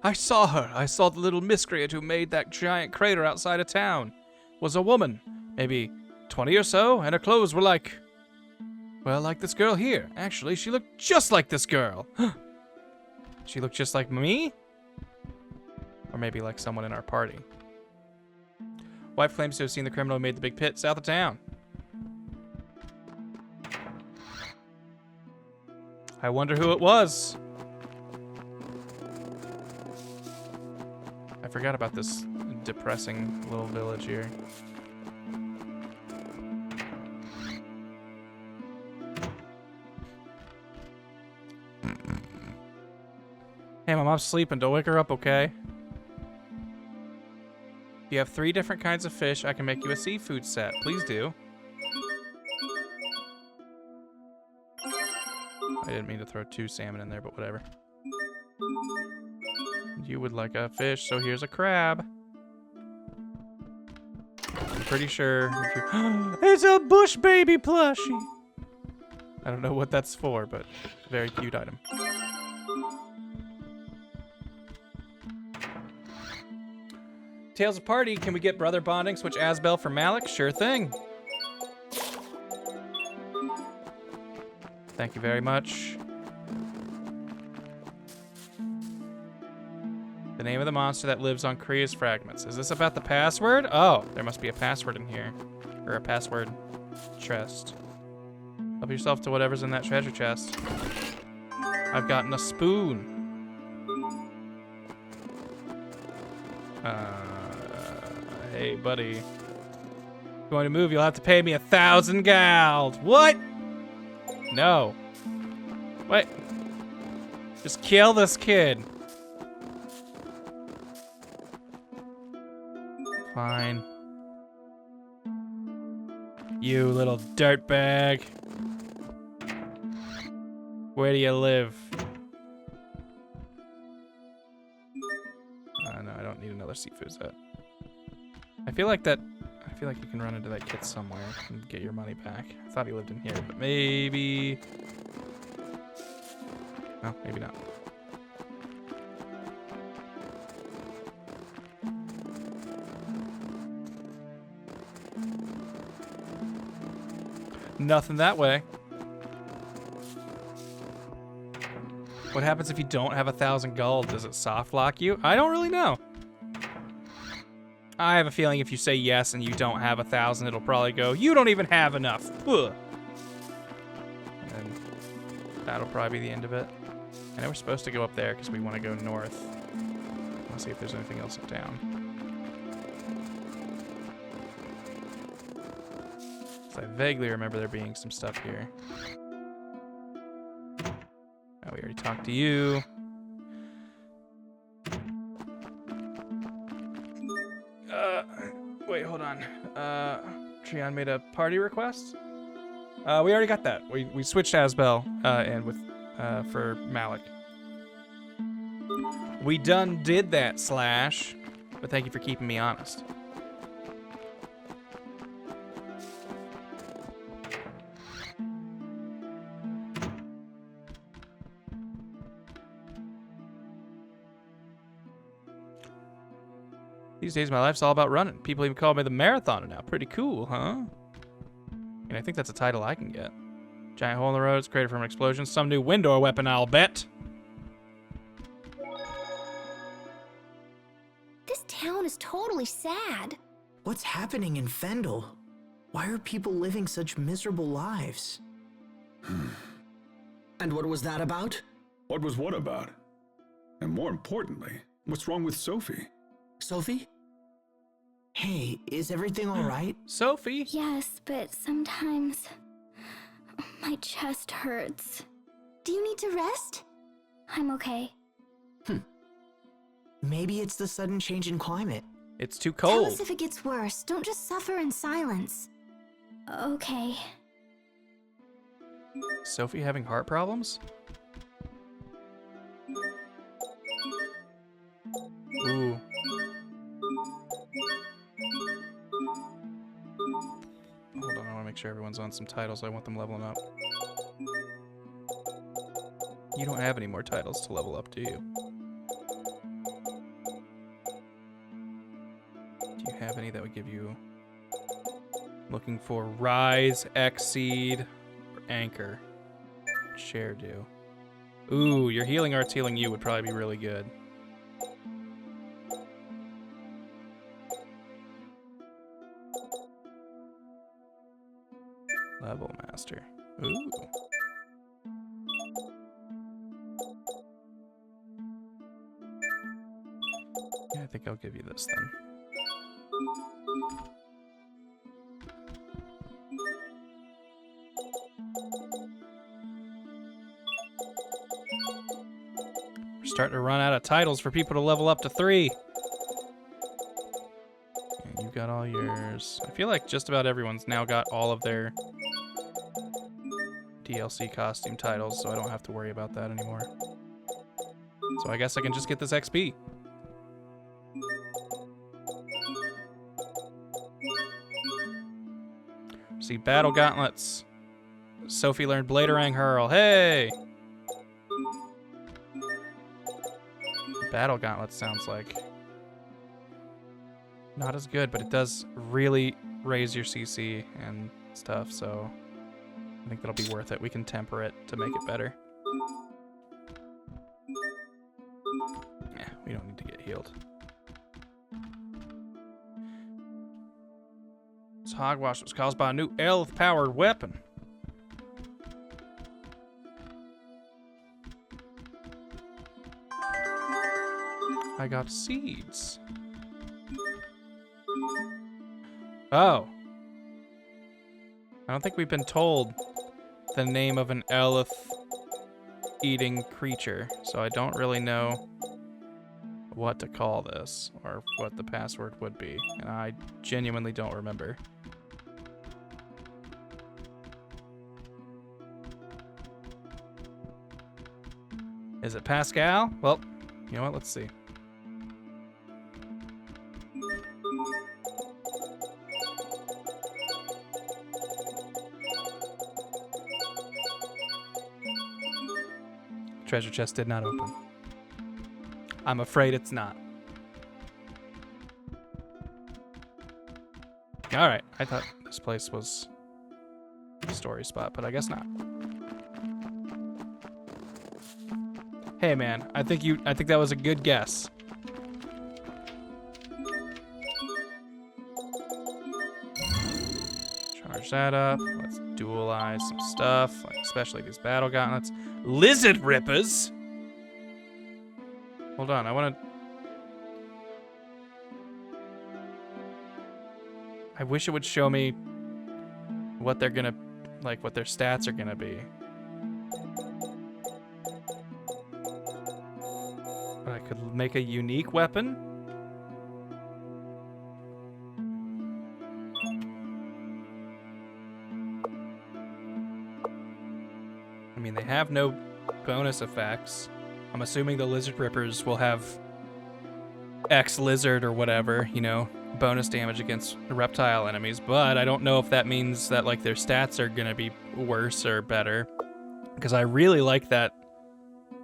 I saw her. I saw the little miscreant who made that giant crater outside of town. Was a woman, maybe 20 or so, and her clothes were like... Well, like this girl here. Actually, she looked just like this girl. She looked just like me? Or maybe like someone in our party. Wife claims to have seen the criminal who made the big pit south of town. I wonder who it was. I forgot about this depressing little village here. Hey, my mom's sleeping. Don't wake her up, okay? You have 3 different kinds of fish. I can make you a seafood set. Please do. I didn't mean to throw 2 salmon in there, but whatever. You would like a fish, so here's a crab. pretty sure if you it's a bush baby plushie. I don't know what that's for, but very cute item. Tales of Party, can we get brother bonding? Switch Asbel for Malik? Sure thing. Thank you very much. The name of the monster that lives on Kriya's fragments. Is this about the password? Oh, there must be a password in here. Or a password chest. Help yourself to whatever's in that treasure chest. I've gotten a spoon. Hey, buddy. If you want to move, you'll have to pay me 1,000 gald. What? No. What? Just kill this kid. Fine. You little dirtbag. Where do you live? No, I don't need another seafood set. I feel like you can run into that kid somewhere and get your money back. I thought he lived in here, but maybe... No, maybe not. Nothing that way. What happens if you don't have 1,000 gold? Does it soft lock you? I don't really know. I have a feeling if you say yes and you don't have 1,000, it'll probably go, you don't even have enough. Ugh. And that'll probably be the end of it. I know we're supposed to go up there because we want to go north. I want to see if there's anything else down. So I vaguely remember there being some stuff here. Oh, we already talked to you. Wait, hold on. Treon made a party request? We already got that. We switched Asbel and with for Malik. We done did that, Slash. But thank you for keeping me honest. These days, my life's all about running. People even call me the marathoner now. Pretty cool, huh? And I think that's a title I can get. Giant hole in the road. It's created from an explosion. Some new window weapon, I'll bet. This town is totally sad. What's happening in Fendal? Why are people living such miserable lives? And what was that about? What was what about? And more importantly, what's wrong with Sophie? Sophie? Hey, is everything all right? Sophie? Yes, but sometimes my chest hurts. Do you need to rest? I'm okay. Maybe it's the sudden change in climate. It's too Tell cold. us if it gets worse. Don't just suffer in silence. Okay. Sophie having heart problems? Ooh. Hold on, I want to make sure everyone's on some titles. I want them leveling up. You don't have any more titles to level up, do you? Do you have any that would give you... Looking for Rise, Exceed, or Anchor. Share do. Ooh, your healing arts healing you would probably be really good. Level Master. Ooh. Yeah, I think I'll give you this then. We're starting to run out of titles for people to level up to 3. Yeah, you got all yours. I feel like just about everyone's now got all of their DLC costume titles, so I don't have to worry about that anymore. So I guess I can just get this XP. See, battle gauntlets. Sophie learned Bladerang Hurl. Hey! Battle gauntlets sounds like not as good, but it does really raise your CC and stuff, so I think that'll be worth it. We can temper it to make it better. Yeah, we don't need to get healed. This hogwash was caused by a new elf-powered weapon. I got seeds. Oh. I don't think we've been told the name of an elf-eating creature, so I don't really know what to call this or what the password would be, and I genuinely don't remember. Is it Pascal? Well, you know what? Let's see. Treasure chest did not open. I'm afraid it's not. Alright, I thought this place was a story spot, but I guess not. Hey man, I think that was a good guess. Charge that up. Let's dualize some stuff, like especially these battle gauntlets. Lizard rippers! Hold on, I want to... I wish it would show me what they're gonna... like, what their stats are gonna be. But I could make a unique weapon? I mean, they have no bonus effects. I'm assuming the Lizard Rippers will have X Lizard or whatever, you know, bonus damage against reptile enemies, but I don't know if that means that, like, their stats are gonna be worse or better. Because I really like that.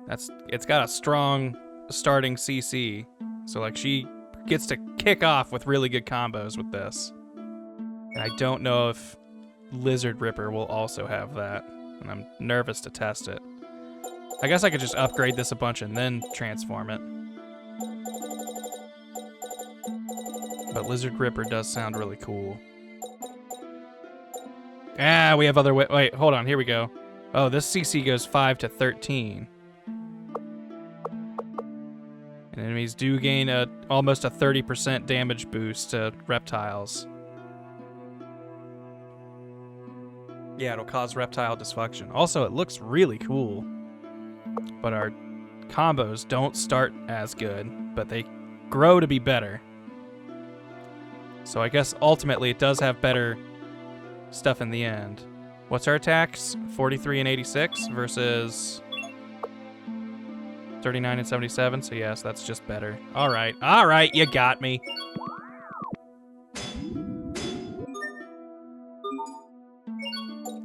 It's got a strong starting CC. So, like, she gets to kick off with really good combos with this. And I don't know if Lizard Ripper will also have that. And I'm nervous to test it. I guess I could just upgrade this a bunch and then transform it. But Lizard Ripper does sound really cool. Ah, we have other wait, hold on, here we go. Oh, this CC goes 5 to 13. And enemies do gain almost a 30% damage boost to reptiles. Yeah, it'll cause reptile dysfunction. Also, it looks really cool. But our combos don't start as good, but they grow to be better. So I guess ultimately it does have better stuff in the end. What's our attacks? 43 and 86 versus 39 and 77. So yes, that's just better. All right, you got me.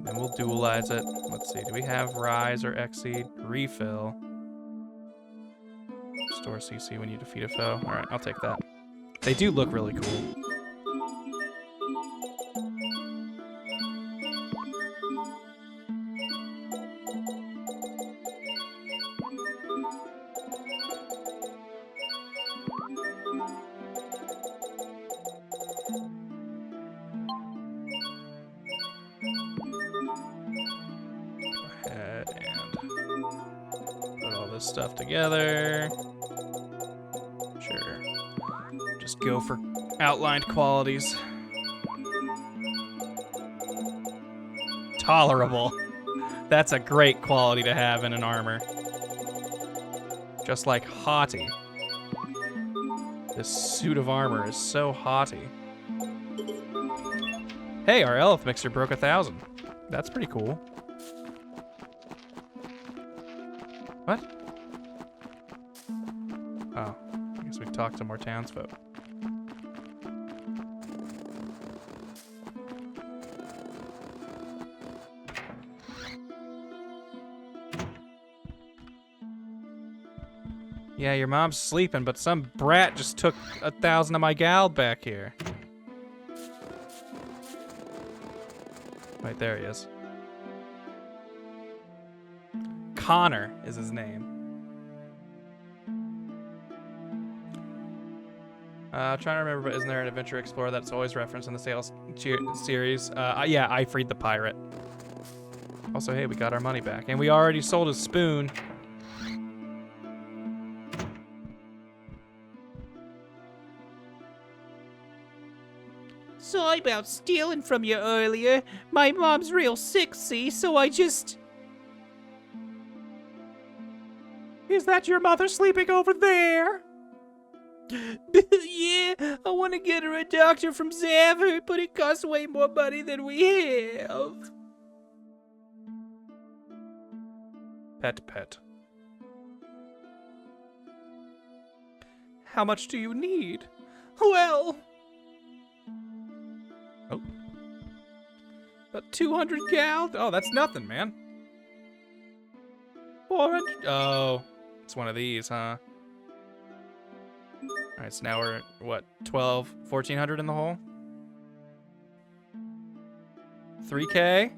Then we'll dualize it. Let's see, do we have Rise or Exceed? Refill. Store CC when you defeat a foe. All right, I'll take that. They do look really cool. Stuff together. Sure. Just go for outlined qualities. Tolerable. That's a great quality to have in an armor. Just like haughty. This suit of armor is so haughty. Hey, our elf mixer broke 1,000. That's pretty cool. What? Oh, I guess we talked to more townsfolk. Yeah, your mom's sleeping, but some brat just took 1,000 of my gal back here. Right there he is. Connor is his name. Trying to remember, but isn't there an Adventure Explorer that's always referenced in the Sales series? Yeah, I freed the pirate. Also, hey, we got our money back. And we already sold a spoon. Sorry about stealing from you earlier. My mom's real sick, see, so I just... Is that your mother sleeping over there? Yeah, I want to get her a doctor from Xavier, but it costs way more money than we have. Pet. How much do you need? Well... Oh. About 200 gal? Oh, that's nothing, man. 400? Oh, it's one of these, huh? All right, so now we're at, what, 1,400 in the hole? 3K?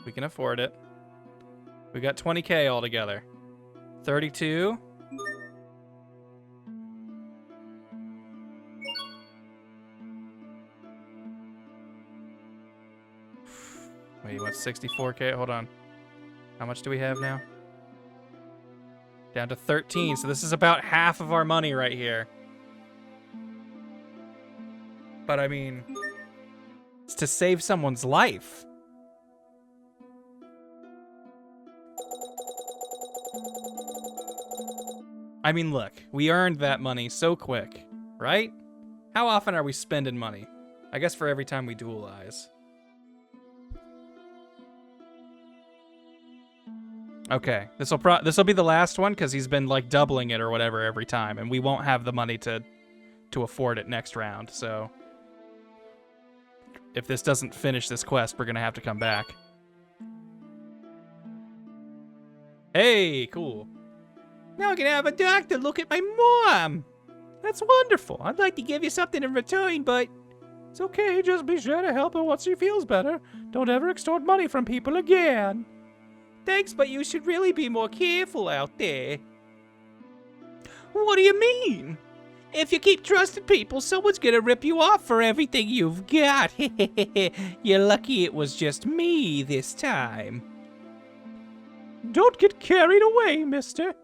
We can afford it. We got 20K altogether. 32. Wait, what, 64K? Hold on. How much do we have now? Down to 13, so this is about half of our money right here. But I mean, it's to save someone's life. I mean, look, we earned that money so quick, right? How often are we spending money? I guess for every time we dualize. Okay, this will be the last one because he's been like doubling it or whatever every time, and we won't have the money to afford it next round. So if this doesn't finish this quest, we're gonna have to come back. Hey, cool. Now I can have a doctor look at my mom. That's wonderful. I'd like to give you something in return, but it's okay. Just be sure to help her once she feels better. Don't ever extort money from people again. thanks, but you should really be more careful out there. What do you mean? If you keep trusting people, someone's gonna rip you off for everything you've got. You're lucky it was just me this time. Don't get carried away, mister.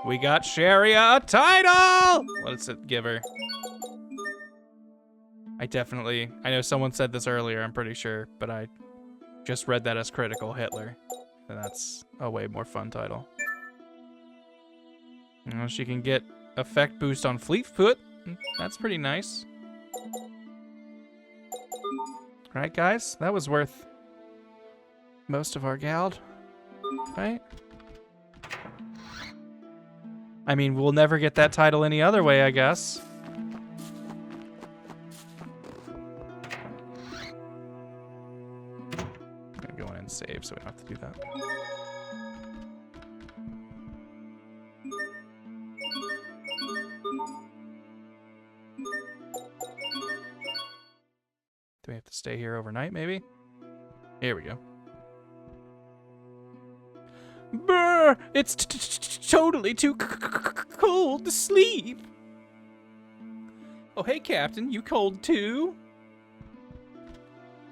We got Sherry a title! What does it give her? I know someone said this earlier, I'm pretty sure, but I just read that as Critical Hitler. And that's a way more fun title. Well, she can get effect boost on Fleetfoot. That's pretty nice. Right, guys? That was worth most of our gald, right? I mean, we'll never get that title any other way, I guess. I'm gonna go in and save so we don't have to do that. Do we have to stay here overnight, maybe? Here we go. Brr! It's totally too cold to sleep. Oh, hey, Captain, you cold too?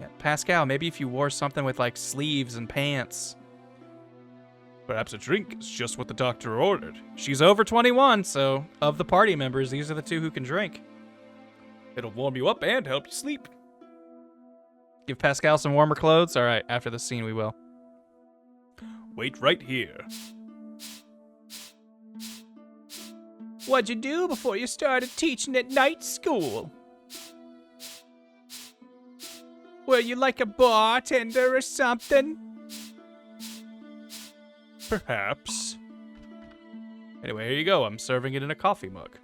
Yeah, Pascal, maybe if you wore something with, like, sleeves and pants. Perhaps a drink is just what the doctor ordered. She's over 21, so of the party members, these are the two who can drink. It'll warm you up and help you sleep. Give Pascal some warmer clothes? All right, after the scene we will. Wait right here. What'd you do before you started teaching at night school? Were you like a bartender or something? Perhaps. Anyway, here you go. I'm serving it in a coffee mug.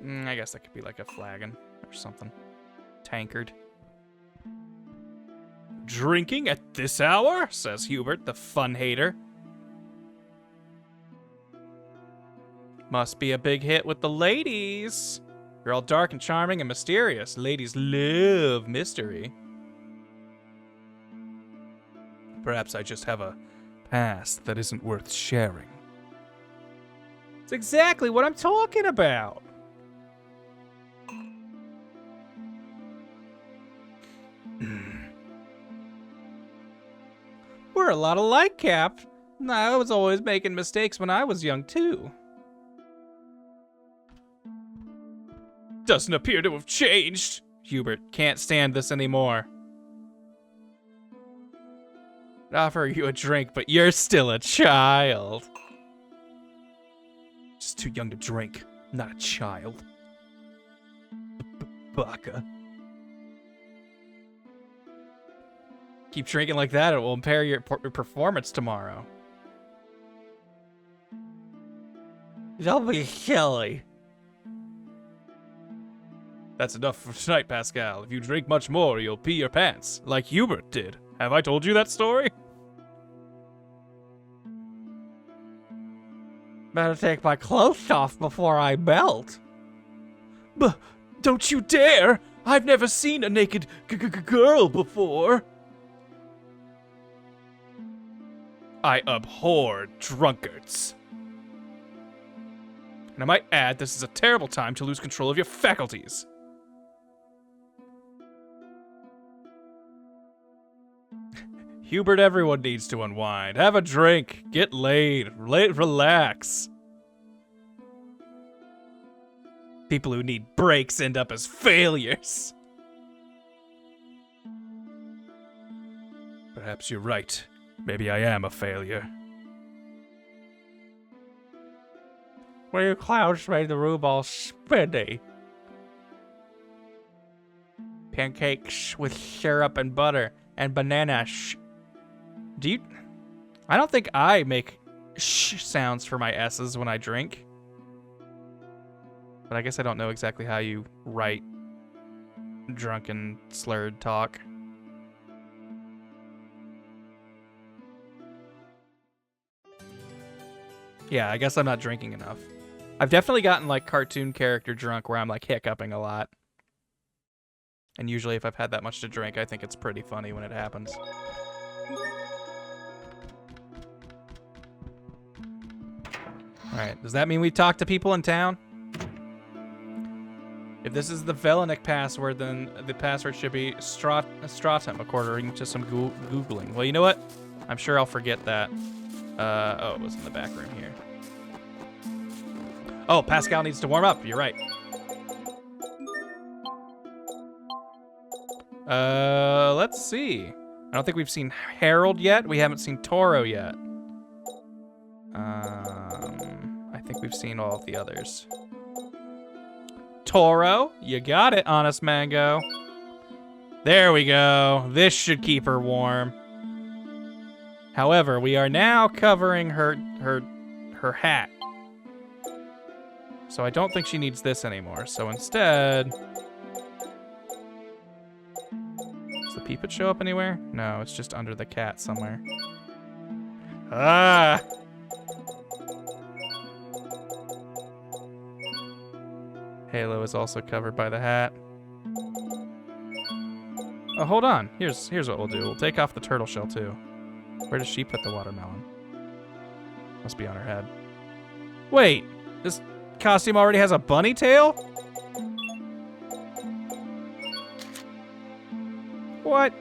I guess that could be like a flagon or something. Tankard. drinking at this hour? Says Hubert, the fun hater. Must be a big hit with the ladies. You're all dark and charming and mysterious. Ladies love mystery. Perhaps I just have a past that isn't worth sharing. It's exactly what I'm talking about. We're a lot alike, Cap. I was always making mistakes when I was young, too. Doesn't appear to have changed. Hubert can't stand this anymore. I'd offer you a drink, but you're still a child. Just too young to drink, not a child. Baka. Keep drinking like that, it will impair your performance tomorrow. Don't be silly. That's enough for tonight, Pascal. If you drink much more, you'll pee your pants, like Hubert did. Have I told you that story? Better take my clothes off before I melt. But don't you dare! I've never seen a naked girl before. I abhor drunkards. And I might add, this is a terrible time to lose control of your faculties. Hubert, everyone needs to unwind. Have a drink. Get laid. Relax. People who need breaks end up as failures. Perhaps you're right. Maybe I am a failure. Well, you clouds made the room all spinny. Pancakes with syrup and butter and bananas. Do you... I don't think I make sh sounds for my S's when I drink. But I guess I don't know exactly how you write drunken, slurred talk. Yeah, I guess I'm not drinking enough. I've definitely gotten like cartoon character drunk where I'm like hiccuping a lot. And usually if I've had that much to drink, I think it's pretty funny when it happens. Alright, does that mean we talk to people in town? If this is the Velenik password, then the password should be Stratum, according to some Googling. Well, you know what? I'm sure I'll forget that. Oh, it was in the back room here. Oh, Pascal needs to warm up. You're right. Let's see. I don't think we've seen Harold yet. We haven't seen Toro yet. I think we've seen all of the others. Toro, you got it, Honest Mango. There we go. This should keep her warm. However, we are now covering her hat. So I don't think she needs this anymore. So instead... Does the Peepit show up anywhere? No, it's just under the cat somewhere. Ah! Halo is also covered by the hat. Oh, hold on. Here's what we'll do. We'll take off the turtle shell too. Where does she put the watermelon? Must be on her head. Wait, this costume already has a bunny tail? What?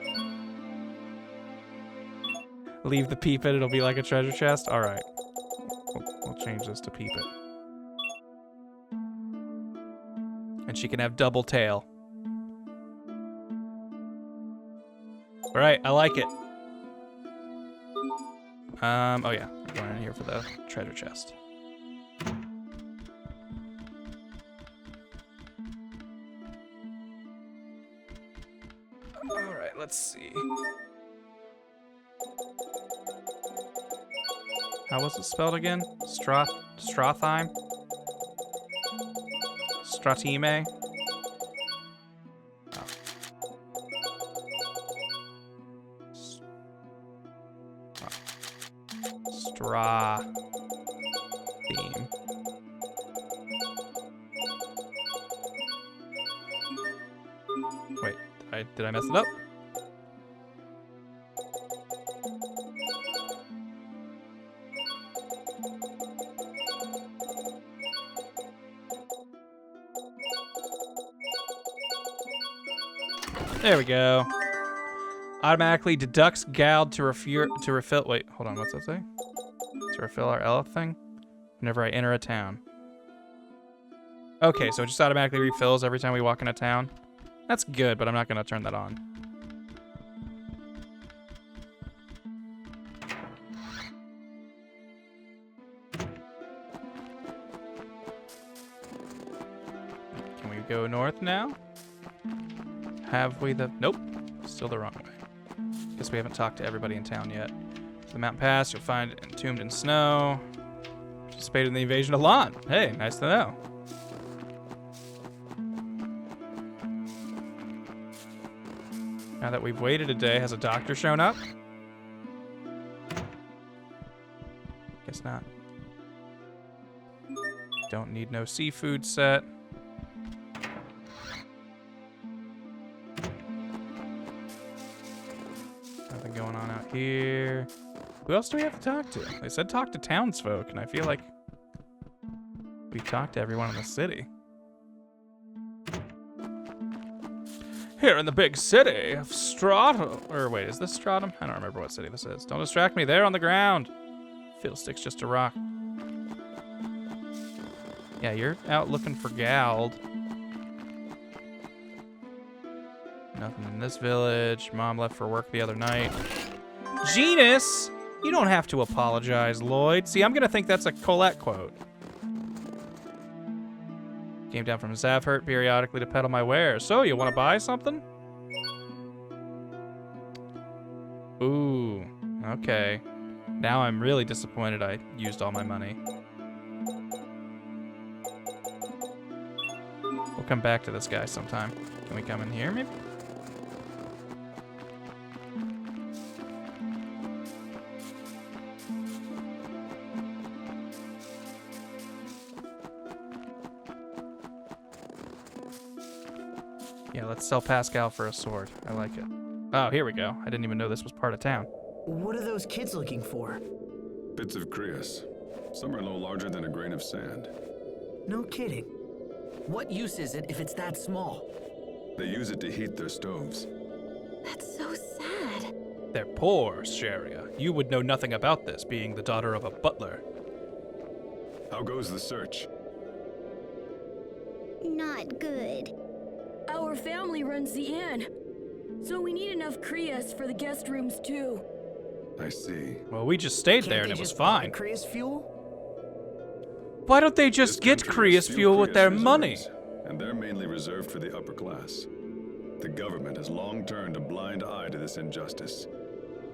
Leave the Peepit, it'll be like a treasure chest? Alright. We'll change this to Peepit. And she can have double tail. Alright, I like it. Oh yeah, we're going in here for the treasure chest. Alright, let's see. How was it spelled again? Stratheim? Stratime? Oh. bra theme. Wait, did I mess it up? There we go. Automatically deducts Gald to refill. Wait, hold on. What's that say? To refill our elf thing whenever I enter a town. Okay, so it just automatically refills every time we walk in a town. That's good, but I'm not gonna turn that on. Can we go north now? Have we the... Nope. Still the wrong way. Guess we haven't talked to everybody in town yet. The mountain pass, you'll find entombed in snow. Participated in the invasion of Lon. Hey, nice to know. Now that we've waited a day, has a doctor shown up? Guess not. Don't need no seafood set. Nothing going on out here. Who else do we have to talk to? They said talk to townsfolk, and I feel like we talked to everyone in the city. Here in the big city of Strata. Or wait, is this Stratum? I don't remember what city this is. Don't distract me. There on the ground. Fiddlestick's just a rock. Yeah, you're out looking for Gald. Nothing in this village. Mom left for work the other night. Genus! You don't have to apologize, Lloyd. See, I'm gonna think that's a Colette quote. Came down from Zavhert periodically to peddle my wares. So, you want to buy something? Ooh, okay. Now I'm really disappointed I used all my money. We'll come back to this guy sometime. Can we come in here, maybe? Yeah, let's sell Pascal for a sword. I like it. Oh, here we go. I didn't even know this was part of town. What are those kids looking for? Bits of Creus. Some are no larger than a grain of sand. No kidding. What use is it if it's that small? They use it to heat their stoves. That's so sad. They're poor, Sharia. You would know nothing about this, being the daughter of a butler. How goes the search? Not good. Our family runs the inn, so we need enough Creus for the guest rooms too. I see. Well, we just stayed there and it was fine. Creus fuel? Why don't they just get Creus fuel with their money? And they're mainly reserved for the upper class. The government has long turned a blind eye to this injustice,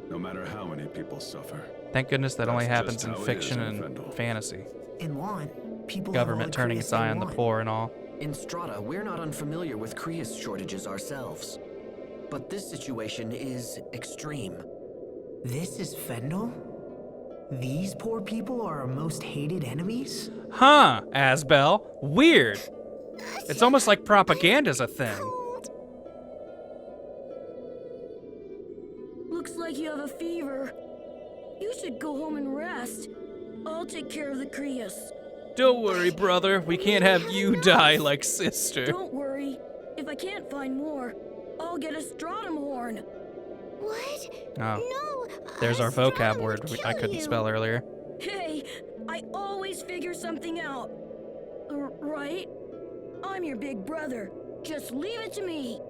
no matter how many people suffer. Thank goodness that only That's happens just in how it fiction is in and Fendal. fantasy. In Lon, people Government turning its eye on the poor and all. In Strata, we're not unfamiliar with Creus shortages ourselves. But this situation is extreme. This is Fendal? These poor people are our most hated enemies? Huh, Asbel. Weird. It's almost like propaganda's a thing. Looks like you have a fever. You should go home and rest. I'll take care of the Creus. Don't worry, brother. We can't have you die like sister. Don't worry. If I can't find more, I'll get a stratum horn. What? Oh. No. There's our vocab word I couldn't spell earlier. Hey, I always figure something out. Right? I'm your big brother. Just leave it to me.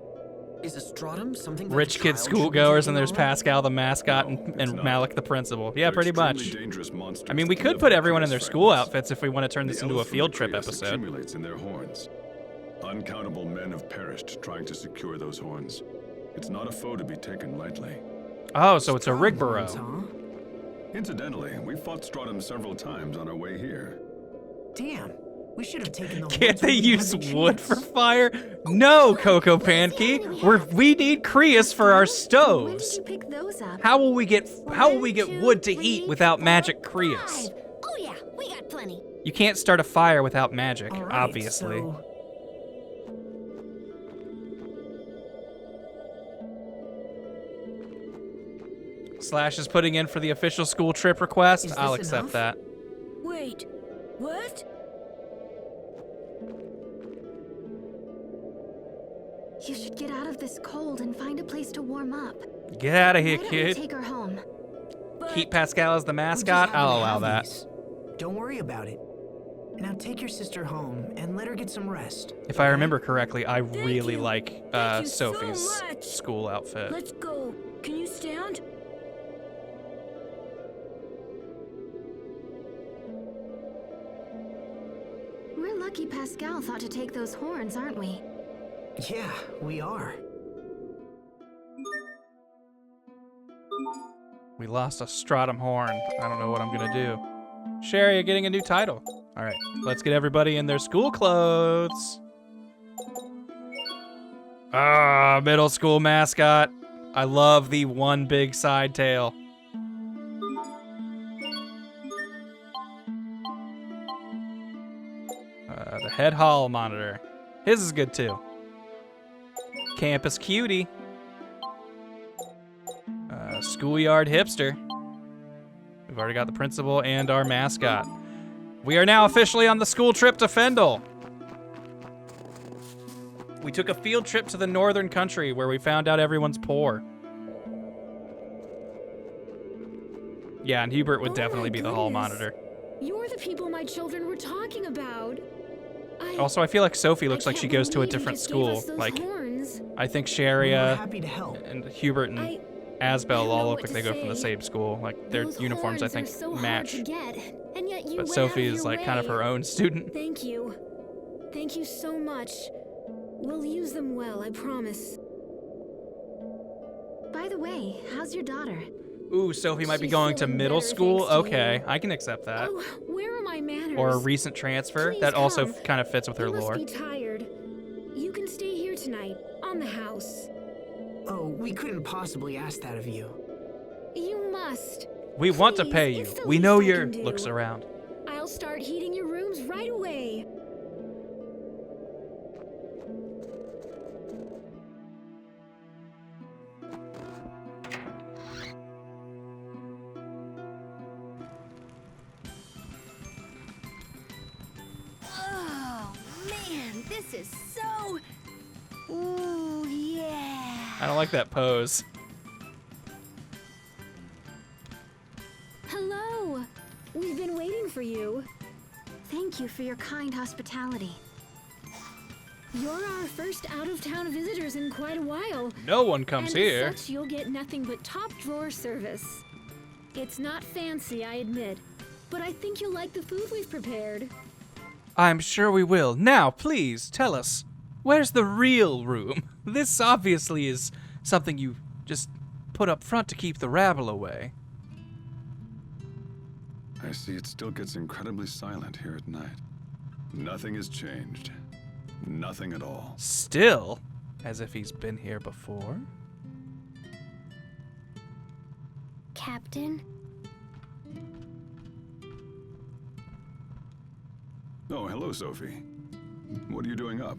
Is a stratum something that Rich a kid child should be schoolgoers, and taking there's on? Pascal the mascot and not. Malik the principal. Yeah, They're pretty much. extremely dangerous monsters I mean, we that could live put on everyone in their Creus school fragments. outfits if we want to turn this The into a elf from field the trip Creus episode. accumulates in their horns. Uncountable men have perished trying to secure those horns. It's not a foe to be taken lightly. Oh, so it's a Rigboro. Huh? Incidentally, we fought Stratum several times on our way here. Damn. We should have taken the Can't horns when they we had use the wood chance. for fire? No, Coco Pancake. We need Creus for our When did stoves. you pick those up? How will we get wood to heat without magic Creus? 5. Oh yeah, we got plenty. You can't start a fire without magic, All right, obviously. so- Slash is putting in for the official school trip request. Is I'll this accept enough? that. Wait, what? You should get out of this cold and find a place to warm up. Get out of here, Why don't we kid. take her home? Keep Pascal as the We just mascot. happen to I'll allow have that. these. Don't worry about it. Now take your sister home and let her get some rest. If I remember correctly, I really you. like Thank you so Sophie's much. school outfit. Let's go. Can you stand? We're lucky Pascal thought to take those horns, aren't we? Yeah, we are. We lost a stratum horn. I don't know what I'm gonna do. Sherry, you're getting a new title. All right, let's get everybody in their school clothes. Ah, middle school mascot. I love the one big side tail. The head hall monitor. His is good too. Campus cutie. Schoolyard hipster. We've already got the principal and our mascot. We are now officially on the school trip to Fendal. We took a field trip to the northern country where we found out everyone's poor. Yeah, and Hubert would definitely be the hall monitor. You're the people my children were talking about. Also, I feel like Sophie looks I like she can't goes to a believe you different just gave school. us those Like, horns. I think We were Sharia happy to help. and Hubert and Asbel don't all know look what like they to go from the say. same school. Like, their Those uniforms, I horns think, are so match. hard to get, and yet you But went Sophie out of is your like kind of way. her own student. Thank you. Thank you so much. We'll use them well, I promise. By the way, how's your daughter? Ooh, Sophie might be She's going to feeling middle better, school? thanks to Okay, you. I can accept that. Oh, where are my manners? Or a recent transfer. Please That also come. kind of fits with her You lore. must be tired. You can stay here tonight, on the house. Oh, we couldn't possibly ask that of you. You must. We want to Please, pay you. it's the We least know I you're... can do. Looks around. I'll start heating your rooms right away. Oh, man, this is so... Ooh, yeah. I don't like that pose. Hello. We've been waiting for you. Thank you for your kind hospitality. You're our first out-of-town visitors in quite a while. No one comes and here. as such, you'll get nothing but top-drawer service. It's not fancy, I admit, but I think you'll like the food we've prepared. I'm sure we will. Now, please, tell us, where's the real room? This obviously is something you just put up front to keep the rabble away. I see it still gets incredibly silent here at night. Nothing has changed. Nothing at all. Still? As if he's been here before? Captain? Oh, hello, Sophie. What are you doing up?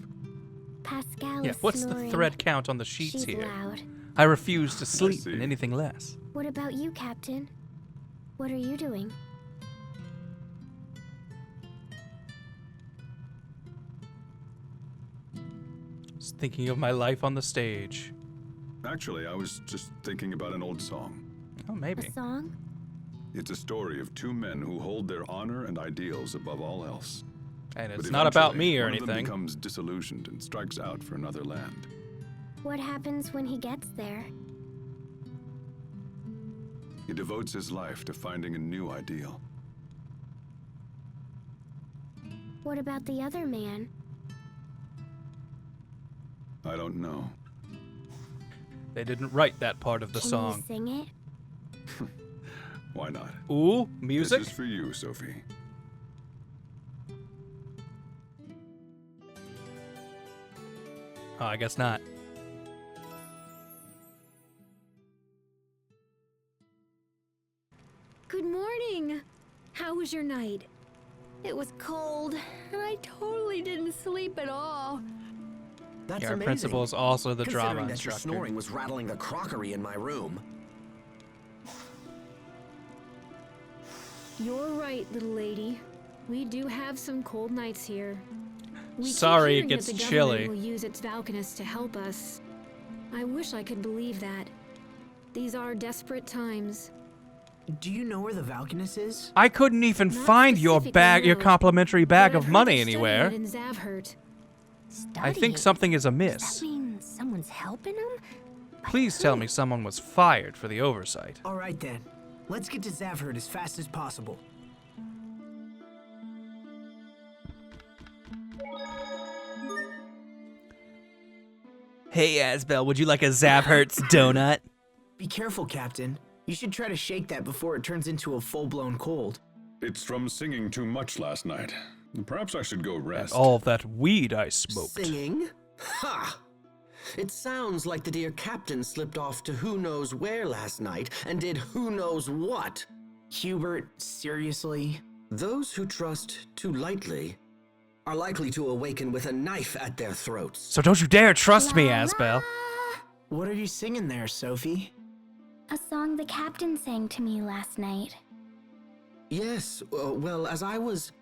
Pascal Yeah, is what's snoring. the thread count on the sheets She's here? loud. I refuse to sleep see. in anything less. What about you, Captain? What are you doing? Just thinking of my life on the stage. Actually, I was just thinking about an old song. Oh, maybe. A song? It's a story of two men who hold their honor and ideals above all else. And But it's not about eventually, me or one of them anything. becomes disillusioned and strikes out for another land. What happens when he gets there? He devotes his life to finding a new ideal. What about the other man? I don't know. They didn't write that part of the Can song. you sing it? Why not? Ooh, music? This is for you, Sophie. Oh, I guess not. Good morning. How was your night? It was cold, and I totally didn't sleep at all. That's Our amazing. principal is also the drama Considering that your instructor. snoring was rattling the crockery in my room. You're right, little lady. We do have some cold nights here. We keep Sorry, it hearing gets that the chilly. government will use its Valkanus to help us. I wish I could believe that. These are desperate times. Do you know where the Valkanus is? I couldn't even Not find your specifically, no, complimentary bag but of I've heard money they're studying anywhere. it in Zavhert. I think something is Does amiss. that mean someone's helping him? Please tell me someone was fired for the oversight. All right then. Let's get to Zavhert as fast as possible. Hey, Asbel, would you like a Zavhert's donut? Be careful, Captain. You should try to shake that before it turns into a full-blown cold. It's from singing too much last night. Perhaps I should go rest. All of that weed I smoked. Singing? Ha! It sounds like the dear captain slipped off to who knows where last night and did who knows what. Hubert, seriously? Those who trust too lightly are likely to awaken with a knife at their throats. So don't you dare trust me, Asbel. What are you singing there, Sophie? A song the captain sang to me last night. Yes, well, as I was...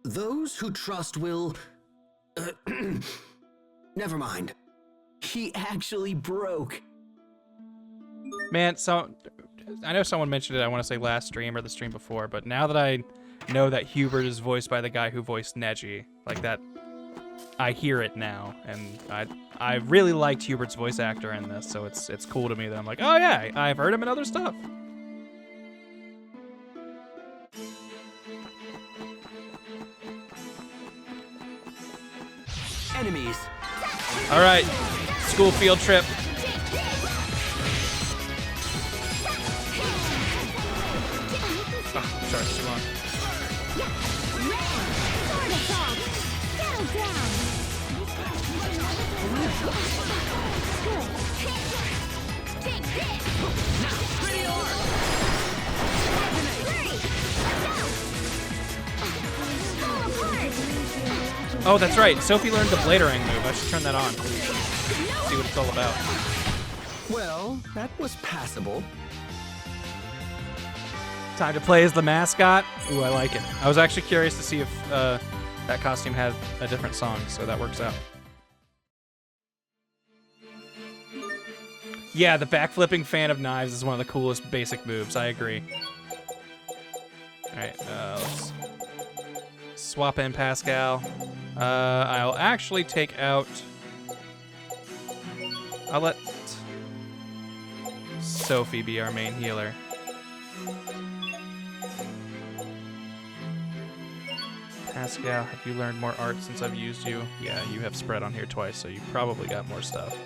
Those who trust will... Never mind. He actually broke. Man, so I know someone mentioned it, I want to say last stream or the stream before, but now that I know that Hubert is voiced by the guy who voiced Neji, like that, I hear it now, and I really liked Hubert's voice actor in this, so it's cool to me that I'm like, oh yeah, I've heard him in other stuff. Enemies. All right, school field trip. Oh, sorry, it's too long. Oh, that's right. Sophie learned the bladering move. I should turn that on. See what it's all about. Well, that was passable. Time to play as the mascot. Ooh, I like it. I was actually curious to see if that costume had a different song, so that works out. Yeah, the backflipping fan of knives is one of the coolest basic moves. I agree. All right, let's swap in Pascal. I'll actually take out... I'll let Sophie be our main healer. Pascal, have you learned more art since I've used you? Yeah, you have spread on here twice, so you probably got more stuff.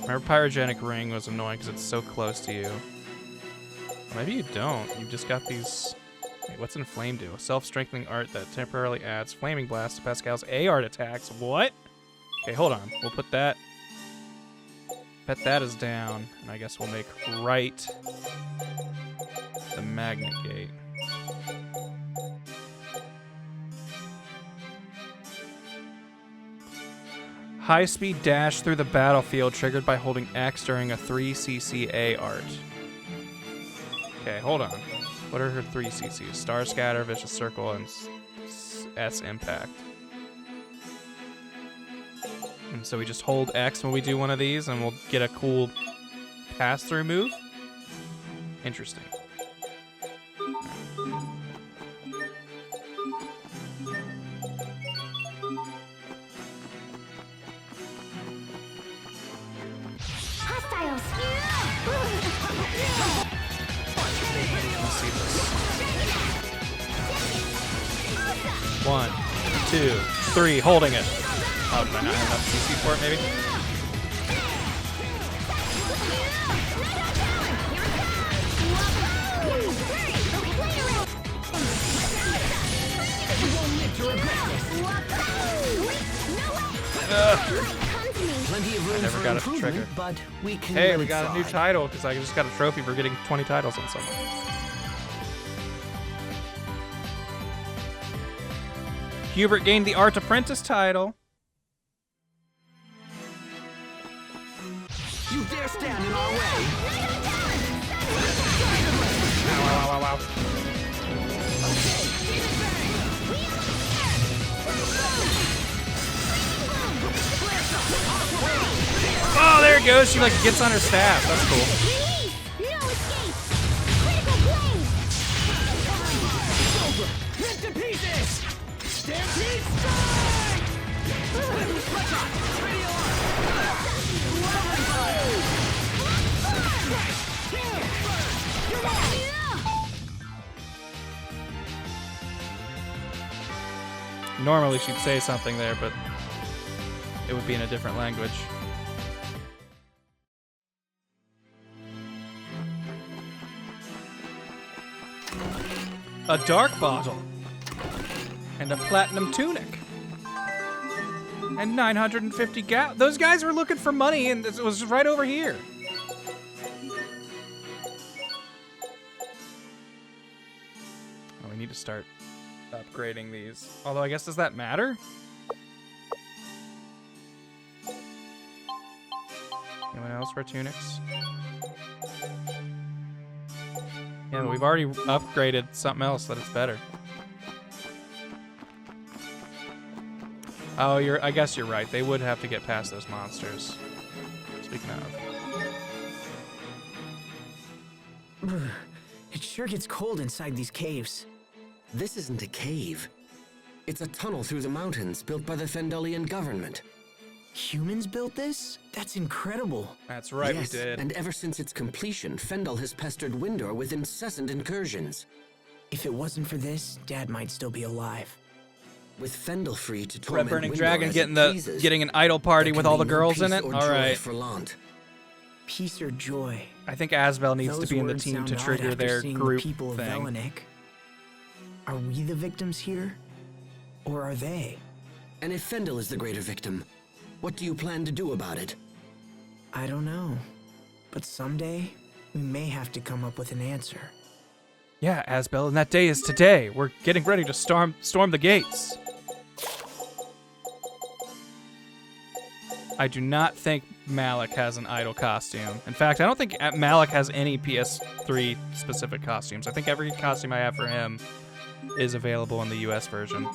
Remember Pyrogenic Ring was annoying because it's so close to you. Maybe you don't. You just got these... Wait, what's Inflame do? Self-strengthening art that temporarily adds Flaming Blast to Pascal's A art attacks. What? Okay, hold on. We'll put that... Bet that is down. And I guess we'll make right the Magnet Gate. High-speed dash through the battlefield triggered by holding X during a 3CCA art. Okay, hold on. What are her 3 CCs? Star Scatter, Vicious Circle, and S Impact. And so we just hold X when we do one of these, and we'll get a cool pass-through move? Interesting. Hostiles! Let's see this. 1, 2, 3, holding it. Oh, did I not have enough CC for it, maybe? Plenty of room never for got it to improvement, trigger. but we can Hey, let we it got a new slide. title because I just got a trophy for getting 20 titles on someone. Hubert gained the Art Apprentice title. You dare stand in our way? Wow. Oh, there it goes. She like gets on her staff. That's cool. No escape! Critical blade! Rip to pieces! Stampede strike! Ready Normally she'd say something there, but it would be in a different language. A dark bottle. And a platinum tunic. And 950 gal. Those guys were looking for money, and it was right over here. Oh, we need to start upgrading these. Although, I guess, does that matter? Anyone else for tunics? Yeah, but we've already upgraded something else that it's better. Oh, I guess you're right. They would have to get past those monsters. Speaking of. It sure gets cold inside these caves. This isn't a cave. It's a tunnel through the mountains built by the Fendalian government. Humans built this? That's incredible. That's right, Yes, we did. and ever since its completion, Fendal has pestered Windor with incessant incursions. If it wasn't for this, Dad might still be alive. With Fendal free to Red torment Burning Windor Dragon as getting it pleases, getting an idol party there with can all be the no girls in peace it. or All joy right. for Lant. Peace or joy. I think Asbel needs to Those be in the words team sound to odd trigger after their seeing group the people of thing. Velanik. Are we the victims here? Or are they? And if Fendal is the greater victim, what do you plan to do about it? I don't know. But someday, we may have to come up with an answer. Yeah, Asbel, and that day is today. We're getting ready to storm the gates. I do not think Malik has an idol costume. In fact, I don't think Malik has any PS3 specific costumes. I think every costume I have for him is available in the US version.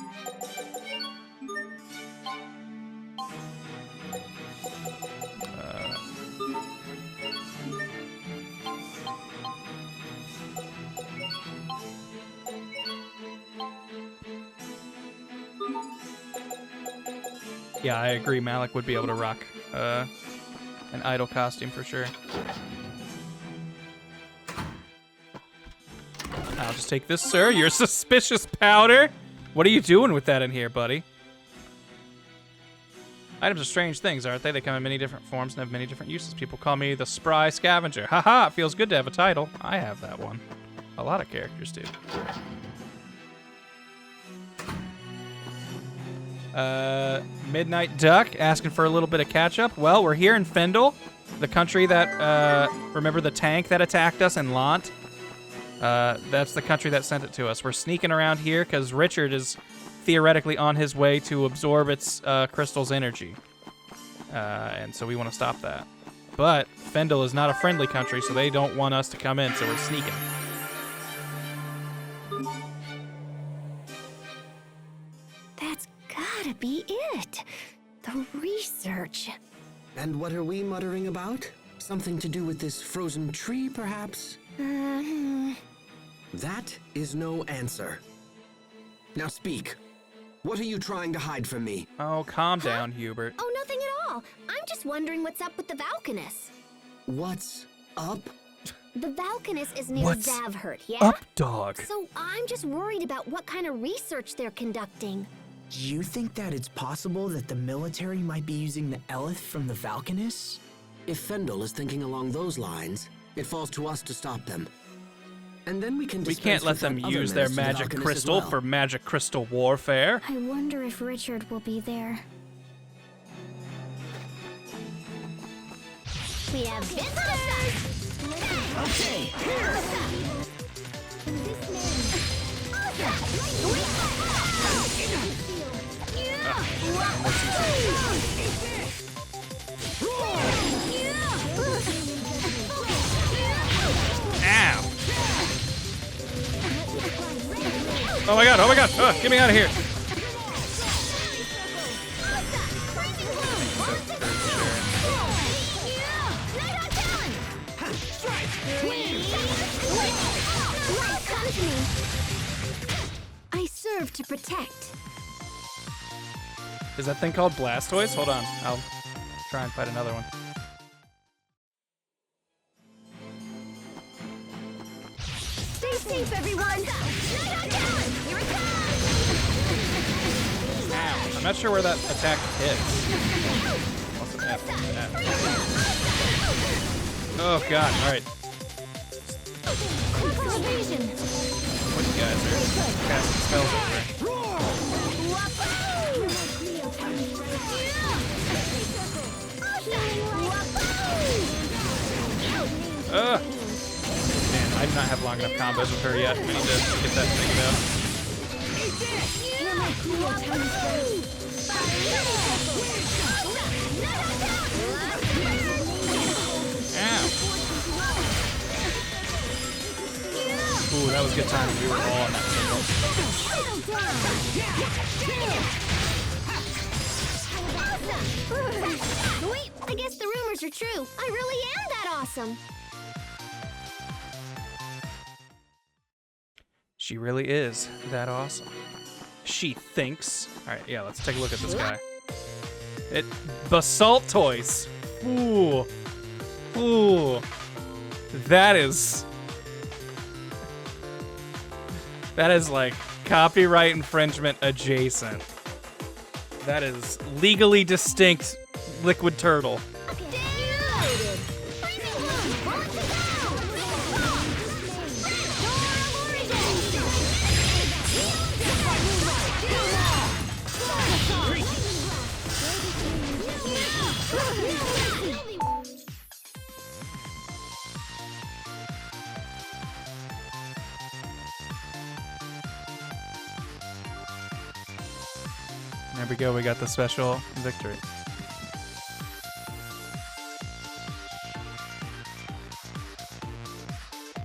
Yeah, I agree. Malik would be able to rock an idol costume for sure. I'll just take this, sir. You're suspicious powder. What are you doing with that in here, buddy? Items are strange things, aren't they? They come in many different forms and have many different uses. People call me the Spry Scavenger. Haha, it feels good to have a title. I have that one. A lot of characters do. Midnight Duck asking for a little bit of catch-up. Well, we're here in Fendal, the country that, remember the tank that attacked us in Lant? That's the country that sent it to us. We're sneaking around here because Richard is theoretically on his way to absorb its crystal's energy. And so we want to stop that. But Fendal is not a friendly country, so they don't want us to come in, so we're sneaking. That's gotta be it. The research. And what are we muttering about? Something to do with this frozen tree, perhaps? That is no answer. Now speak. What are you trying to hide from me? Oh, calm down, Hubert. Oh, nothing at all. I'm just wondering what's up with the Valkanus. What's up? The Valkanus is near What's Zavhert, yeah? up, dog? So I'm just worried about what kind of research they're conducting. Do you think that it's possible that the military might be using the Elith from the Valkanus? If Fendal is thinking along those lines, it falls to us to stop them. And then we can We can't let them use their magic crystal for magic crystal warfare. I wonder if Richard will be there. We have visitors! Okay, here! Ow! Oh my god, oh my god! Get me out of here! I serve to protect. Is that thing called Blastoise? Hold on, I'll try and fight another one. Stay safe, everyone! Here it comes! Ow. I'm not sure where that attack hits. What's an F? Oh god, alright. What you guys are casting spells over. Ugh! Man, I do not have long enough combos with her yet. We need to get that figured out. Ow! Ooh, that was good timing. We were all on that circle. Wait, I guess the rumors are true. I really am that awesome. She really is that awesome. She thinks. Alright, yeah, let's take a look at this guy. Basalt Toys. Ooh. Ooh. That is like copyright infringement adjacent. That is legally distinct liquid turtle. There we go, we got the special victory.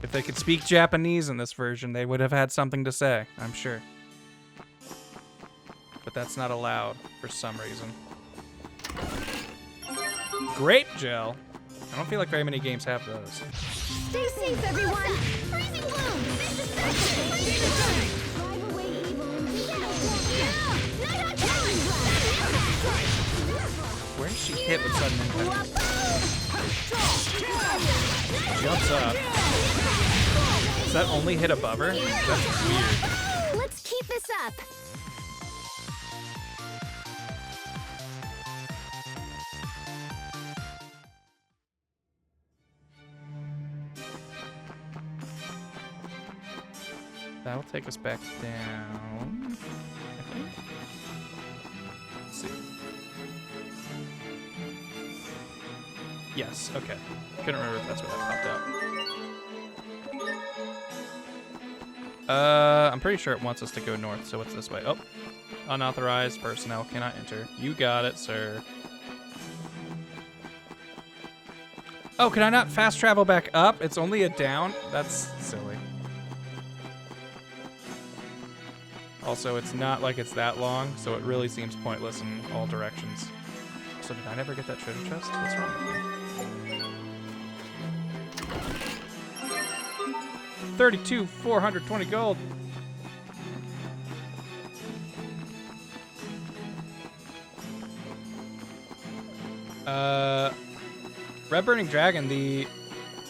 If they could speak Japanese in this version, they would have had something to say, I'm sure. But that's not allowed for some reason. Grape gel? I don't feel like very many games have those. Stay safe, everyone! Freezing bloom! Drive away evil and Where does she hit with sudden impact? Jumps up. Does that only hit above her? That's weird. Let's keep this up. That'll take us back down, I think. Let's see. Yes, okay. Couldn't remember if that's where that popped out. I'm pretty sure it wants us to go north, so what's this way? Oh, unauthorized personnel cannot enter. You got it, sir. Oh, can I not fast travel back up? It's only a down? That's silly. Also, it's not like it's that long, so it really seems pointless in all directions. So did I never get that treasure chest? What's wrong with me? 32, 420 gold. Red Burning Dragon, the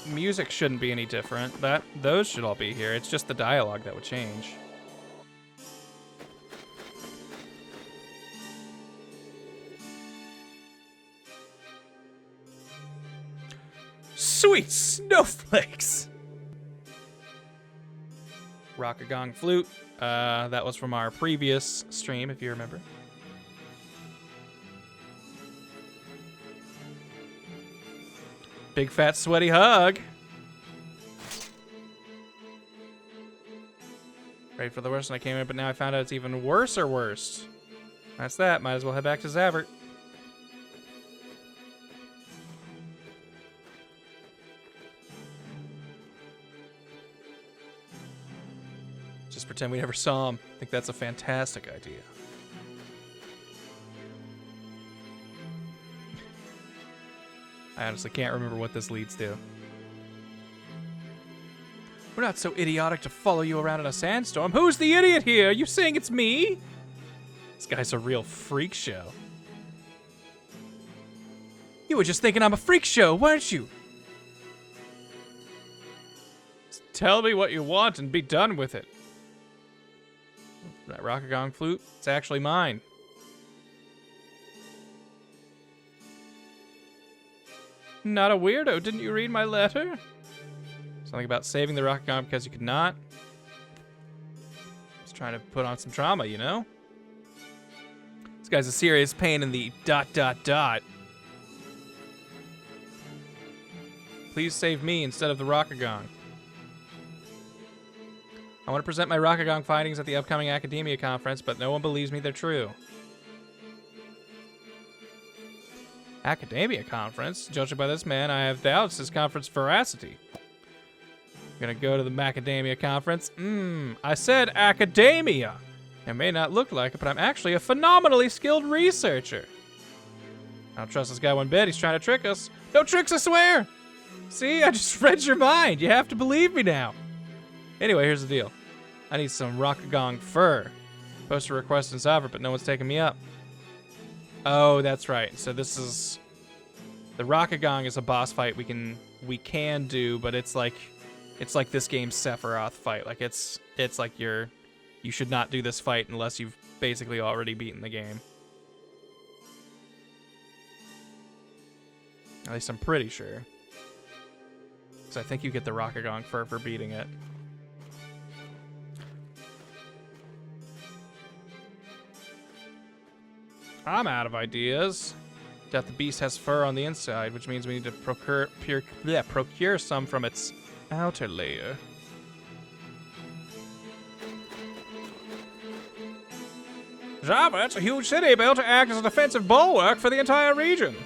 music shouldn't be any different. Those should all be here. It's just the dialogue that would change. Sweet snowflakes! Rockagong Flute. That was from our previous stream, if you remember. Big fat sweaty hug. Ready for the worst when I came in, but now I found out it's even worse or worse. That's that. Might as well head back to Zavert. Just pretend we never saw him. I think that's a fantastic idea. I honestly can't remember what this leads to. We're not so idiotic to follow you around in a sandstorm. Who's the idiot here? You saying it's me? This guy's a real freak show. You were just thinking I'm a freak show, weren't you? Just tell me what you want and be done with it. That Rockagong flute, it's actually mine. Not a weirdo, didn't you read my letter? Something about saving the Rockagong because you could not. Just trying to put on some trauma, you know? This guy's a serious pain in the ... Please save me instead of the Rockagong. I want to present my Rockagong findings at the upcoming Academia conference, but no one believes me they're true. Academia conference? Judging by this man, I have doubts his conference veracity. I'm gonna go to the Macadamia conference. I said academia. It may not look like it, but I'm actually a phenomenally skilled researcher. I don't trust this guy one bit. He's trying to trick us. No tricks, I swear! See, I just read your mind. You have to believe me now. Anyway, here's the deal. I need some Rockagong fur. Posted a request in Zavert, but no one's taking me up. Oh, that's right. So this is... The Rockagong is a boss fight we can do, but it's like this game's Sephiroth fight. Like it's like you should not do this fight unless you've basically already beaten the game. At least I'm pretty sure. Because I think you get the Rockagong fur for beating it. I'm out of ideas. Doubt the beast has fur on the inside, which means we need to procure some from its outer layer. Zavert's a huge city built to act as a defensive bulwark for the entire region.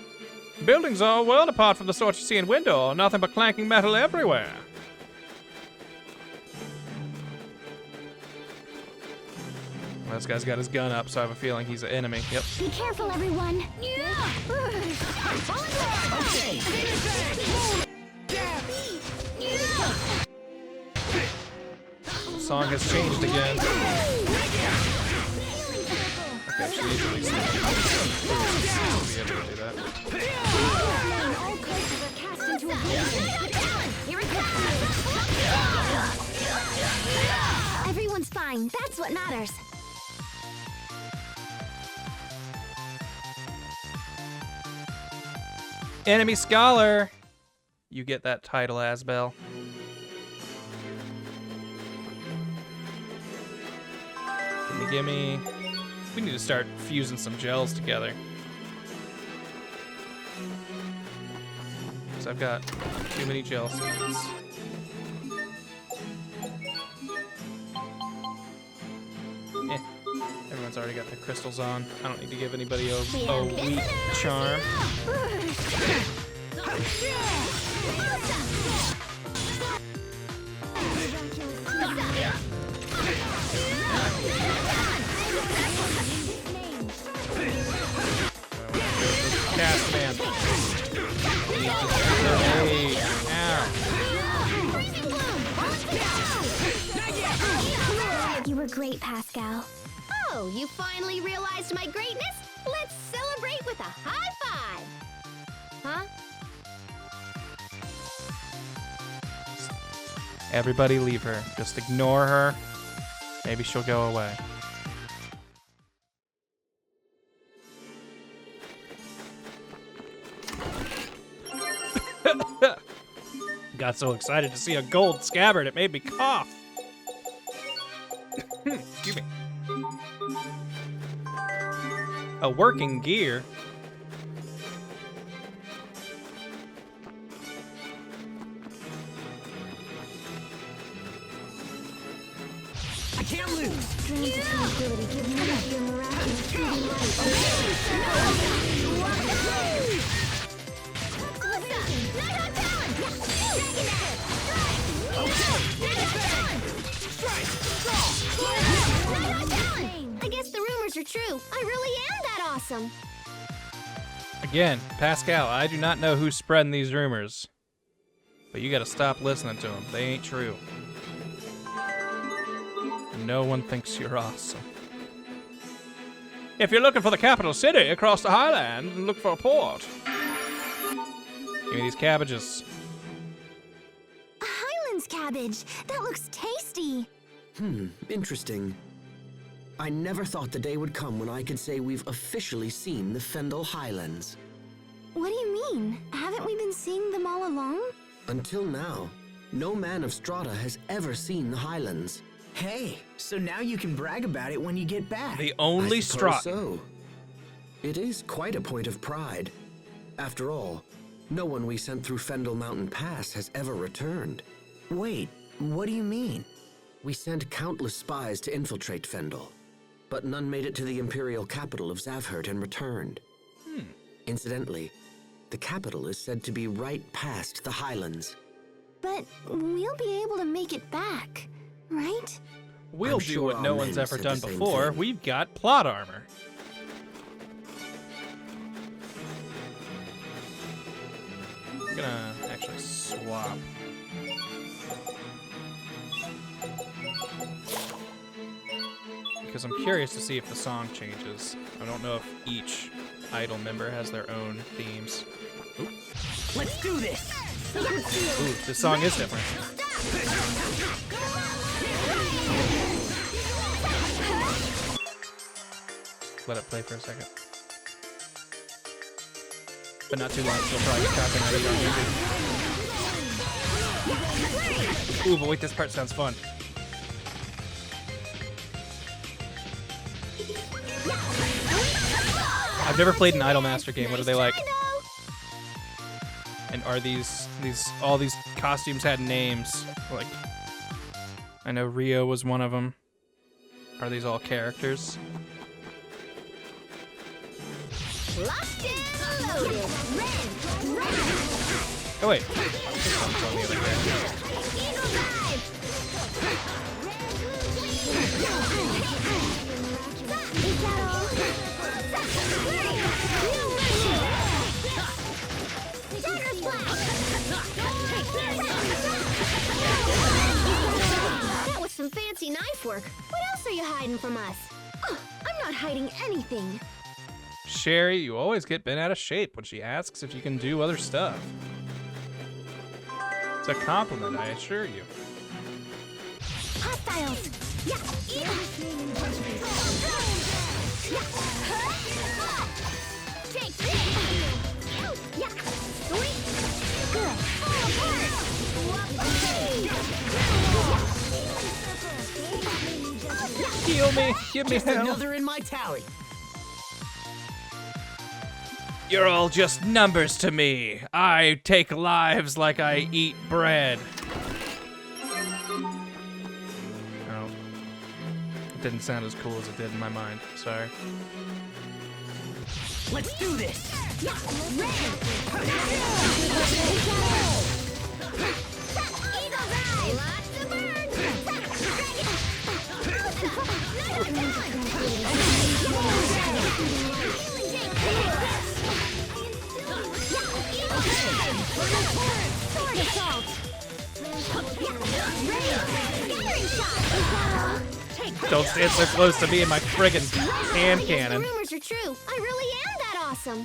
Buildings are a world apart from the sort you see in Windor, nothing but clanking metal everywhere. Well, this guy's got his gun up, so I have a feeling he's an enemy. Yep. Be careful, everyone. The song has changed again. Okay, she needs to be able to do that. All curses are cast into a Here it comes! Everyone's fine. That's what matters. Enemy Scholar! You get that title, Asbel. Gimme. We need to start fusing some gels together. Because I've got too many gel seeds. Everyone's already got their crystals on. I don't need to give anybody a weak charm. Cast man. Hey, ow. You were great, Pascal. Oh, you finally realized my greatness? Let's celebrate with a high five! Huh? Everybody leave her. Just ignore her. Maybe she'll go away. Got so excited to see a gold scabbard, it made me cough. Excuse me. A working gear. are true. I really am that awesome. Again, Pascal, I do not know who's spreading these rumors. But you gotta stop listening to them. They ain't true. No one thinks you're awesome. If you're looking for the capital city across the highland, look for a port. Give me these cabbages. A Highlands cabbage. That looks tasty. Interesting. I never thought the day would come when I could say we've officially seen the Fendal Highlands. What do you mean? Haven't we been seeing them all along? Until now, no man of Strata has ever seen the Highlands. Hey, so now you can brag about it when you get back. The only I suppose Strata. so. It is quite a point of pride. After all, no one we sent through Fendal Mountain Pass has ever returned. Wait, what do you mean? We sent countless spies to infiltrate Fendal, but none made it to the imperial capital of Zavhert and returned. Incidentally, the capital is said to be right past the Highlands. But we'll be able to make it back, right? We'll I'm do sure what our no men one's ever said done the same before. thing. We've got plot armor. I'm gonna actually swap. Because I'm curious to see if the song changes. I don't know if each idol member has their own themes. Ooh. Let's do this! Ooh, this song is different. Let it play for a second. But not too long, she'll probably get copyrighted on YouTube. Ooh, but wait, this part sounds fun. I've never played an Idolmaster game. What are they like? And are all these costumes had names? Like, I know Rio was one of them. Are these all characters? Locked and loaded. Red. Oh wait, this one's on the other hand. Eagle dive. Is that all? Dagger splash. That was some fancy knife work. What else are you hiding from us? Oh, I'm not hiding anything. Sherry, you always get bent out of shape when she asks if you can do other stuff. It's a compliment, I assure you. Hostiles. Yeah. Take this. Yeah. Sweet. Good. Heal me. Give me Just help. another in my tally. You're all just numbers to me. I take lives like I eat bread. Oh. It didn't sound as cool as it did in my mind. Sorry. Let's do this! Don't stand so close to me and my friggin' hand cannon. The rumors are true. I really am that awesome.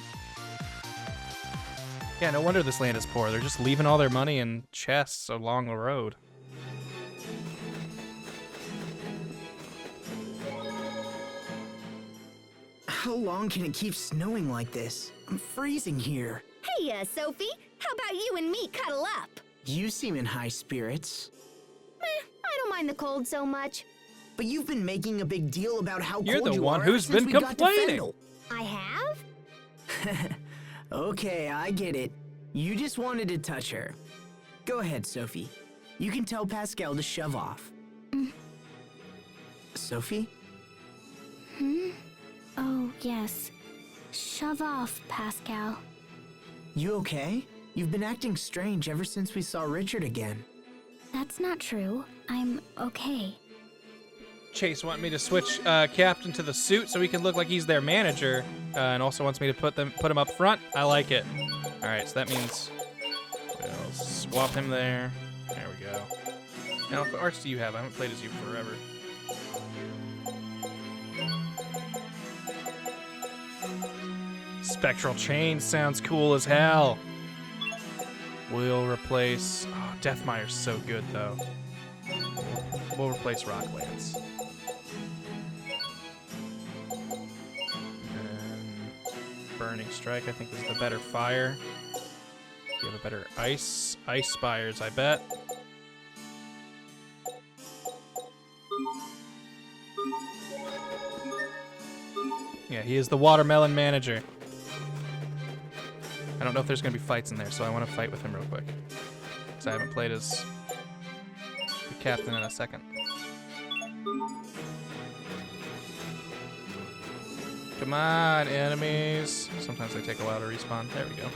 Yeah, no wonder this land is poor. They're just leaving all their money in chests along the road. How long can it keep snowing like this? I'm freezing here. Hey, Sophie, how about you and me cuddle up? You seem in high spirits. I don't mind the cold so much. But you've been making a big deal about how You're cold the you one are who's ever since been we got to complaining. Fendal. I have? Okay, I get it. You just wanted to touch her. Go ahead, Sophie. You can tell Pascal to shove off. Sophie? Oh, yes. Shove off, Pascal. You okay? You've been acting strange ever since we saw Richard again. That's not true. I'm okay. Chase wanted me to switch Captain to the suit so he can look like he's their manager, and also wants me to put him up front. I like it. All right, so that means we'll swap him there. There we go. Now, what arts do you have? I haven't played as you forever. Spectral Chain sounds cool as hell. We'll replace... Oh, Deathmire's so good, though. We'll replace Rocklance. And Burning Strike, I think, is the better fire. You have a better ice. Ice Spires, I bet. Yeah, he is the Watermelon Manager. I don't know if there's going to be fights in there, so I want to fight with him real quick. Because I haven't played as the Captain in a second. Come on, enemies. Sometimes they take a while to respawn. There we go.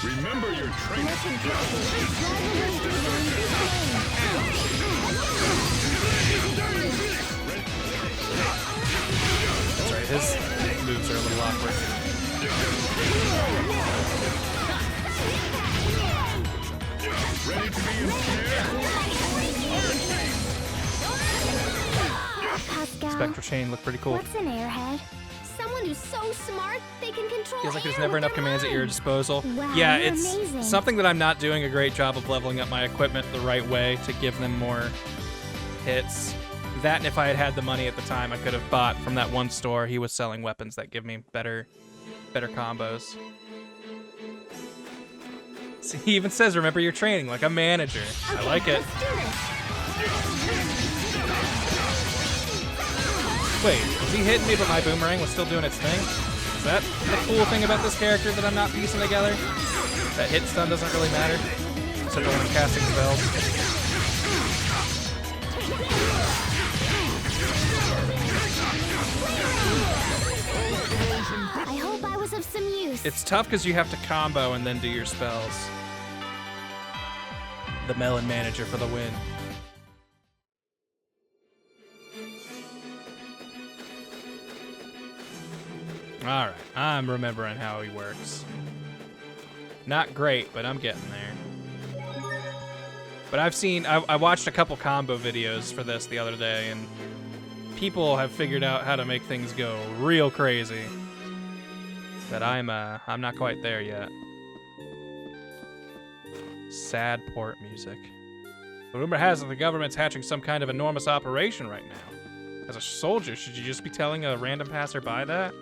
Remember your training. Sorry, his moves are a little awkward. Ready to be Pascal, Spectral Chain looked pretty cool. what's an airhead? Someone who's so smart they can control. Feels like there's air never with enough their commands at your mind. disposal. Wow, Yeah, you're it's amazing. something that I'm not doing a great job of leveling up my equipment the right way to give them more hits. That, and if I had had the money at the time, I could have bought from that one store. He was selling weapons that give me better combos. See, he even says, remember your training, like a manager. I like it. Wait, was he hitting me but my boomerang was still doing its thing? Is that the cool thing about this character that I'm not piecing together? That hit stun doesn't really matter, except when I'm casting spells. I hope I was of some use. It's tough because you have to combo and then do your spells. The Melon Manager for the win. Alright, I'm remembering how he works. Not great, but I'm getting there. But I watched a couple combo videos for this the other day, and people have figured out how to make things go real crazy. But I'm not quite there yet. Sad port music. The rumor has it the government's hatching some kind of enormous operation right now. As a soldier, should you just be telling a random passerby that?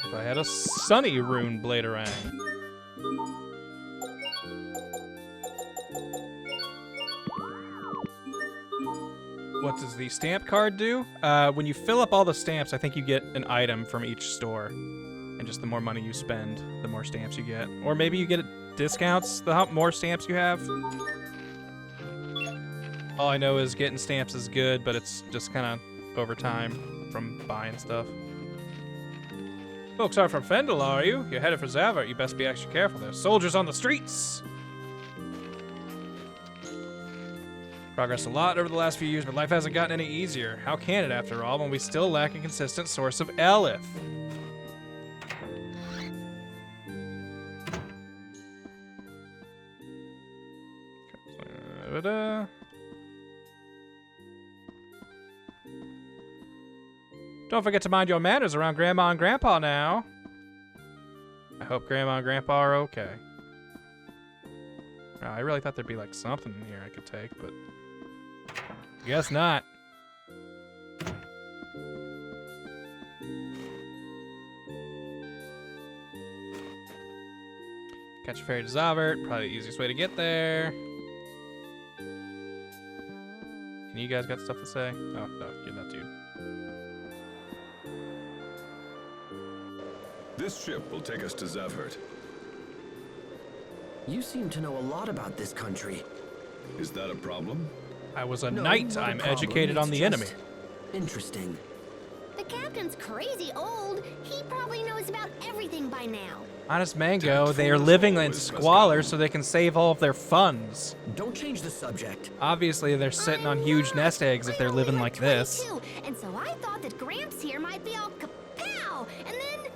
If I had a sunny rune bladerang. What does the stamp card do? When you fill up all the stamps, I think you get an item from each store. And just the more money you spend, the more stamps you get. Or maybe you get discounts the more stamps you have. All I know is getting stamps is good, but it's just kind of over time from buying stuff. Folks are from Fendal, are you? You're headed for Zavert. You best be extra careful. There's soldiers on the streets. Progressed a lot over the last few years, but life hasn't gotten any easier. How can it, after all, when we still lack a consistent source of Elith? Don't forget to mind your manners around Grandma and Grandpa now. I hope Grandma and Grandpa are okay. Oh, I really thought there'd be like something in here I could take, but guess not. Catch a ferry to Zavert, probably the easiest way to get there. Can you guys got stuff to say? Oh, no, you're that dude. This ship will take us to Zavert. You seem to know a lot about this country. Is that a problem? I was a No, knight. not a I'm problem. educated on It's the enemy. just interesting. The captain's crazy old. He probably knows about everything by now. Honest Mango, they are living in squalor so they can save all of their funds. Don't change the subject. Obviously, they're sitting on huge nest eggs if they're living like this. And so I thought that Gramps here might be all kapow, and then...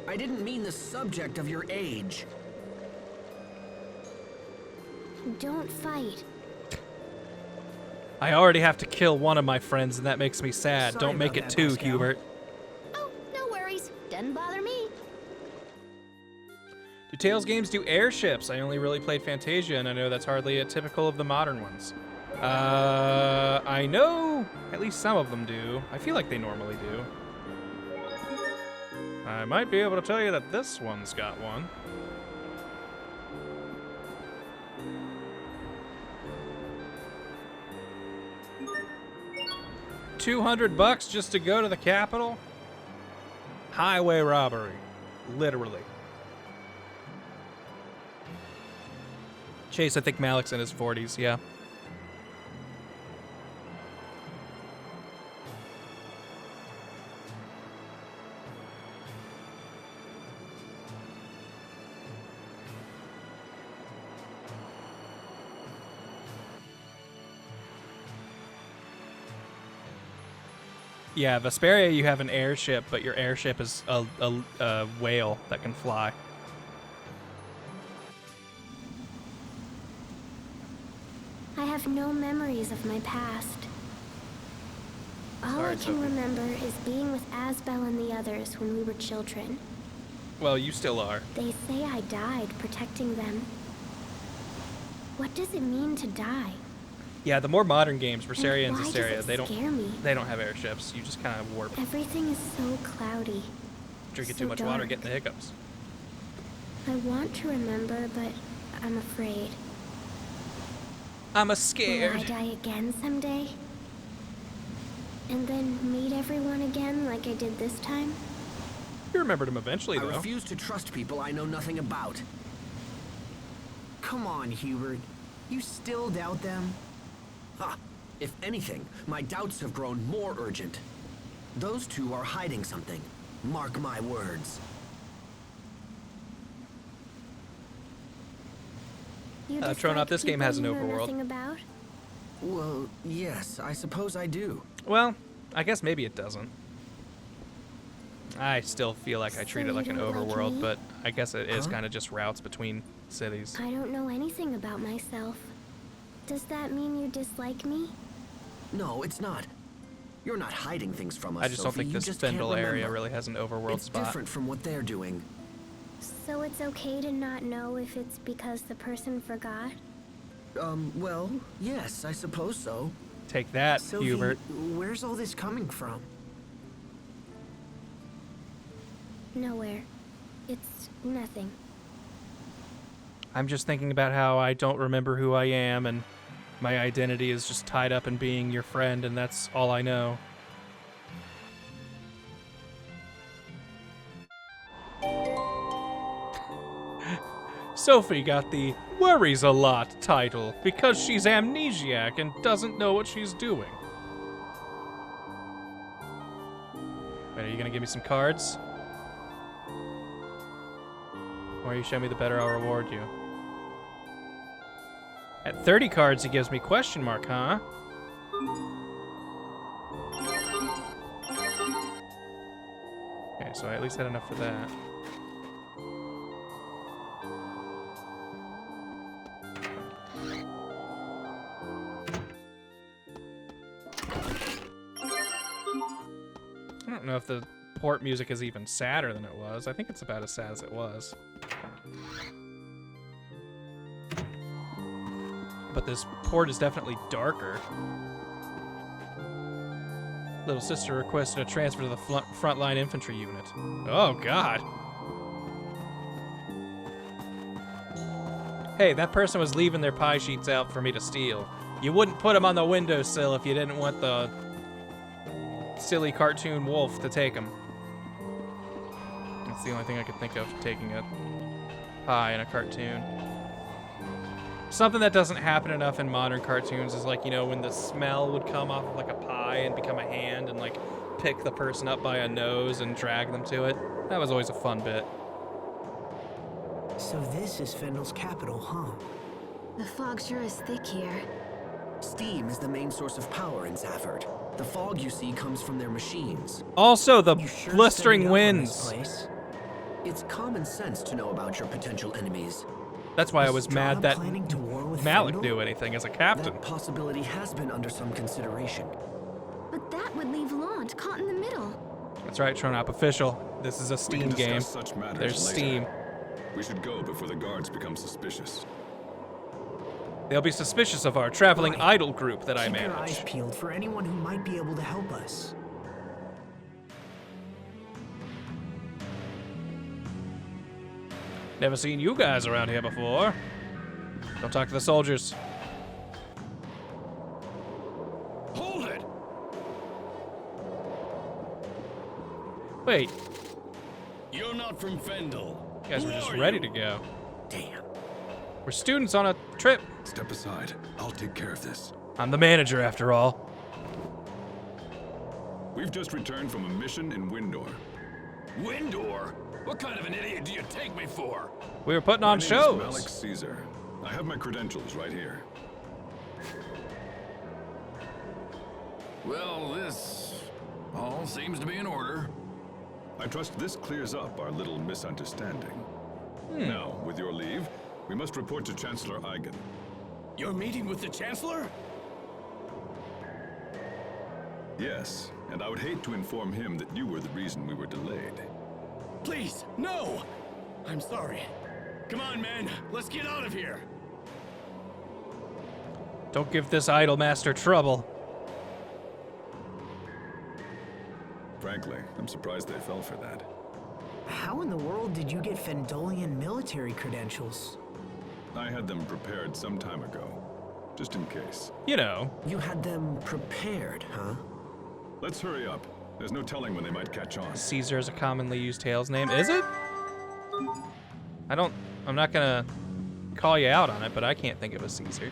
I didn't mean the subject of your age. Don't fight. I already have to kill one of my friends, and that makes me sad. Sorry Don't make about it that, two, Pascal. Hubert. Oh, no worries. Doesn't bother me. Do Tales games do airships? I only really played Fantasia, and I know that's hardly a typical of the modern ones. I know at least some of them do. I feel like they normally do. I might be able to tell you that this one's got one. $200 just to go to the Capitol? Highway robbery. Literally. Chase, I think Malik's in his 40s, yeah. Yeah, Vesperia, you have an airship, but your airship is a whale that can fly. I have no memories of my past. All I can remember is being with Asbel and the others when we were children. Well, you still are. They say I died protecting them. What does it mean to die? Yeah, the more modern games, Berseria and why does Zestiria, it they scare me? don't have airships. You just kind of warp. Everything is so cloudy. Drinking so too much water, dark. getting the hiccups. I want to remember, but I'm afraid. I'm Will scared. I die again someday? And then meet everyone again like I did this time? You remembered him eventually, I though. refuse to trust people I know nothing about. Come on, Hubert. You still doubt them? Ha! If anything, my doubts have grown more urgent. Those two are hiding something. Mark my words. You Tronop, this game has an people you know overworld. nothing about? Well, yes, I suppose I do. Well, I guess maybe it doesn't. I still feel like I treat it you like an don't like overworld, me? but I guess it is kind of just routes between cities. I don't know anything about myself. Does that mean you dislike me? No, it's not. You're not hiding things from us, I just don't Sophie. think You this just can't Fendal area remember. really has an overworld It's spot. different from what they're doing. So it's okay to not know if it's because the person forgot? Well, yes, I suppose so. Take that, Sophie, Hubert. where's all this coming from? Nowhere. It's nothing. I'm just thinking about how I don't remember who I am, and my identity is just tied up in being your friend, and that's all I know. Sophie got the Worries a Lot title because she's amnesiac and doesn't know what she's doing. Wait, are you gonna give me some cards? Or you show me the better, I'll reward you. At 30 cards, he gives me question mark, huh? Okay, so I at least had enough for that. I don't know if the port music is even sadder than it was. I think it's about as sad as it was. But this port is definitely darker. Little sister requested a transfer to the frontline infantry unit. Oh, God. Hey, that person was leaving their pie sheets out for me to steal. You wouldn't put them on the windowsill if you didn't want the silly cartoon wolf to take them. That's the only thing I could think of taking a pie in a cartoon. Something that doesn't happen enough in modern cartoons is like, you know, when the smell would come off of like a pie and become a hand and like pick the person up by a nose and drag them to it. That was always a fun bit. So this is Fendal's capital, huh? The fog sure is thick here. Steam is the main source of power in Zafford. The fog you see comes from their machines. Also, the Sure blistering studied up on this winds. place. It's common sense to know about your potential enemies. That's why I Is was Strata mad that planning to war with Malik Fendal? knew anything as a captain. That possibility has been under some consideration. But that would leave Lant caught in the middle. That's right, Tronop official. This is a We Steam can discuss game. such matters There's later. Steam. We should go before the guards become suspicious. They'll be suspicious of our traveling Right. idol group that I Keep your eyes manage. peeled for anyone who might be able to help us. Never seen you guys around here before. Don't talk to the soldiers. Hold it! Wait, You're not from Fendal. you guys were Who just are ready you? to go. Damn. We're students on a trip. Step aside. I'll take care of this. I'm the manager, after all. We've just returned from a mission in Windor. Windor? What kind of an idiot do you take me for? We were putting My on name is shows. Malik Caesar. I have my credentials right here. Well, this all seems to be in order. I trust this clears up our little misunderstanding. Now, with your leave, we must report to Chancellor Eigen. You're meeting with the Chancellor? Yes, and I would hate to inform him that you were the reason we were delayed. Please, no! I'm sorry. Come on, men. Let's get out of here. Don't give this idol master trouble. Frankly, I'm surprised they fell for that. How in the world did you get Fendalian military credentials? I had them prepared some time ago, just in case. You know. You had them prepared, huh? Let's hurry up. There's no telling when they might catch on. Caesar is a commonly used Tails name. Is it? I'm not gonna call you out on it, but I can't think of a Caesar.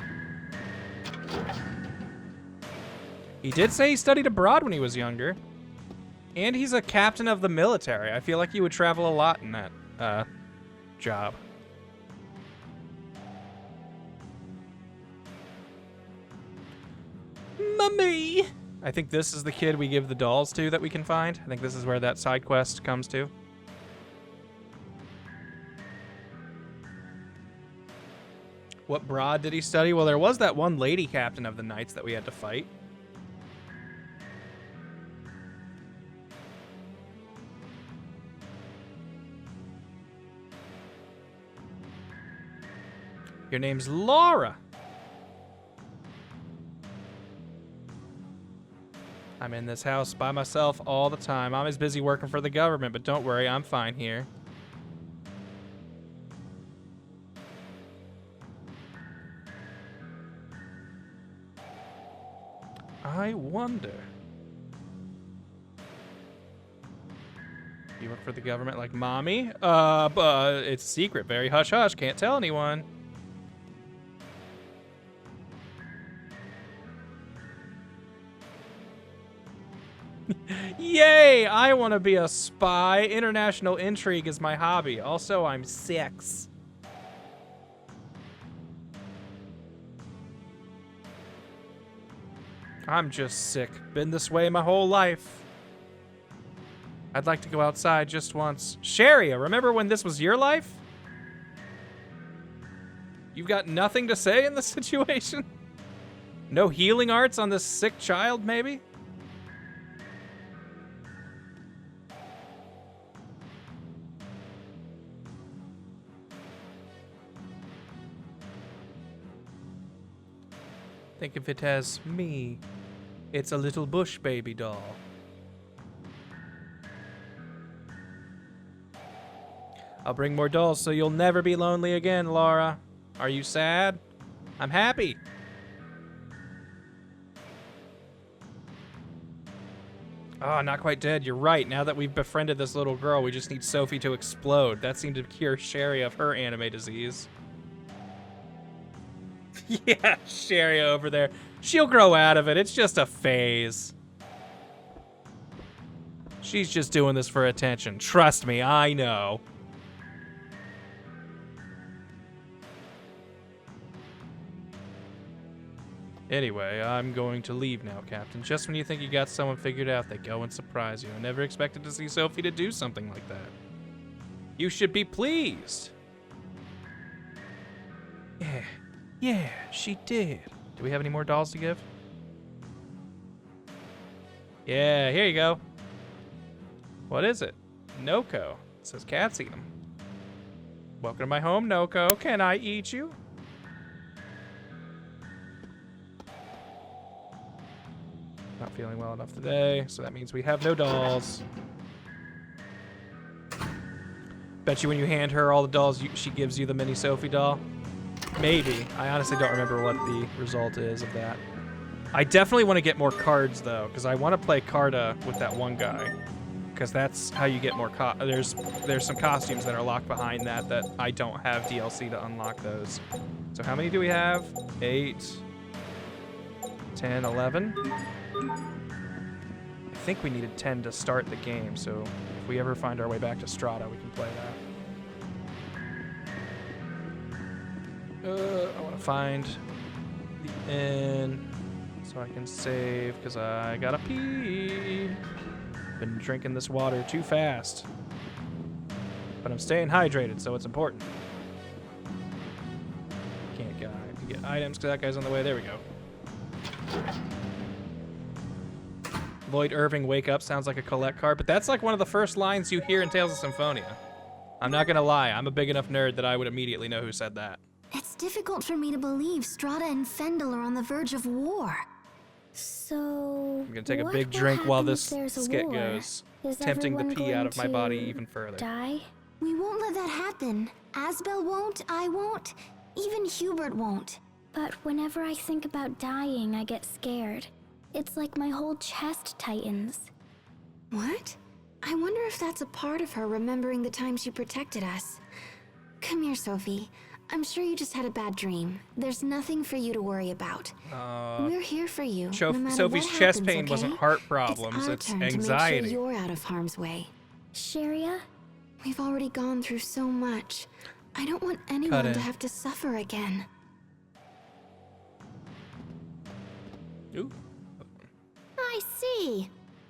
He did say he studied abroad when he was younger. And he's a captain of the military. I feel like he would travel a lot in that, job. Mummy! I think this is the kid we give the dolls to that we can find. I think this is where that side quest comes to. What broad did he study? Well, there was that one lady captain of the Knights that we had to fight. Your name's Laura. I'm in this house by myself all the time. I'm as busy working for the government, but don't worry, I'm fine here. I wonder. You work for the government like mommy? But it's secret, very hush hush, can't tell anyone. Yay! I want to be a spy. International intrigue is my hobby. Also, I'm 6. I'm just sick. Been this way my whole life. I'd like to go outside just once. Sharia, remember when this was your life? You've got nothing to say in this situation? No healing arts on this sick child, maybe? Think of it as me. It's a little bush baby doll. I'll bring more dolls so you'll never be lonely again, Laura. Are you sad? I'm happy. Oh, not quite dead. You're right. Now that we've befriended this little girl, we just need Sophie to explode. That seemed to cure Sherry of her anime disease. Yeah, Sherry over there. She'll grow out of it. It's just a phase. She's just doing this for attention. Trust me, I know. Anyway, I'm going to leave now, Captain. Just when you think you got someone figured out, they go and surprise you. I never expected to see Sophie to do something like that. You should be pleased. Yeah, she did. Do we have any more dolls to give? Yeah, here you go. What is it? Noko. It says cats eat them. Welcome to my home, Noko. Can I eat you? Not feeling well enough today, so that means we have no dolls. Bet you when you hand her all the dolls, she gives you the mini Sophie doll. Maybe. I honestly don't remember what the result is of that. I definitely want to get more cards, though, because I want to play Carta with that one guy. Because that's how you get more there's some costumes that are locked behind that I don't have DLC to unlock those. So how many do we have? 8, 10, 11? I think we needed 10 to start the game, so if we ever find our way back to Strata, we can play that. I want to find the inn so I can save, because I gotta pee. Been drinking this water too fast. But I'm staying hydrated, so it's important. Can't get items because that guy's on the way. There we go. Lloyd Irving, wake up, sounds like a collect card, but that's like one of the first lines you hear in Tales of Symphonia. I'm not gonna lie, I'm a big enough nerd that I would immediately know who said that. It's difficult for me to believe Strata and Fendal are on the verge of war. So, I'm gonna take a big drink while this skit goes, tempting the pee out of my body even further. Die? We won't let that happen. Asbel won't, I won't, even Hubert won't. But whenever I think about dying, I get scared. It's like my whole chest tightens. What? I wonder if that's a part of her remembering the time she protected us. Come here, Sophie. I'm sure you just had a bad dream. There's nothing for you to worry about. We're here for you. No matter Sophie's what chest happens, pain okay? wasn't heart problems, it's anxiety. To make sure you're out of harm's way. Sharia? We've already gone through so much. I don't want anyone to have to suffer again. Ooh. I see.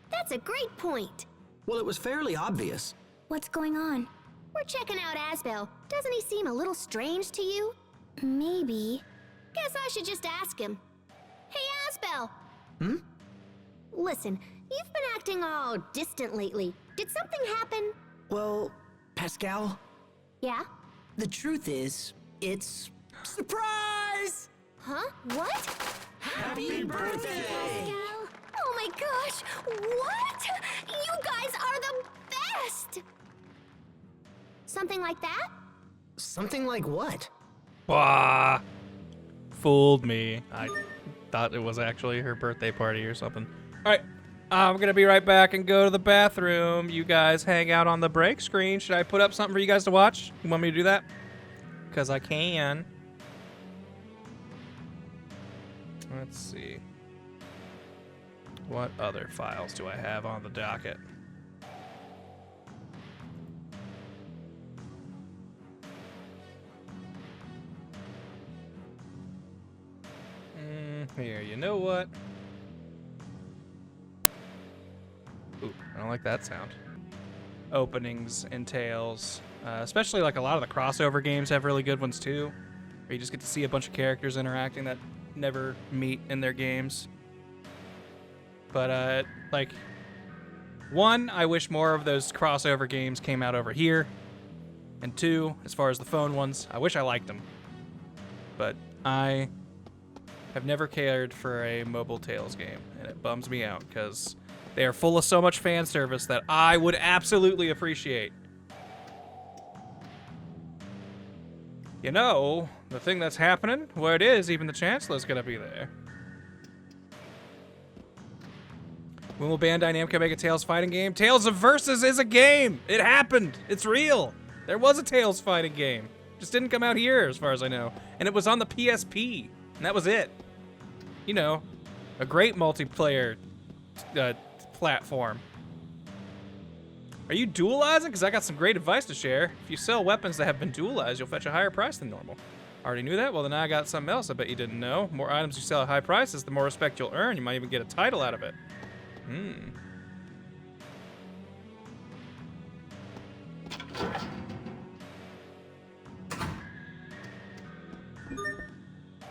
That's a great point. Well, it was fairly obvious. What's going on? We're checking out Asbel. Doesn't he seem a little strange to you? Maybe. Guess I should just ask him. Hey, Asbel! Hmm? Listen, you've been acting all distant lately. Did something happen? Well, Pascal? Yeah? The truth is, it's... Surprise! Huh? What? Happy birthday! Pascal? Oh my gosh! What? You guys are the best! Something like that? Something like what? Bah! Fooled me. I thought it was actually her birthday party or something. Alright, I'm gonna be right back and go to the bathroom. You guys hang out on the break screen. Should I put up something for you guys to watch? You want me to do that? Because I can. Let's see. What other files do I have on the docket? Here, you know what? Ooh, I don't like that sound. Openings and tales. Especially like a lot of the crossover games have really good ones too. Where you just get to see a bunch of characters interacting that never meet in their games. But, like, one, I wish more of those crossover games came out over here. And two, as far as the phone ones, I wish I liked them. But I have never cared for a mobile Tales game, and it bums me out because they are full of so much fan service that I would absolutely appreciate. You know, the thing that's happening, where it is, even the Chancellor's gonna be there. When will Bandai Namco make a Tales fighting game? Tales of Versus is a game! It happened! It's real! There was a Tales fighting game. Just didn't come out here, as far as I know. And it was on the PSP. And that was it. You know, a great multiplayer platform. Are you dualizing? Because I got some great advice to share. If you sell weapons that have been dualized, you'll fetch a higher price than normal. Already knew that? Well, then I got something else I bet you didn't know. More items you sell at high prices, the more respect you'll earn. You might even get a title out of it.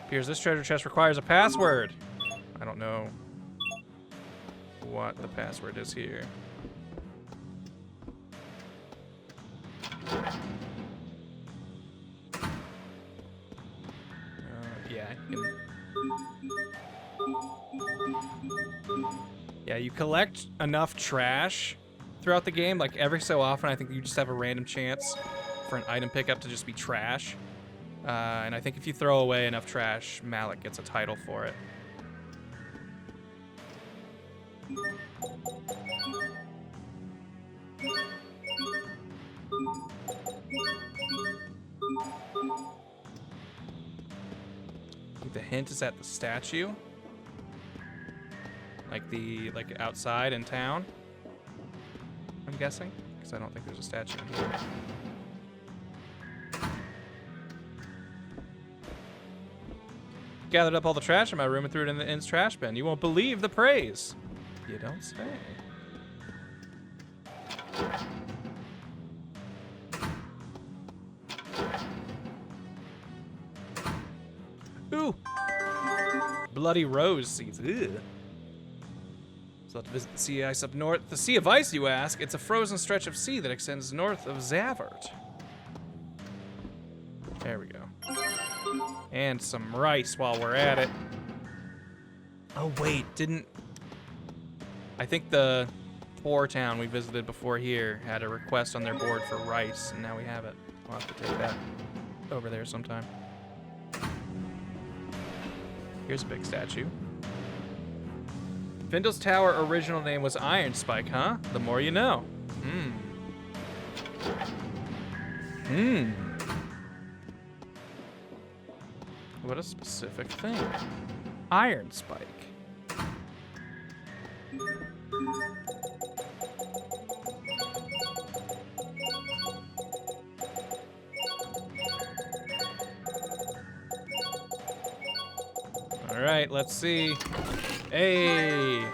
Appears this treasure chest requires a password. I don't know what the password is here. Yeah, you collect enough trash throughout the game. Like every so often, I think you just have a random chance for an item pickup to just be trash. And I think if you throw away enough trash, Malik gets a title for it. I think the hint is at the statue. Like outside in town, I'm guessing, because I don't think there's a statue in here. Gathered up all the trash in my room and threw it in the inn's trash bin. You won't believe the praise. You don't say. Ooh! Bloody rose seeds. Ugh. So let's visit the sea ice up north. The Sea of Ice, you ask? It's a frozen stretch of sea that extends north of Zavert. There we go. And some rice while we're at it. Oh wait, I think the poor town we visited before here had a request on their board for rice, and now we have it. We'll have to take that over there sometime. Here's a big statue. Fendal's tower original name was Iron Spike, huh? The more you know. What a specific thing. Iron Spike. All right, let's see. Hey!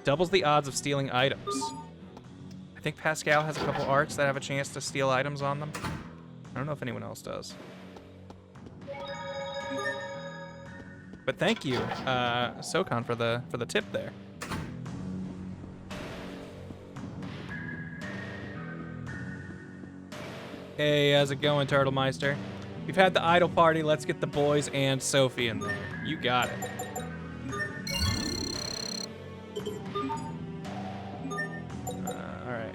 Doubles the odds of stealing items. I think Pascal has a couple arts that have a chance to steal items on them. I don't know if anyone else does. But thank you, Sokon, for the tip there. Hey, how's it going, Turtlemeister? We've had the idol party. Let's get the boys and Sophie in there. You got it. All right.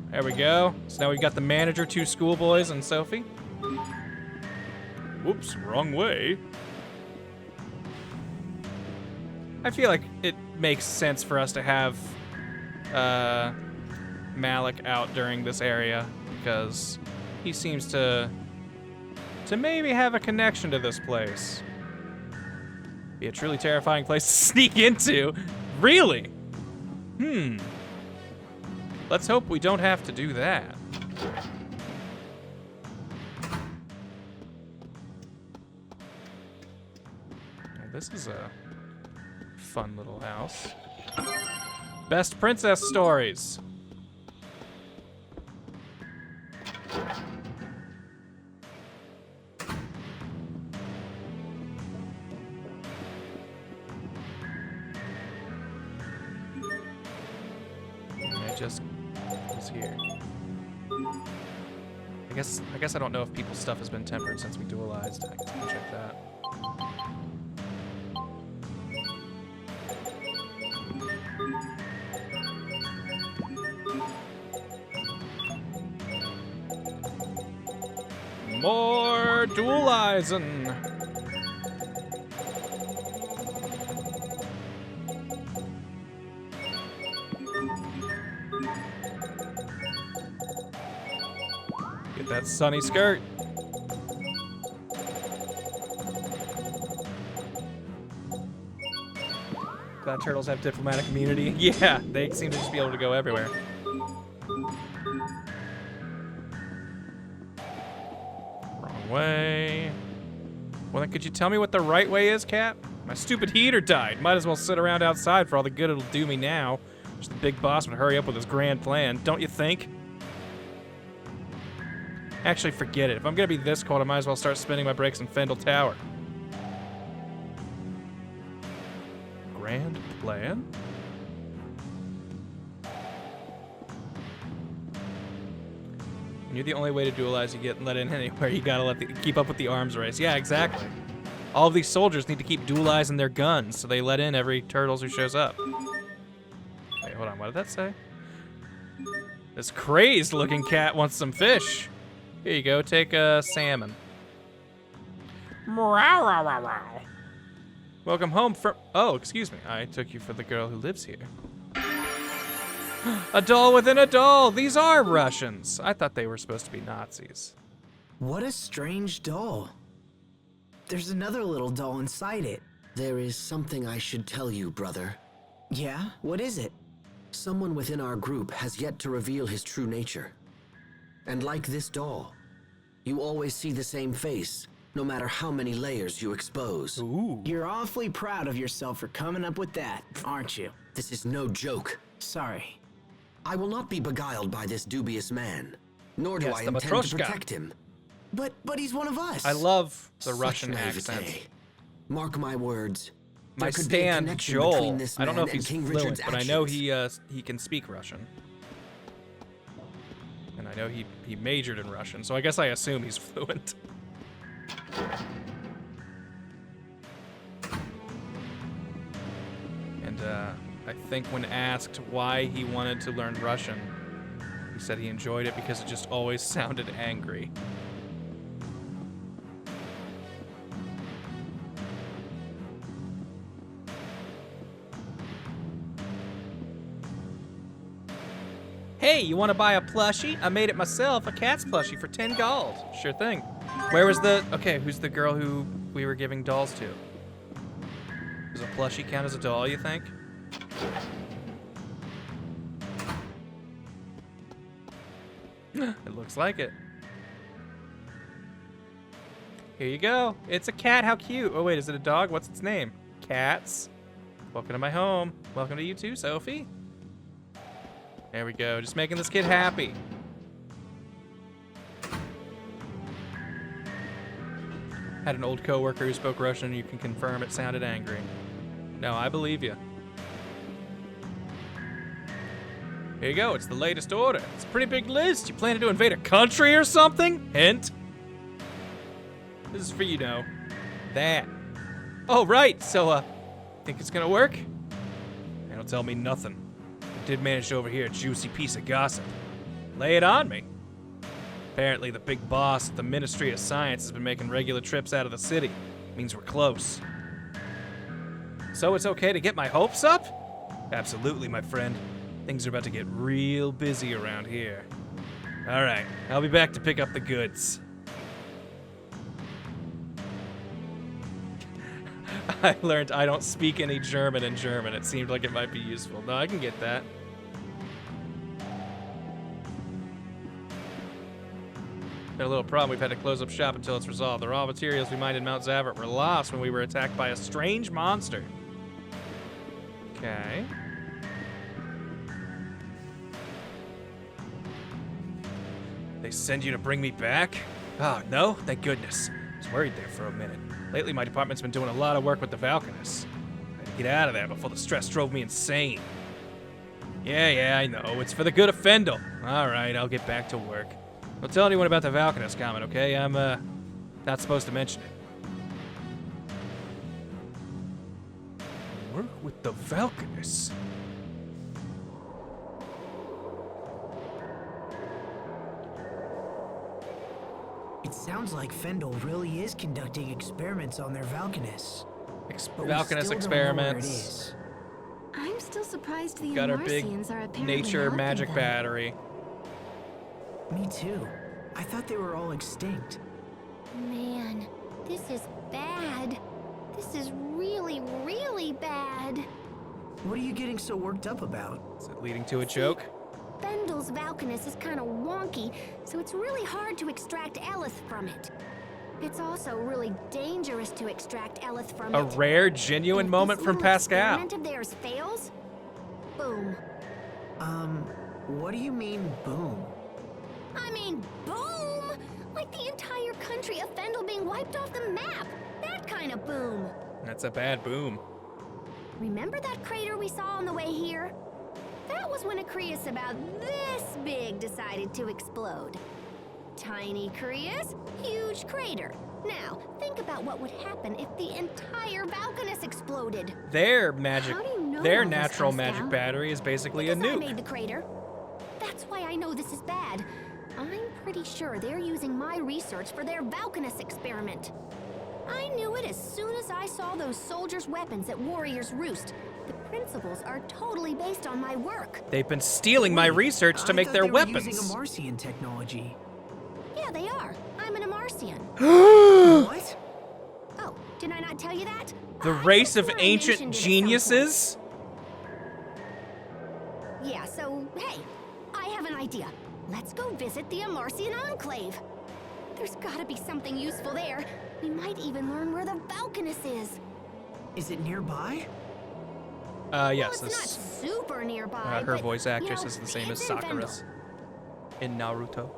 There we go. So now we've got the manager, 2 schoolboys, and Sophie. Whoops, wrong way. I feel like it makes sense for us to have Malik out during this area because he seems to maybe have a connection to this place. Be a truly terrifying place to sneak into. Really? Let's hope we don't have to do that. Well, this is a fun little house. Best princess stories. I just was here. I guess I don't know if people's stuff has been tempered since we dualized. I can check that. More dualizing. that sunny skirt. Glad turtles have diplomatic immunity. Yeah, they seem to just be able to go everywhere. Wrong way. Well, then could you tell me what the right way is, Cat? My stupid heater died. Might as well sit around outside for all the good it'll do me now. Wish the big boss would hurry up with his grand plan, don't you think? Actually, forget it. If I'm gonna be this cold, I might as well start spinning my brakes in Fendal Tower. Grand plan? When you're the only way to duelize, you get let in anywhere. You gotta keep up with the arms race. Yeah, exactly. All of these soldiers need to keep duelizing their guns, so they let in every turtles who shows up. Wait, hold on. What did that say? This crazed-looking cat wants some fish. Here you go. Take a salmon. Welcome home from... Oh, excuse me. I took you for the girl who lives here. A doll within a doll. These are Russians. I thought they were supposed to be Nazis. What a strange doll. There's another little doll inside it. There is something I should tell you, brother. Yeah? What is it? Someone within our group has yet to reveal his true nature. And like this doll, you always see the same face, no matter how many layers you expose. Ooh. You're awfully proud of yourself for coming up with that, aren't you? This is no joke. Sorry. I will not be beguiled by this dubious man, nor do I intend Matryoshka. to protect him. But he's one of us. I love the Such Russian naivete. accent. Mark my words. My There could be a stand, connection Joel. between this I don't know man if he's and King fluent, Richard's but I know actions. he can speak Russian. And I know he majored in Russian, so I guess I assume he's fluent. And I think when asked why he wanted to learn Russian, he said he enjoyed it because it just always sounded angry. Hey, you want to buy a plushie? I made it myself, a cat's plushie for 10 gold. Sure thing. Where was the... Okay, who's the girl who we were giving dolls to? Does a plushie count as a doll, you think? It looks like it. Here you go. It's a cat. How cute. Oh, wait, is it a dog? What's its name? Cats. Welcome to my home. Welcome to you too, Sophie. There we go. Just making this kid happy. Had an old coworker who spoke Russian, and you can confirm it sounded angry. No, I believe you. Here you go. It's the latest order. It's a pretty big list. You planning to invade a country or something? Hint. This is for, you know, that. Oh, right. So, think it's gonna work? They don't tell me nothing. I did manage to overhear a juicy piece of gossip. Lay it on me. Apparently, the big boss at the Ministry of Science has been making regular trips out of the city. Means we're close. So it's okay to get my hopes up? Absolutely, my friend. Things are about to get real busy around here. All right, I'll be back to pick up the goods. I learned I don't speak any German in German. It seemed like it might be useful. No, I can get that. Been a little problem. We've had to close up shop until it's resolved. The raw materials we mined in Mount Zavert were lost when we were attacked by a strange monster. Okay. They send you to bring me back? Oh, no? Thank goodness. I was worried there for a minute. Lately, my department's been doing a lot of work with the Valkanists. I had to get out of there before the stress drove me insane. Yeah, I know. It's for the good of Fendal. All right, I'll get back to work. Don't tell anyone about the Valkanist comment, okay? I'm, not supposed to mention it. Work with the Valkanists? It sounds like Fendal really is conducting experiments on their Valkanists. Valkanist experiments. I'm still surprised the Got our big Martians are apparently nature helping magic them. battery. Me too. I thought they were all extinct. Man, this is bad. This is really, really bad. What are you getting so worked up about? Is it leading to a joke? Fendal's Valkanus is kind of wonky, so it's really hard to extract Elith from it. It's also really dangerous to extract Elith from A it. rare, genuine And if moment this from little Pascal. experiment of theirs fails, boom. What do you mean, boom? I mean, boom! Like the entire country of Fendal being wiped off the map. That kind of boom. That's a bad boom. Remember that crater we saw on the way here? That was when a Creus about this big decided to explode. Tiny Creus, huge crater. Now, think about what would happen if the entire Valkanus exploded. Their magic, How do you know their all this, natural Pascal? magic battery is basically a Because I nuke. made the crater. That's why I know this is bad. I'm pretty sure they're using my research for their Valkanus experiment. I knew it as soon as I saw those soldiers' weapons at Warrior's Roost. The principles are totally based on my work. They've been stealing my research to I make thought their they were weapons. using Amarcian technology. Yeah, they are. I'm an Amarcian. What? Oh, did I not tell you that? The I race of swore I ancient mentioned it at some geniuses? point. Yeah, so, hey, I have an idea. Let's go visit the Amarcian enclave. There's gotta be something useful there. We might even learn where the Valkanus is. Is it nearby? Yes, Well, it's not this, super nearby, her but, voice actress you know, is the same as it's in Sakura's in Naruto.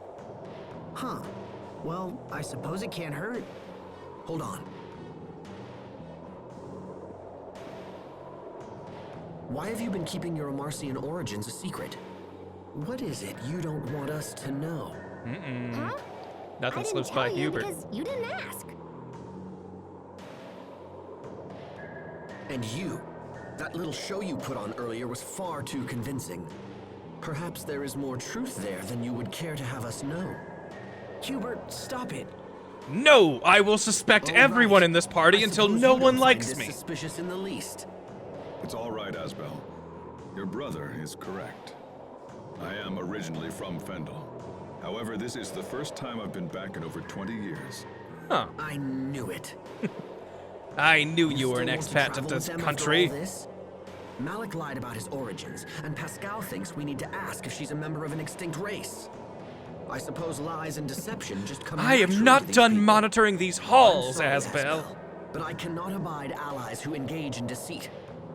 Huh. Well, I suppose it can't hurt. Hold on. Why have you been keeping your Amarcian origins a secret? What is it you don't want us to know? Huh? Nothing I didn't slips tell by you Hubert. because you didn't ask. And you, that little show you put on earlier was far too convincing. Perhaps there is more truth there than you would care to have us know. Hubert, stop it. No, I will suspect All everyone right. in this party I until suppose no you one don't likes find me. this suspicious in the least. It's all right, Asbel. Your brother is correct. I am originally from Fendal. However, this is the first time I've been back in over 20 years. Huh. I knew it. I knew you were still an want to expat to travel this with them after country. all this? Malik lied about his origins, and Pascal thinks we need to ask if she's a member of an extinct race. I suppose lies and deception just come I naturally am not to these done people. monitoring these I'm halls, sorry, Asbel. but I cannot abide allies who engage in deceit.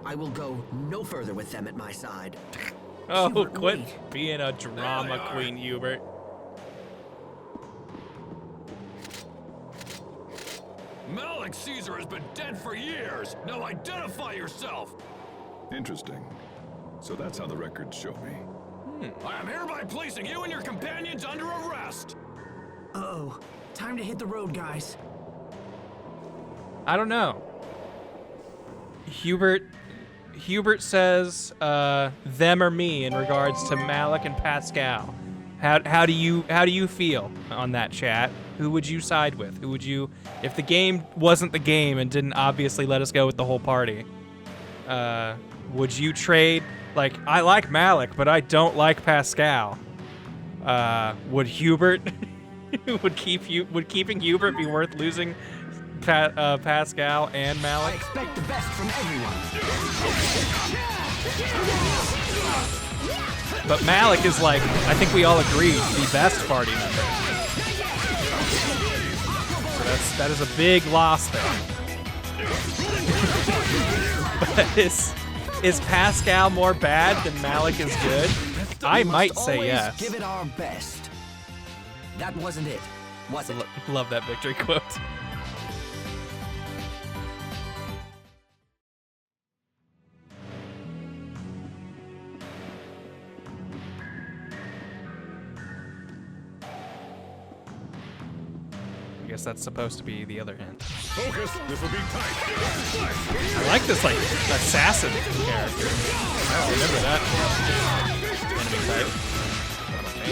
I will go no further with them at my side. Oh, Hubert, quit wait. being a drama queen, Hubert. Malik Caesar has been dead for years. Now identify yourself. Interesting. So that's how the records show me. I am hereby placing you and your companions under arrest. Uh-oh. Time to hit the road, guys. I don't know. Hubert says them or me in regards to Malik and Pascal. How do you feel on that, chat? Who would you side with? Who would you, if the game wasn't the game and didn't obviously let us go with the whole party? Would you trade? Like, I like Malik, but I don't like Pascal. Would Hubert would keeping Hubert be worth losing Pascal and I Malik? expect the best from everyone. But Malik is like, I think we all agree, the best party member. So that is a big loss there. But is Pascal more bad than Malik is good? I We might must say always yes. Give it our best. That wasn't it, was it? Love that victory quote. I guess that's supposed to be the other hint. Focus, this will be tight. I like this, like, assassin character. I don't remember that. Enemy type.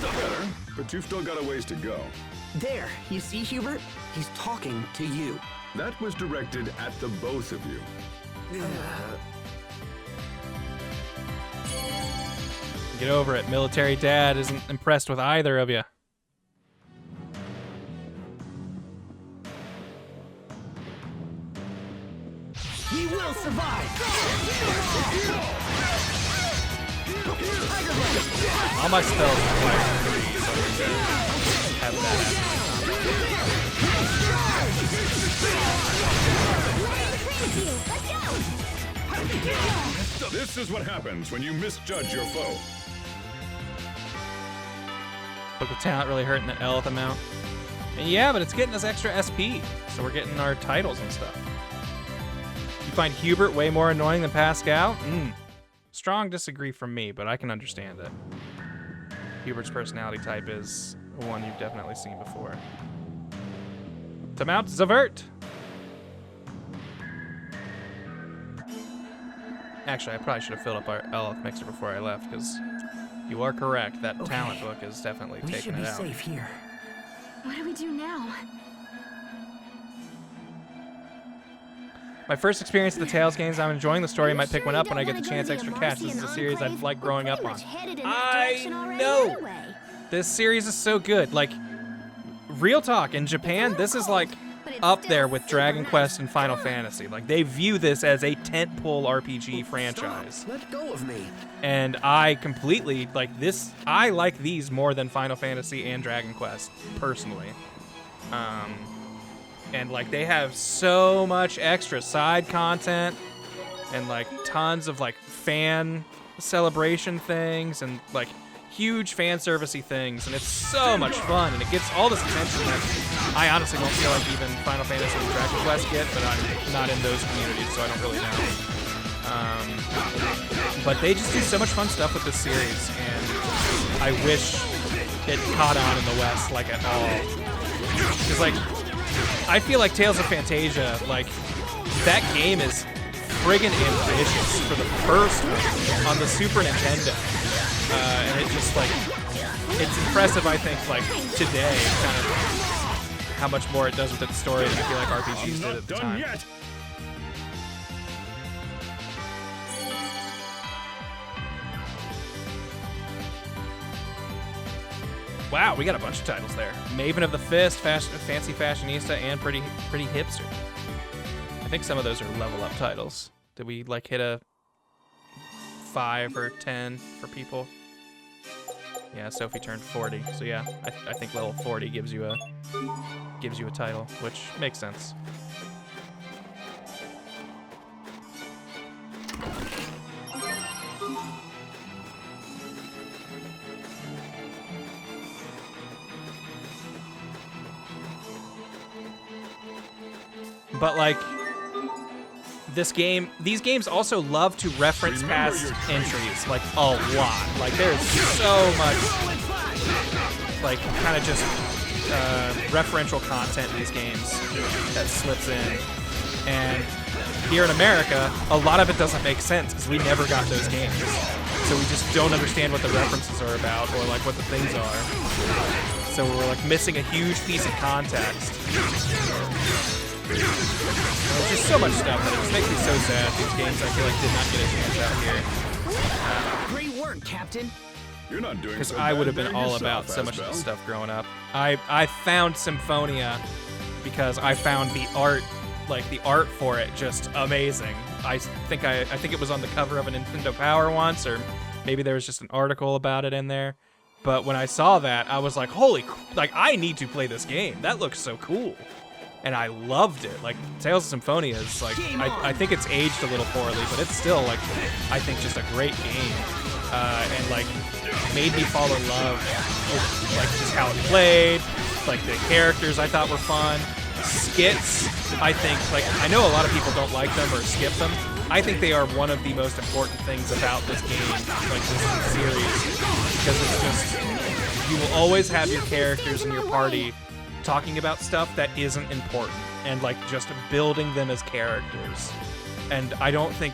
Better, but you've still got a ways to go. There, you see, Hubert? He's talking to you. That was directed at the both of you. Get over it. Military dad isn't impressed with either of you. We will survive! All my spells require 3, so have that. This is what happens when you misjudge your foe. Book of Talent really hurting the Elith amount. And yeah, but it's getting us extra SP, so we're getting our titles and stuff. You find Hubert way more annoying than Pascal? Strong disagree from me, but I can understand it. Hubert's personality type is one you've definitely seen before. To Mount Zavert! Actually, I probably should have filled up our Elith mixer before I left, because you are correct. That talent book is definitely taking it out. We should be safe here. What do we do now? My first experience with the Tales games, I'm enjoying the story. I might pick one up when I get the chance. Extra cash. This is a series I've liked growing up on. I know! This series is so good. Like, real talk, in Japan, this is like up there with Dragon Quest and Final Fantasy. Like, they view this as a tentpole RPG franchise. Let go of me. And I completely, like this, I like these more than Final Fantasy and Dragon Quest, personally. And like they have so much extra side content and like tons of like fan celebration things and like huge fan servicey things, and it's so much fun, and it gets all this attention that I honestly don't feel like even Final Fantasy and Dragon Quest get, but I'm not in those communities, so I don't really know. But they just do so much fun stuff with this series, and I wish it caught on in the West like at all. Because like, I feel like Tales of Fantasia, like, that game is friggin' ambitious for the first one on the Super Nintendo. And it just, like, it's impressive, I think, like, today, kind of, how much more it does with its story than I feel like RPGs did at the time. Yet. Wow, we got a bunch of titles there. Maven of the Fist, Fancy Fashionista, and Pretty Hipster. I think some of those are level up titles. Did we like hit a 5 or 10 for people? Yeah, Sophie turned 40, so yeah, I think level 40 gives you a title, which makes sense. But like these games also love to reference past entries like a lot. Like there's so much like kind of just referential content in these games that slips in. And here in America, a lot of it doesn't make sense because we never got those games. So we just don't understand what the references are about or like what the things are. So we're like missing a huge piece of context. There's just so much stuff that it just makes me so sad. These games I feel like did not get a chance out here. Great work, Captain. You're not doing Because so I bad would have been there all yourself, about so much of Asbel. the stuff growing up. I found Symphonia because I found the art, like the art for it, just amazing. I think it was on the cover of a Nintendo Power once, or maybe there was just an article about it in there. But when I saw that, I was like, holy, like I need to play this game. That looks so cool. And I loved it. Like, Tales of Symphonia is like, I think it's aged a little poorly, but it's still like, I think just a great game. And like, made me fall in love with like just how it played, like the characters I thought were fun. Skits, I think, like, I know a lot of people don't like them or skip them. I think they are one of the most important things about this game, like this series, because it's just, you will always have your characters in your party talking about stuff that isn't important and like just building them as characters. And I don't think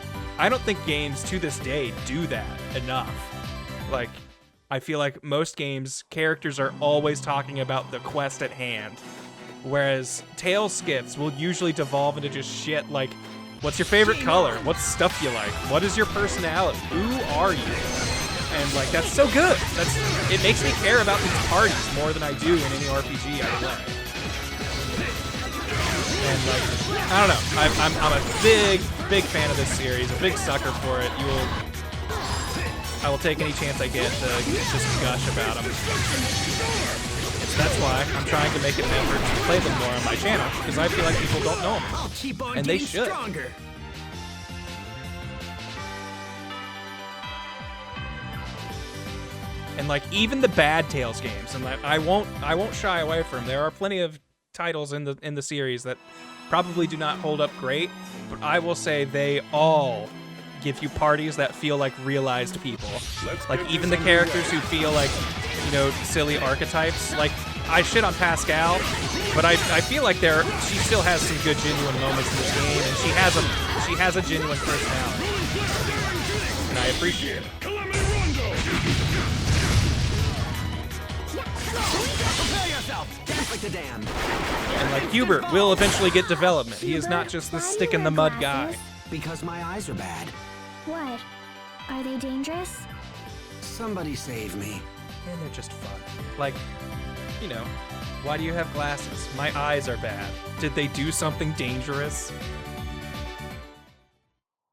games to this day do that enough. Like, I feel like most games, characters are always talking about the quest at hand. Whereas Tales skits will usually devolve into just shit like, what's your favorite color? What's stuff you like? What is your personality? Who are you? And like that's so good. It makes me care about these parties more than I do in any RPG I play. And like I don't know, I'm a big fan of this series, a big sucker for it. I will take any chance I get to just gush about them. So that's why I'm trying to make an effort to play them more on my channel, because I feel like people don't know them, I'll keep on and they getting should. stronger. And like even the bad Tales games, and like I won't shy away from them. There are plenty of titles in the series that probably do not hold up great, but I will say they all give you parties that feel like realized people. Like even the characters who feel like, you know, silly archetypes. Like I shit on Pascal, but I feel like she still has some good genuine moments in this game, and she has a genuine personality, and I appreciate it. Prepare yourself! Dance like the damned. And like Hubert will eventually get development. He is not just the stick in the mud guy. Because my eyes are bad. What? Are they dangerous? Somebody save me. And they're just fun. Like, you know, why do you have glasses? My eyes are bad. Did they do something dangerous?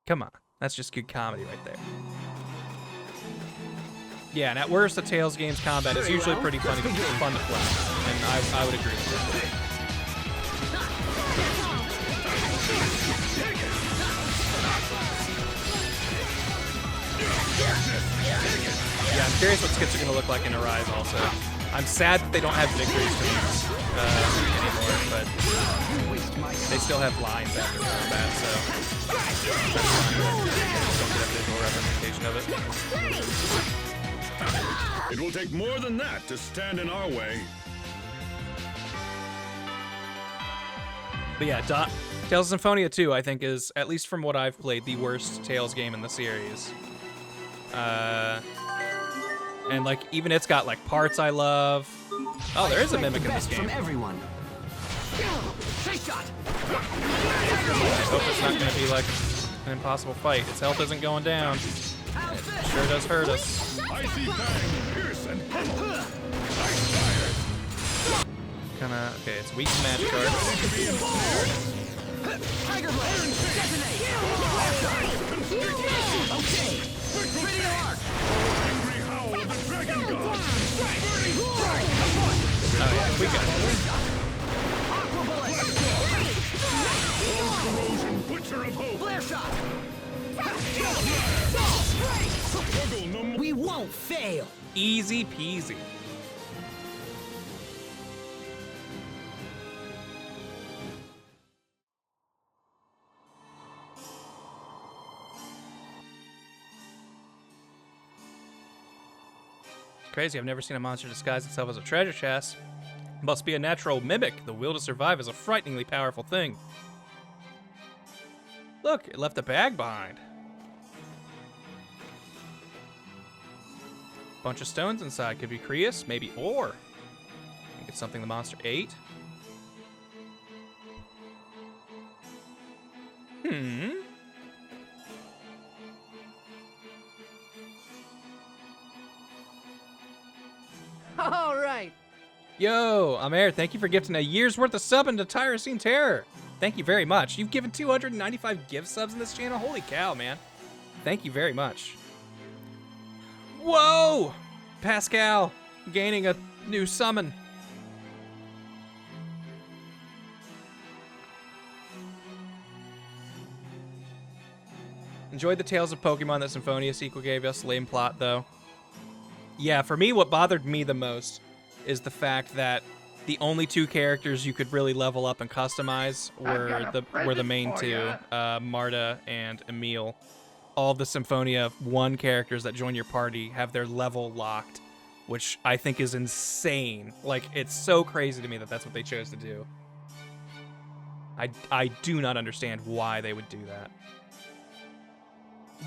Come on, that's just good comedy right there. Yeah, and at worst, the Tales game's combat is usually pretty fun to play, and I would agree with that. Yeah, I'm curious what skits are going to look like in Arise also. I'm sad that they don't have victory streams anymore, but they still have lines after combat, so that's fine. Don't get a visual representation of it. It will take more than that to stand in our way. But yeah, Tales of Symphonia 2, I think, is, at least from what I've played, the worst Tales game in the series. And like, even it's got like parts I love. Oh, there is a mimic in this game. From everyone. I hope it's not gonna be like an impossible fight. Its health isn't going down. It sure does hurt us. Kinda, okay, it's weak to match cards. Oh yeah, we got it. We won't fail. Easy peasy. Crazy, I've never seen a monster disguise itself as a treasure chest. Must be a natural mimic. The will to survive is a frighteningly powerful thing. Look, it left a bag behind. Bunch of stones inside. Could be Creus, maybe ore. Think it's something the monster ate. All right. Yo, I'm Air. Thank you for gifting a year's worth of sub into Tyrosine Terror. Thank you very much. You've given 295 gift subs in this channel. Holy cow, man. Thank you very much. Whoa! Pascal gaining a new summon. Enjoyed the Tales of Pokemon that Symphonia sequel gave us. Lame plot, though. Yeah, for me, what bothered me the most is the fact that the only two characters you could really level up and customize were the main two, Marta and Emil. All of the Symphonia 1 characters that join your party have their level locked, which I think is insane. Like, it's so crazy to me that that's what they chose to do. I do not understand why they would do that.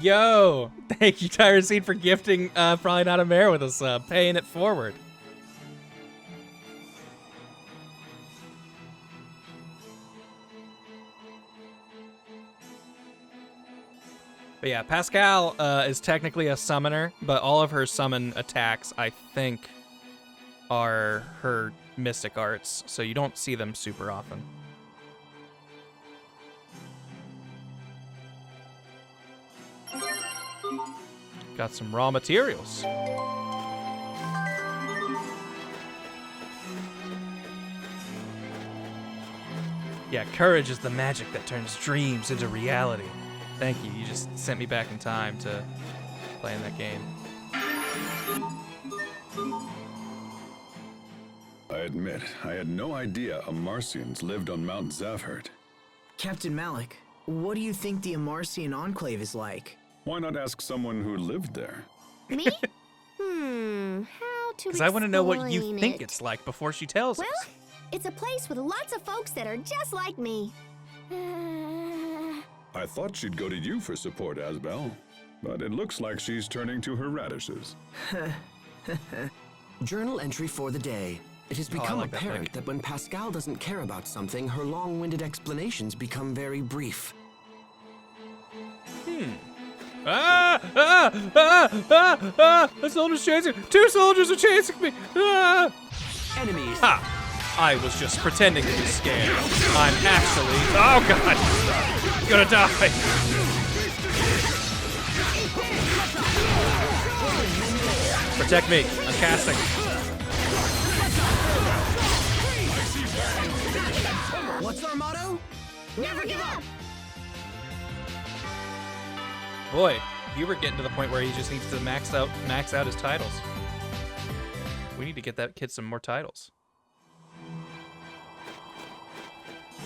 Yo! Thank you, Tyrosine, for gifting Probably Not a Mare with a sub, paying it forward. But yeah, Pascal is technically a summoner, but all of her summon attacks, I think, are her mystic arts, so you don't see them super often. Got some raw materials. Yeah, courage is the magic that turns dreams into reality. Thank you. You just sent me back in time to play in that game. I admit, I had no idea Amarcians lived on Mount Zavhert. Captain Malik, what do you think the Amarcian enclave is like? Why not ask someone who lived there? Me? How to Because I want to know what you explain think it? it's like before she tells Well, us. it's a place with lots of folks that are just like me. I thought she'd go to you for support, Asbel. But it looks like she's turning to her radishes. Journal entry for the day. It has become like that apparent pic. that when Pascal doesn't care about something, her long-winded explanations become very brief. A soldier's chasing. 2 soldiers are chasing me. Enemies. Ha! I was just pretending to be scared. I'm actually. Oh god! I'm gonna die. Protect me. I'm casting. What's our motto? Never give up! Boy, Hubert getting to the point where he just needs to max out his titles. We need to get that kid some more titles.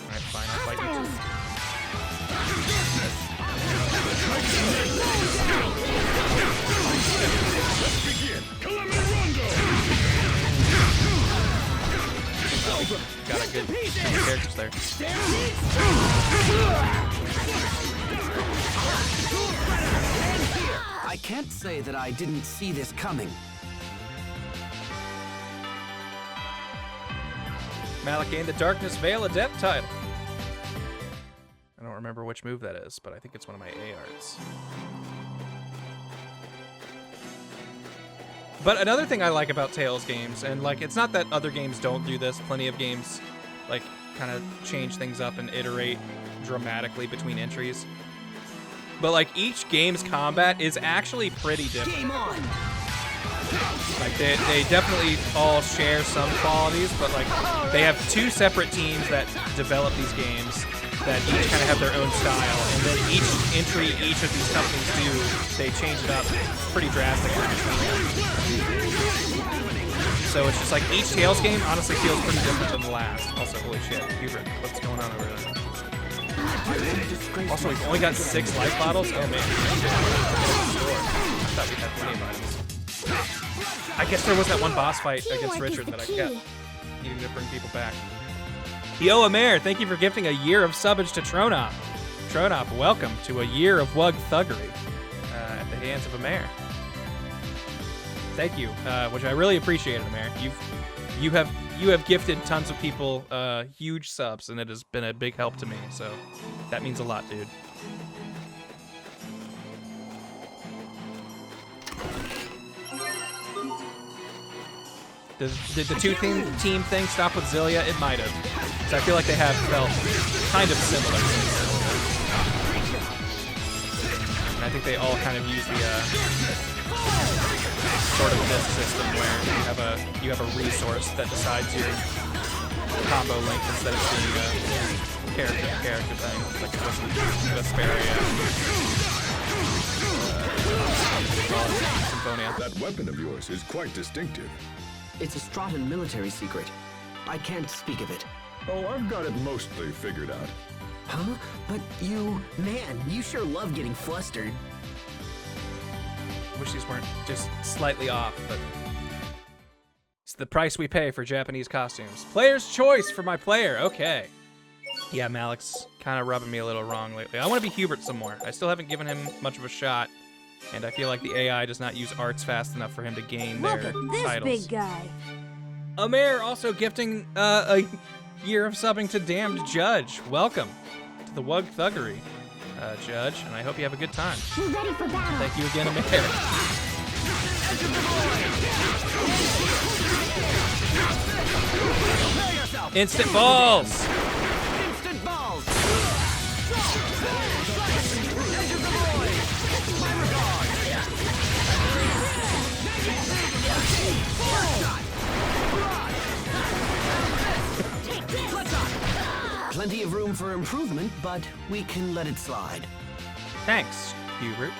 Alright, fine, I'll fight you too. Got a good characters there. I can't say that I didn't see this coming. Malik gained the Darkness Veil of Death title. I don't remember which move that is, but I think it's one of my A arts. But another thing I like about Tales games, and like it's not that other games don't do this, plenty of games like kind of change things up and iterate dramatically between entries. But like each game's combat is actually pretty different. Game on! Like they definitely all share some qualities, but like they have 2 separate teams that develop these games that each kind of have their own style, and then each entry each of these companies do, they change it up pretty drastically between them. So it's just like each Tales game honestly feels pretty different than the last. Also, holy shit, Hubert, what's going on over there? Also, we've only got 6 life bottles? Oh man. I thought we had plenty of items. I guess there was that one boss fight against Richard that I kept needing to bring people back. Yo, Amer, thank you for gifting a year of subbage to Tronop. Tronop, welcome to a year of Wug thuggery at the hands of Amer. Thank you, which I really appreciate, Amer. You have gifted tons of people huge subs, and it has been a big help to me. So that means a lot, dude. Did the 2-team thing stop with Zillia? It might have. So I feel like they have felt kind of similar. And I think they all kind of use the sort of this system where you have a resource that decides your combo length instead of being a character thing, like it was in Vesperia. Symphonia. That weapon of yours is quite distinctive. It's a Strata military secret. I can't speak of it. Oh, I've got it mostly figured out. Huh? But you... Man, you sure love getting flustered. Wish these weren't just slightly off, but it's the price we pay for Japanese costumes. Player's choice for my player. Okay. Yeah, Malik's kind of rubbing me a little wrong lately. I want to be Hubert some more. I still haven't given him much of a shot, and I feel like the AI does not use arts fast enough for him to gain their titles. Big guy. Amer also gifting a year of subbing to Damned Judge. Welcome to the Wug Thuggery. Judge, and I hope you have a good time. We're ready for battle. Thank you again, Amir. Instant balls! Instant balls! Plenty of room for improvement, but we can let it slide. Thanks, Hubert.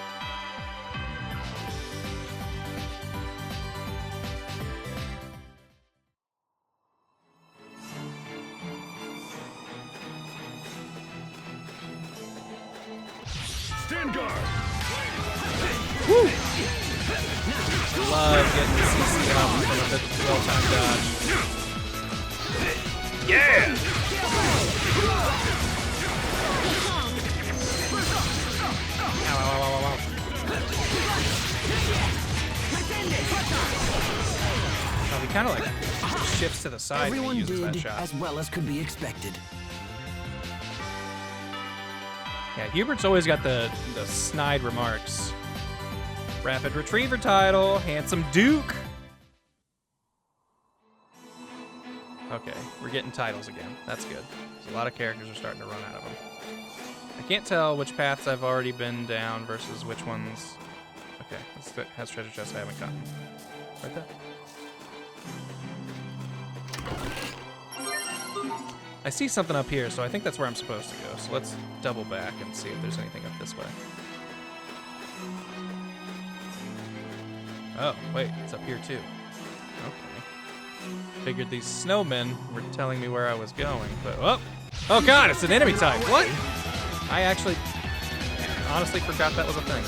Stand guard! Woo! Love getting the CC up from a well-timed dodge. Yeah! Ow, ow, ow, ow, ow. Oh, he kind of like shifts to the side when he Everyone uses that did shot. as well as could be expected. Yeah, Hubert's always got the snide remarks. Rapid Retriever title, Handsome Duke. Okay, we're getting titles again. That's good. A lot of characters are starting to run out of them. I can't tell which paths I've already been down versus which ones. Okay, this has treasure chests I haven't gotten. Right there. I see something up here, so I think that's where I'm supposed to go. So let's double back and see if there's anything up this way. Oh, wait, it's up here too. Okay. Figured these snowmen were telling me where I was going, but oh god, it's an enemy type. What? I actually honestly forgot that was a thing.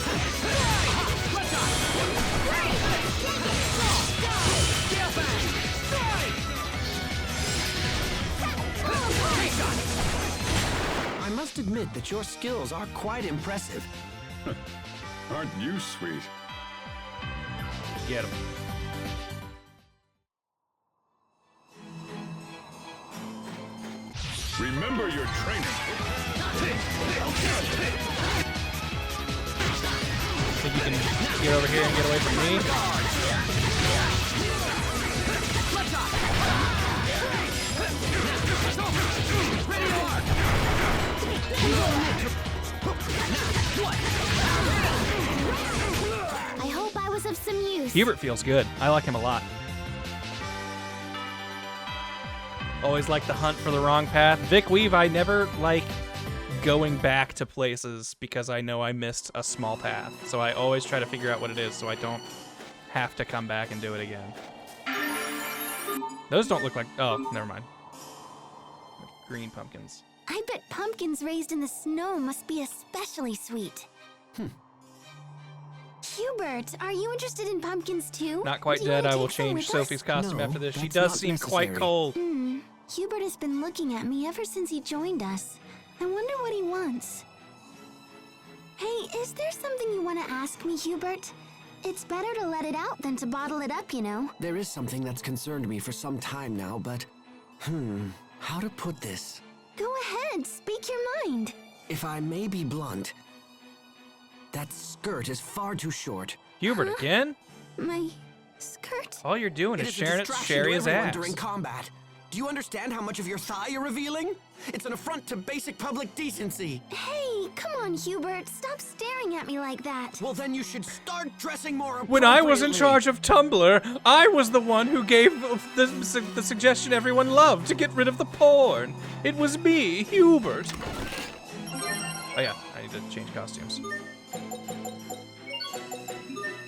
I must admit that your skills are quite impressive. Aren't you sweet? Get him. Remember your training. Think you can get over here and get away from me? I hope I was of some use. Hubert feels good. I like him a lot. Always like the hunt for the wrong path. Vic Weave, I never like going back to places because I know I missed a small path. So I always try to figure out what it is so I don't have to come back and do it again. Those don't look like... Oh, never mind. Green pumpkins. I bet pumpkins raised in the snow must be especially sweet. Hubert, are you interested in pumpkins too? Not quite Do you dead. wanna I will take some change with us? Sophie's costume No, after this. She that's does not seem quite necessary. cold. Hubert has been looking at me ever since he joined us. I wonder what he wants. Hey, is there something you want to ask me, Hubert? It's better to let it out than to bottle it up, you know. There is something that's concerned me for some time now, but... how to put this? Go ahead, speak your mind. If I may be blunt, that skirt is far too short. Hubert again? My skirt? All you're doing is It is a sharing it distraction Sherry to his everyone ass. during combat. Do you understand how much of your thigh you're revealing? It's an affront to basic public decency. Hey, come on, Hubert. Stop staring at me like that. Well, then you should start dressing more appropriately. When I was in charge of Tumblr, I was the one who gave the suggestion everyone loved to get rid of the porn. It was me, Hubert. Oh yeah, I need to change costumes.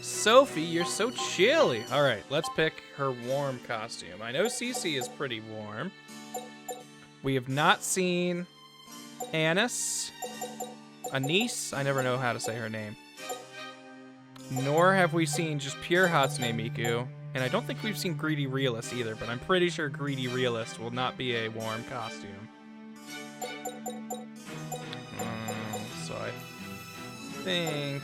Sophie, you're so chilly. All right, let's pick her warm costume. I know Cece is pretty warm. We have not seen Anise. Anise? I never know how to say her name. Nor have we seen just pure Hatsune Miku. And I don't think we've seen Greedy Realist either, but I'm pretty sure Greedy Realist will not be a warm costume. So I think...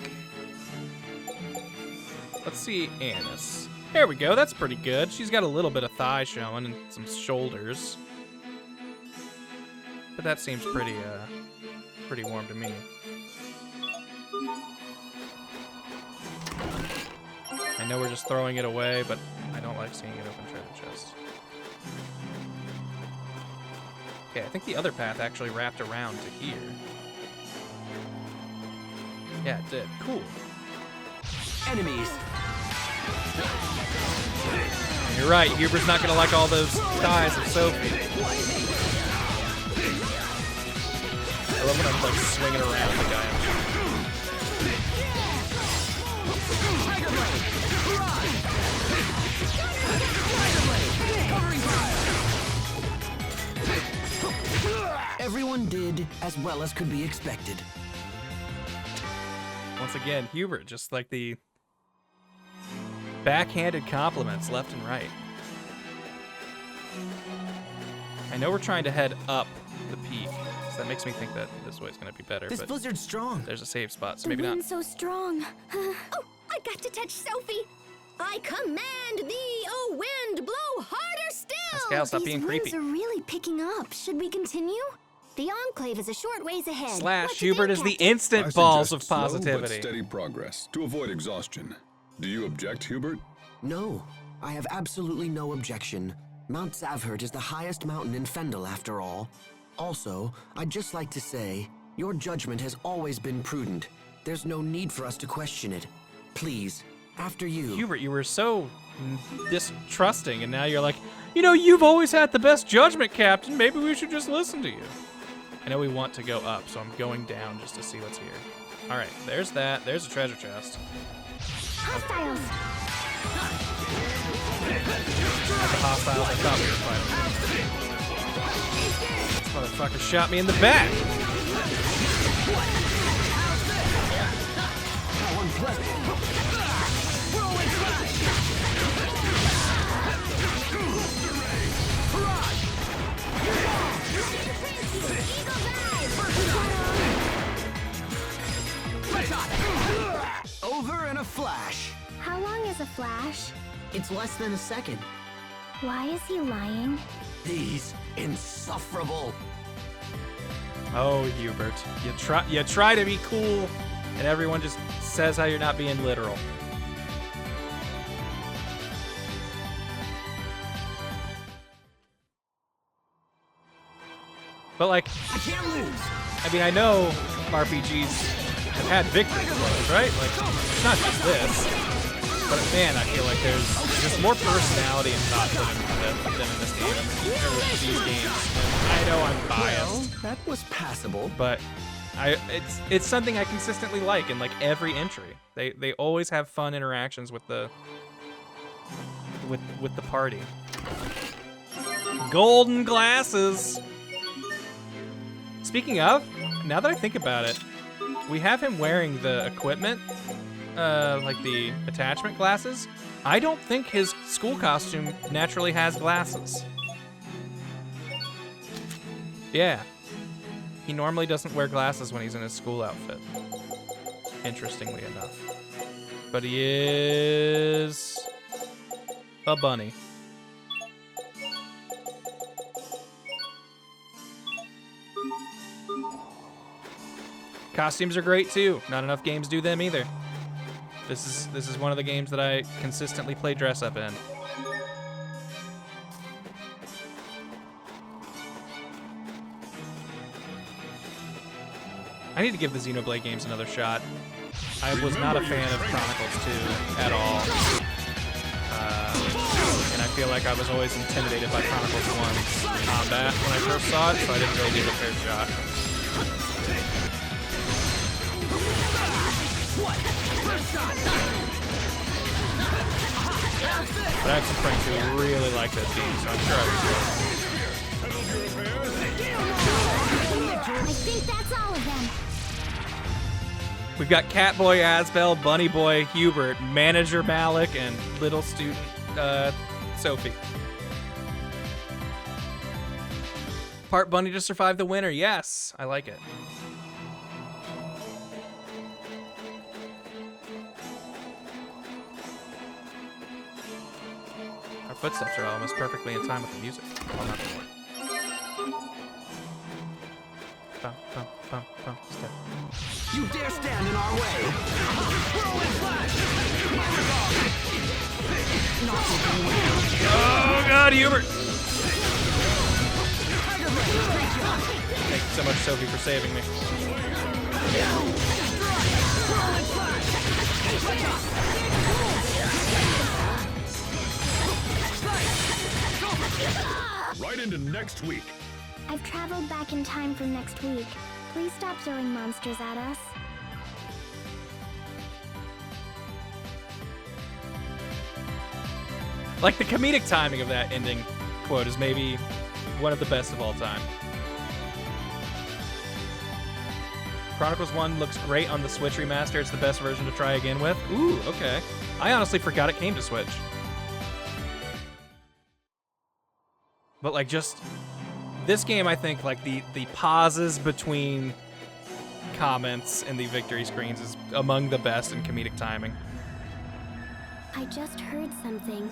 Let's see Anise. There we go, that's pretty good. She's got a little bit of thigh showing and some shoulders. But that seems pretty warm to me. know we're just throwing it away, but I don't like seeing it open treasure chests. Okay, I think the other path actually wrapped around to here. Yeah, it did. Cool. Enemies. You're right, Hubert's not gonna like all those thighs of Sophie. I love when I'm like swinging around the guy. Everyone did as well as could be expected. Once again, Hubert, just like the backhanded compliments left and right. I know we're trying to head up the peak, so that makes me think that this way is going to be better. This but blizzard's strong. There's a safe spot, so The maybe not. wind's so strong. Oh, I got to touch Sophie. I command thee, O wind, blow harder still. Pascal, stop being creepy. These winds are really picking up. Should we continue? The enclave is a short ways ahead. Slash, What you Hubert think, is the Captain? instant I balls of suggest slow positivity. but steady progress to avoid exhaustion. Do you object, Hubert? No, I have absolutely no objection. Mount Zavhert is the highest mountain in Fendal, after all. Also, I'd just like to say, your judgment has always been prudent. There's no need for us to question it. Please, after you. Hubert, you were so distrusting, and now you're like, you know, you've always had the best judgment, Captain. Maybe we should just listen to you. I know we want to go up, so I'm going down just to see what's here. All right, there's that. There's a treasure chest. Hostiles. The hostiles I thought we were fighting. This motherfucker shot me in the back. Over in a flash. How long is a flash? It's less than a second. Why is he lying? He's insufferable. Oh, Hubert, you try to be cool, and everyone just says how you're not being literal. But like, I can't lose. I mean, I know RPGs have had victories, right? Like, it's not just this. But man, I feel like there's just more personality and thought than in this game, or these games. And I know I'm biased. Well, that was passable. But it's something I consistently like in like every entry. They always have fun interactions with the party. Golden glasses. Speaking of, now that I think about it, we have him wearing the equipment, like the attachment glasses. I don't think his school costume naturally has glasses. Yeah. He normally doesn't wear glasses when he's in his school outfit. Interestingly enough. But he is a bunny. Costumes are great too. Not enough games do them either. This is one of the games that I consistently play dress up in. I need to give the Xenoblade games another shot. I was not a fan of Chronicles 2 at all. And I feel like I was always intimidated by Chronicles 1's combat when I first saw it, so I didn't really give it a fair shot. But I have some friends who really like this game, so I'm sure I I think that's all of them. We've got Catboy Asbel, Bunny Boy Hubert, Manager Malik, and Little Student Sophie. Part bunny to survive the winter. Yes, I like it. Our footsteps are almost perfectly in time with the music. Well, not anymore. bum, bum, bum, bum, step. You dare stand in our way! Whirlwind flash! Not looking well. Oh God, Hubert! Tiger Blade, great job! Thank you so much, Sophie, for saving me. Whirlwind flash! Right into next week. I've traveled back in time from next week. Please stop throwing monsters at us. Like, the comedic timing of that ending quote is maybe one of the best of all time. Chronicles 1 looks great on the Switch remaster. It's the best version to try again with. Ooh, okay. I honestly forgot it came to Switch. But, like, just... This game, I think, like, the pauses between comments and the victory screens is among the best in comedic timing. I just heard something.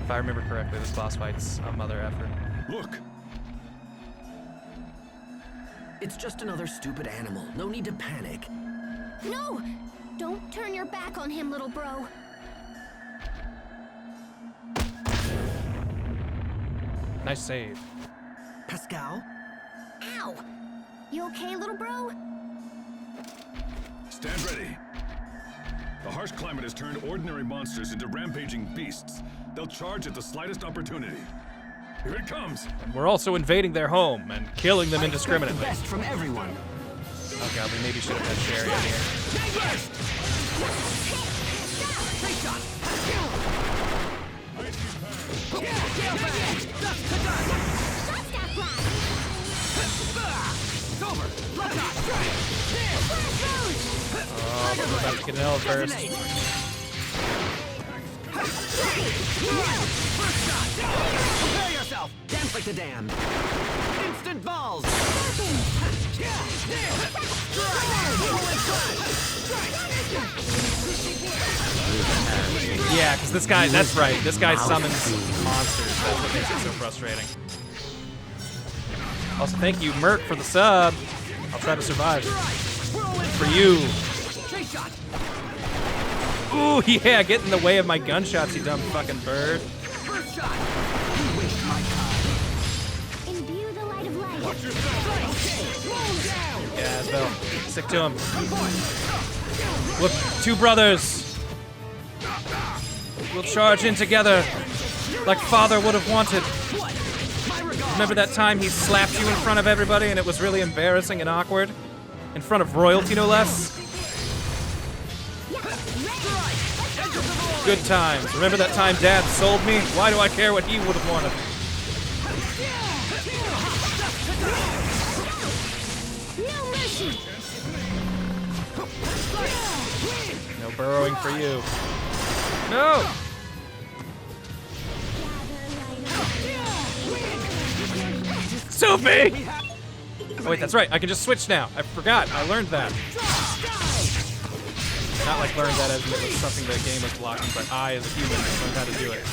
If I remember correctly, this boss fight's a mother effort. Look! It's just another stupid animal. No need to panic. No! Don't turn your back on him, little bro. Nice save. Pascal? Ow! You okay, little bro? Stand ready. The harsh climate has turned ordinary monsters into rampaging beasts. They'll charge at the slightest opportunity. Here it comes! And we're also invading their home and killing them indiscriminately. Best from everyone. Oh God, we maybe should have had Sherry in here. Great shot! Oh, we're about to get an L first. Prepare yourself! Dance like the damned! Instant balls! Yeah, because this guy, that's right, this guy summons monsters. That's what makes it so frustrating. Also, thank you, Merc, for the sub. I'll try to survive. For you. Ooh, yeah, get in the way of my gunshots, you dumb fucking bird. Imbue the light of life. Yeah, Asbel. Stick to him. Look, two brothers. We'll charge in together, like father would have wanted. Remember that time he slapped you in front of everybody and it was really embarrassing and awkward? In front of royalty, no less? Good times. Remember that time Dad sold me? Why do I care what he would have wanted? No mercy. No burrowing for you. No! Sophie! Oh wait, that's right. I can just switch now. I forgot. I learned that. Not like learned that as in it was something the game was blocking, but I, as a human, learned how to do it.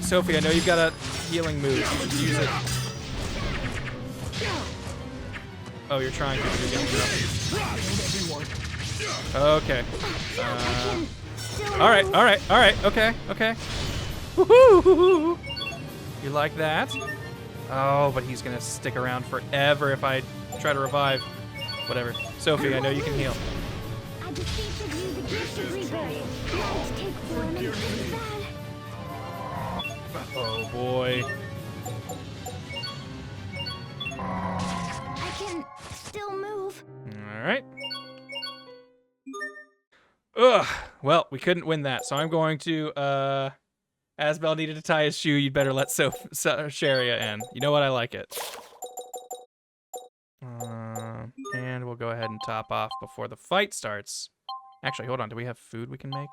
Sophie, I know you've got a healing move. Use it. Oh, you're trying to. You're getting interrupted. Okay. Alright, okay. Woohoo! You like that? Oh, but he's gonna stick around forever if I try to revive. Whatever. Sophie, I know you can heal. I beseech of you the gift of rebirth. Light take form and come back. Oh boy. I can still move. Alright. Ugh. Well, we couldn't win that, so I'm going to, Asbel needed to tie his shoe. You'd better let Sharia in. You know what? I like it. And we'll go ahead and top off before the fight starts. Actually, hold on. Do we have food we can make?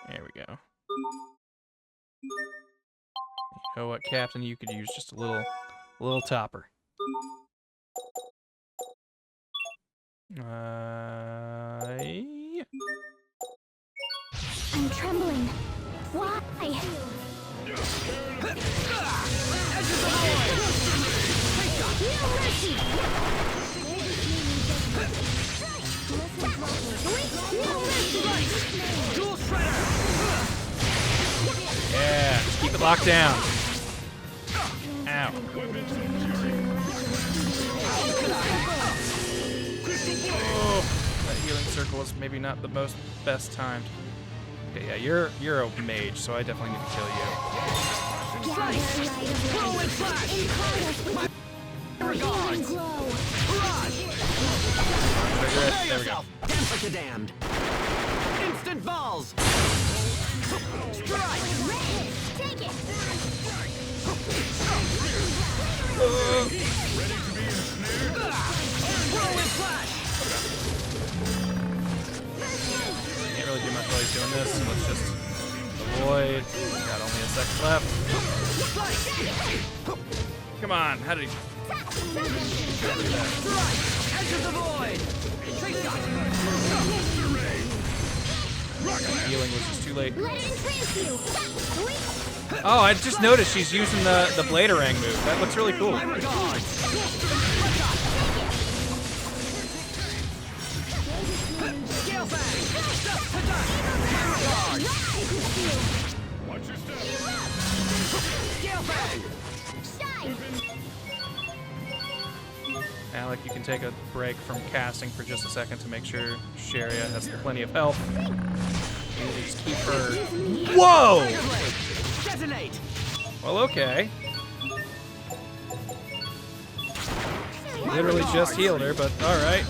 There we go. You know what, Captain? You could use just a little topper. I'm trembling. Why? Yeah, just keep it locked down. Ow. Oh, that healing circle is maybe not the best timed. Okay, yeah, you're a mage, so I definitely need to kill you. There we go. Dance like the damned. Instant balls. Strike. Take it. Whirlwind flash. Can't really do much while he's doing this, so let's just avoid. Got only a second left. Come on, how did he... Edge of the void. Healing was just too late. Oh, I just noticed she's using the Bladerang move. That looks really cool. Alec, you can take a break from casting for just a second to make sure Sharia has plenty of health. And just keep her... Whoa! Well, okay. Literally just healed her, but alright.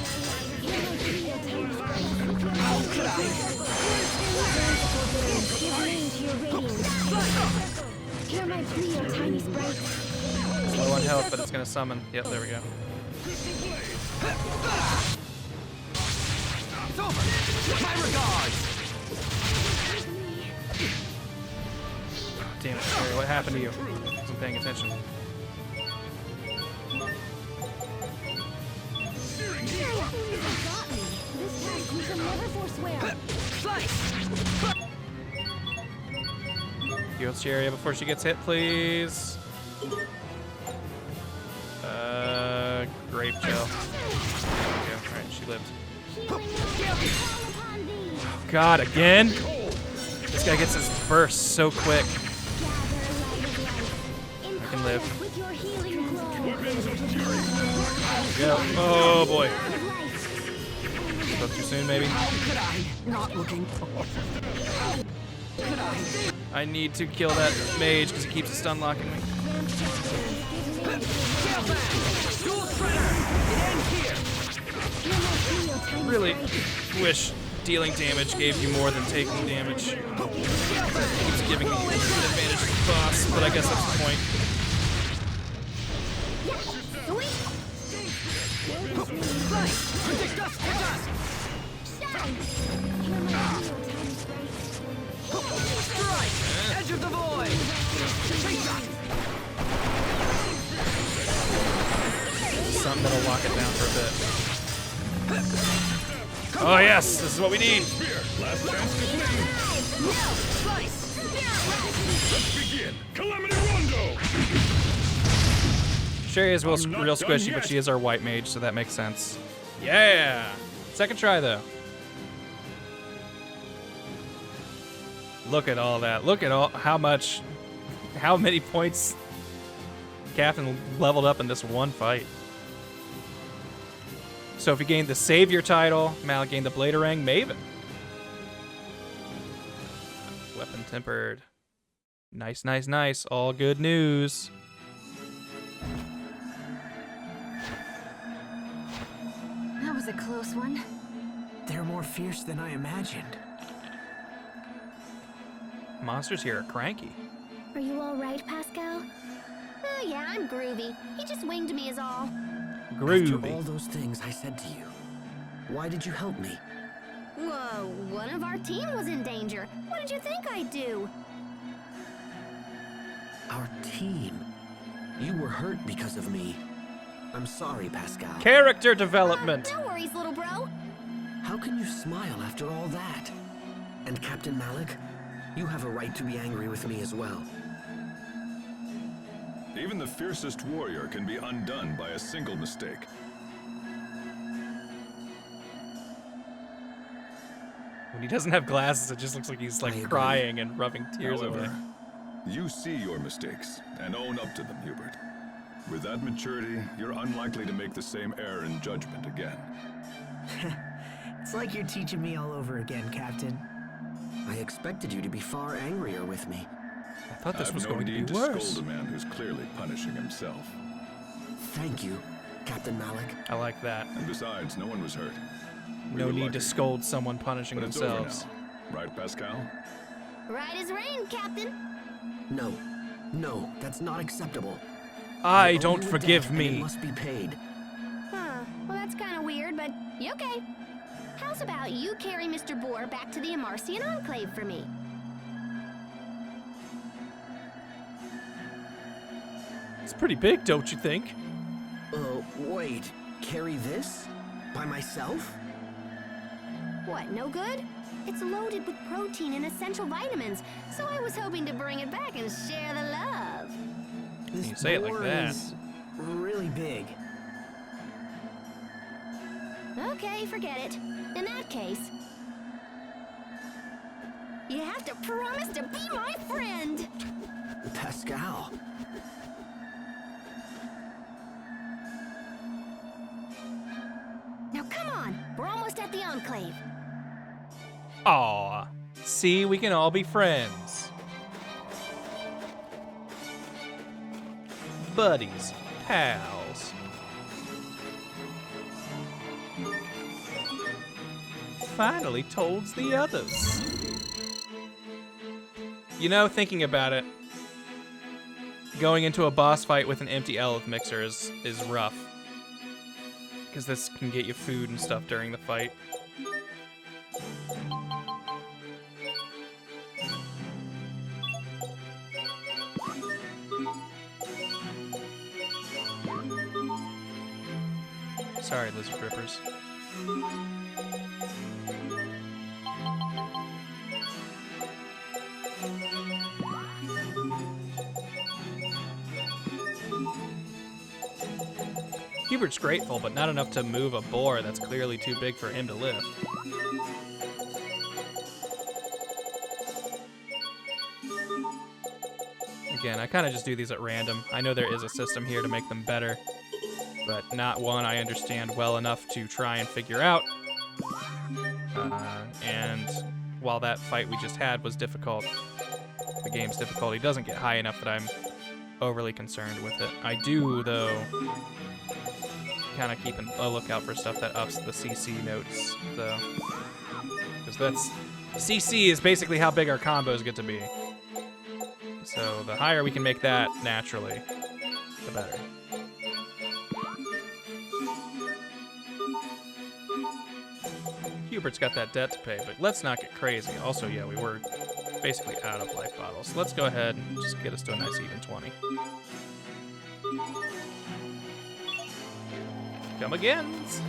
It's low on health, but it's gonna summon. Yep, there we go. It's over. My regards. Damn it, Sherry, what happened to you? I wasn't paying attention. Heal Sherry before she gets hit, please. Grape gel. Alright, she lived. Oh, God, again? This guy gets his burst so quick. I can live. Go. Oh, boy. Spoke too soon, maybe? I need to kill that mage because he keeps stun locking me. Really wish dealing damage gave you more than taking damage. It keeps giving me an advantage to the boss, but I guess that's the point. Edge of the void. Something that'll lock it down for a bit. Oh yes, this is what we need. Last chance to bleed. Let's begin. Calamity Rondo. Sherry is real squishy, but she is our white mage, so that makes sense. Yeah! Second try, though. Look at all that. Look at how many points Captain leveled up in this one fight. Sophie gained the Savior title. Mal gained the Bladerang Maven. Weapon tempered. Nice, nice, nice. All good news. That was a close one. They're more fierce than I imagined. Monsters here are cranky. Are you all right, Pascal? Oh yeah, I'm groovy. He just winged me is all. Groovy. After all those things I said to you, why did you help me? Whoa, one of our team was in danger. What did you think I'd do? Our team? You were hurt because of me. I'm sorry, Pascal. Character development. No worries, little bro. How can you smile after all that? And Captain Malik, you have a right to be angry with me as well. Even the fiercest warrior can be undone by a single mistake. When he doesn't have glasses, it just looks like he's like crying and rubbing tears away. However, you see your mistakes and own up to them, Hubert. With that maturity, you're unlikely to make the same error in judgment again. It's like you're teaching me all over again, Captain. I expected you to be far angrier with me. I thought this was I have going no to need be to worse. scold a man who's clearly punishing himself. Thank you, Captain Malik. I like that. And besides, no one was hurt. We No were need lucky. to scold someone punishing But it's over themselves. now. Right, Pascal? Right as rain, Captain. No, that's not acceptable. I owe don't you a forgive debt, and it me. must be paid. Huh. Well, that's kind of weird, but okay. How's about you carry Mr. Boar back to the Amarcian Enclave for me? It's pretty big, don't you think? Wait. Carry this? By myself? What, no good? It's loaded with protein and essential vitamins, so I was hoping to bring it back and share the love. This You say it like boar that. is really big. Okay, forget it. In that case, you have to promise to be my friend. Pascal. Now come on, we're almost at the Enclave. Aw. See, we can all be friends. Buddies. Pals. Finally told the others. You know, thinking about it, going into a boss fight with an empty Elf mixer is rough. Because this can get you food and stuff during the fight. Sorry, lizard rippers. Hubert's grateful, but not enough to move a boar that's clearly too big for him to lift. Again, I kind of just do these at random. I know there is a system here to make them better, but not one I understand well enough to try and figure out. And while that fight we just had was difficult, the game's difficulty doesn't get high enough that I'm overly concerned with it. I do, though, kind of keep a lookout for stuff that ups the CC notes, though. Because CC is basically how big our combos get to be. So the higher we can make that naturally, the better. Hubert's got that debt to pay, but let's not get crazy. Also, yeah, we were basically out of life bottles. So let's go ahead and just get us to a nice even 20. Come agains!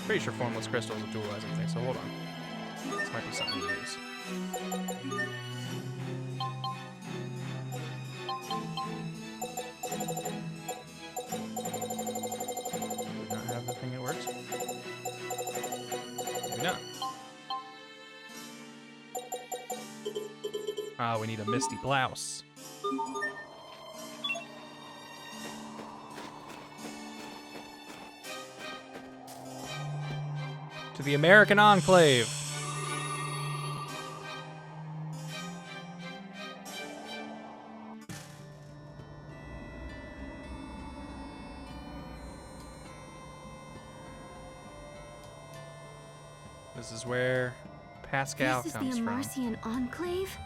Pretty sure formless crystal is a dualizing thing, so hold on. This might be something to use. Do not have the thing that works. Maybe not. Ah, we need a misty blouse. To the American Enclave. This is where Pascal This is comes the from. Amarcian Enclave?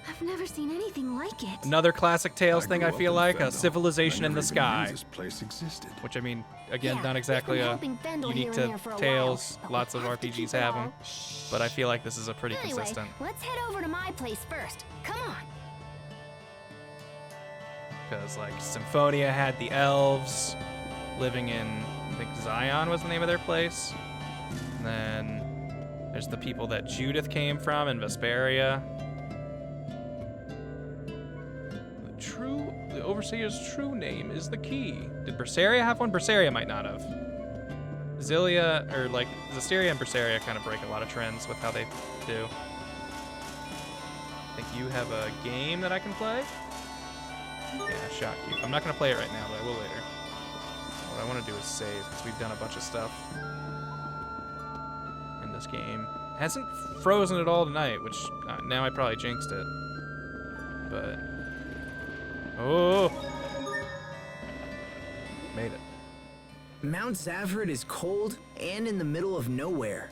I've never seen anything like it. Another classic Tales thing, grew I up feel in like, a Fendal. civilization I in the never even knew sky. this place existed. Which, I mean, again, Yeah, not exactly we've been a helping Fendal unique here and to there for a Tales. while, but Lots we of have to RPGs keep have it them. all. But I feel like this is a pretty Anyway, consistent. let's head over to my place first. Come on. because like Symphonia had the elves living in, I think Zion was the name of their place. And then there's the people that Judith came from in Vesperia. The Overseer's true name is the key. Did Berseria have one? Berseria might not have. Zilia, or like Zestiria and Berseria kind of break a lot of trends with how they do. I think you have a game that I can play? Yeah, Shock Cube. I'm not going to play it right now, but I will later. What I want to do is save, because we've done a bunch of stuff in this game. It hasn't frozen at all tonight, which now I probably jinxed it. But... oh! Made it. Mount Zavrid is cold and in the middle of nowhere.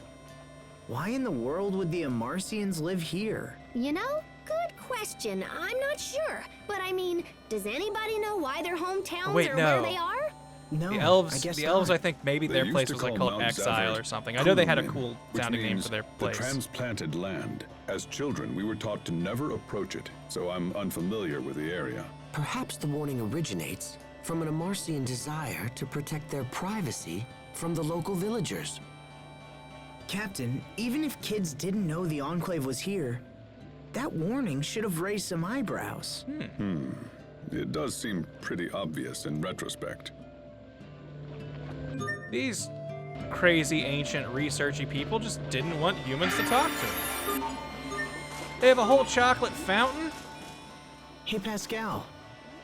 Why in the world would the Amarcians live here? You know, good question. I'm not sure. But I mean, does anybody know why their hometowns Wait, are no. where they are? No, the elves, I guess the elves, not. I think maybe They their used place to was like call called Mount Exile Zavrid or something. I know they had a Kunin, cool which sounding name means for their the place. transplanted land. As children, we were taught to never approach it, so I'm unfamiliar with the area. Perhaps the warning originates from an Amarcian desire to protect their privacy from the local villagers. Captain, even if kids didn't know the Enclave was here, that warning should have raised some eyebrows. It does seem pretty obvious in retrospect. These crazy, ancient, researchy people just didn't want humans to talk to them. They have a whole chocolate fountain? Hey, Pascal,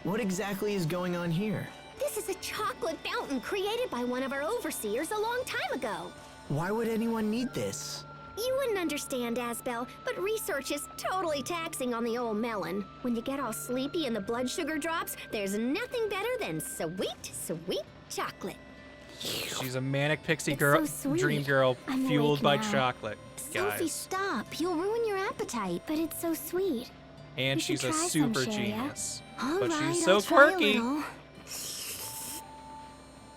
what exactly is going on here? This is a chocolate fountain created by one of our overseers a long time ago. Why would anyone need this? You wouldn't understand, Asbel, but research is totally taxing on the old melon. When you get all sleepy and the blood sugar drops, there's nothing better than sweet, sweet chocolate. She's a manic pixie It's girl, so sweet. dream girl, I'm fueled awake by now. chocolate, Sophie, guys. stop. You'll ruin your appetite, but it's so sweet. And You should she's a try some, super Sharia. genius. All But right, she's so I'll try a quirky. little.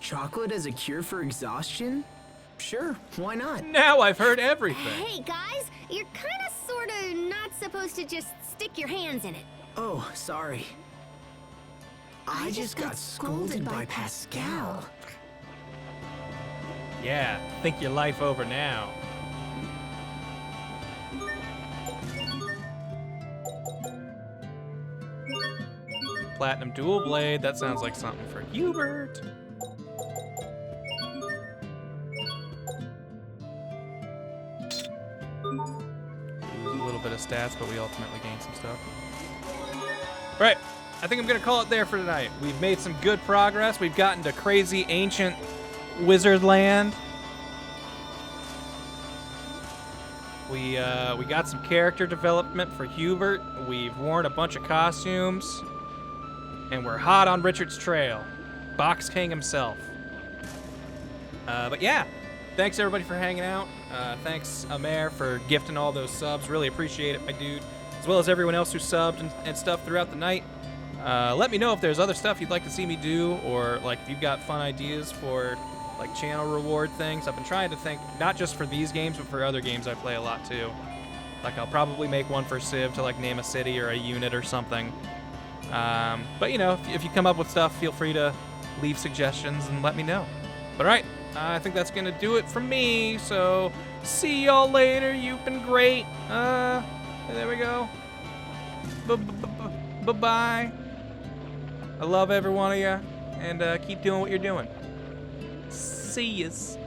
Chocolate as a cure for exhaustion? Sure, why not? Now I've heard everything. Hey, guys, you're kind of, sort of not supposed to just stick your hands in it. Oh, sorry. I just got scolded by Pascal. Yeah, think your life over now. Platinum dual blade, that sounds like something for Hubert. A little bit of stats, but we ultimately gain some stuff. Right, I think I'm gonna call it there for tonight. We've made some good progress. We've gotten to crazy ancient wizard land. We got some character development for Hubert. We've worn a bunch of costumes. And we're hot on Richard's trail. Box King himself. But yeah, thanks everybody for hanging out. Thanks, Amer, for gifting all those subs. Really appreciate it, my dude. As well as everyone else who subbed and stuff throughout the night. Let me know if there's other stuff you'd like to see me do, or like if you've got fun ideas for like channel reward things. I've been trying to think, not just for these games, but for other games I play a lot too. Like I'll probably make one for Civ to like name a city or a unit or something. But you know, if you come up with stuff, feel free to leave suggestions and let me know. But alright, I think that's gonna do it from me, so see y'all later. You've been great. There we go. Bye-bye. I love every one of you, and keep doing what you're doing. See yas.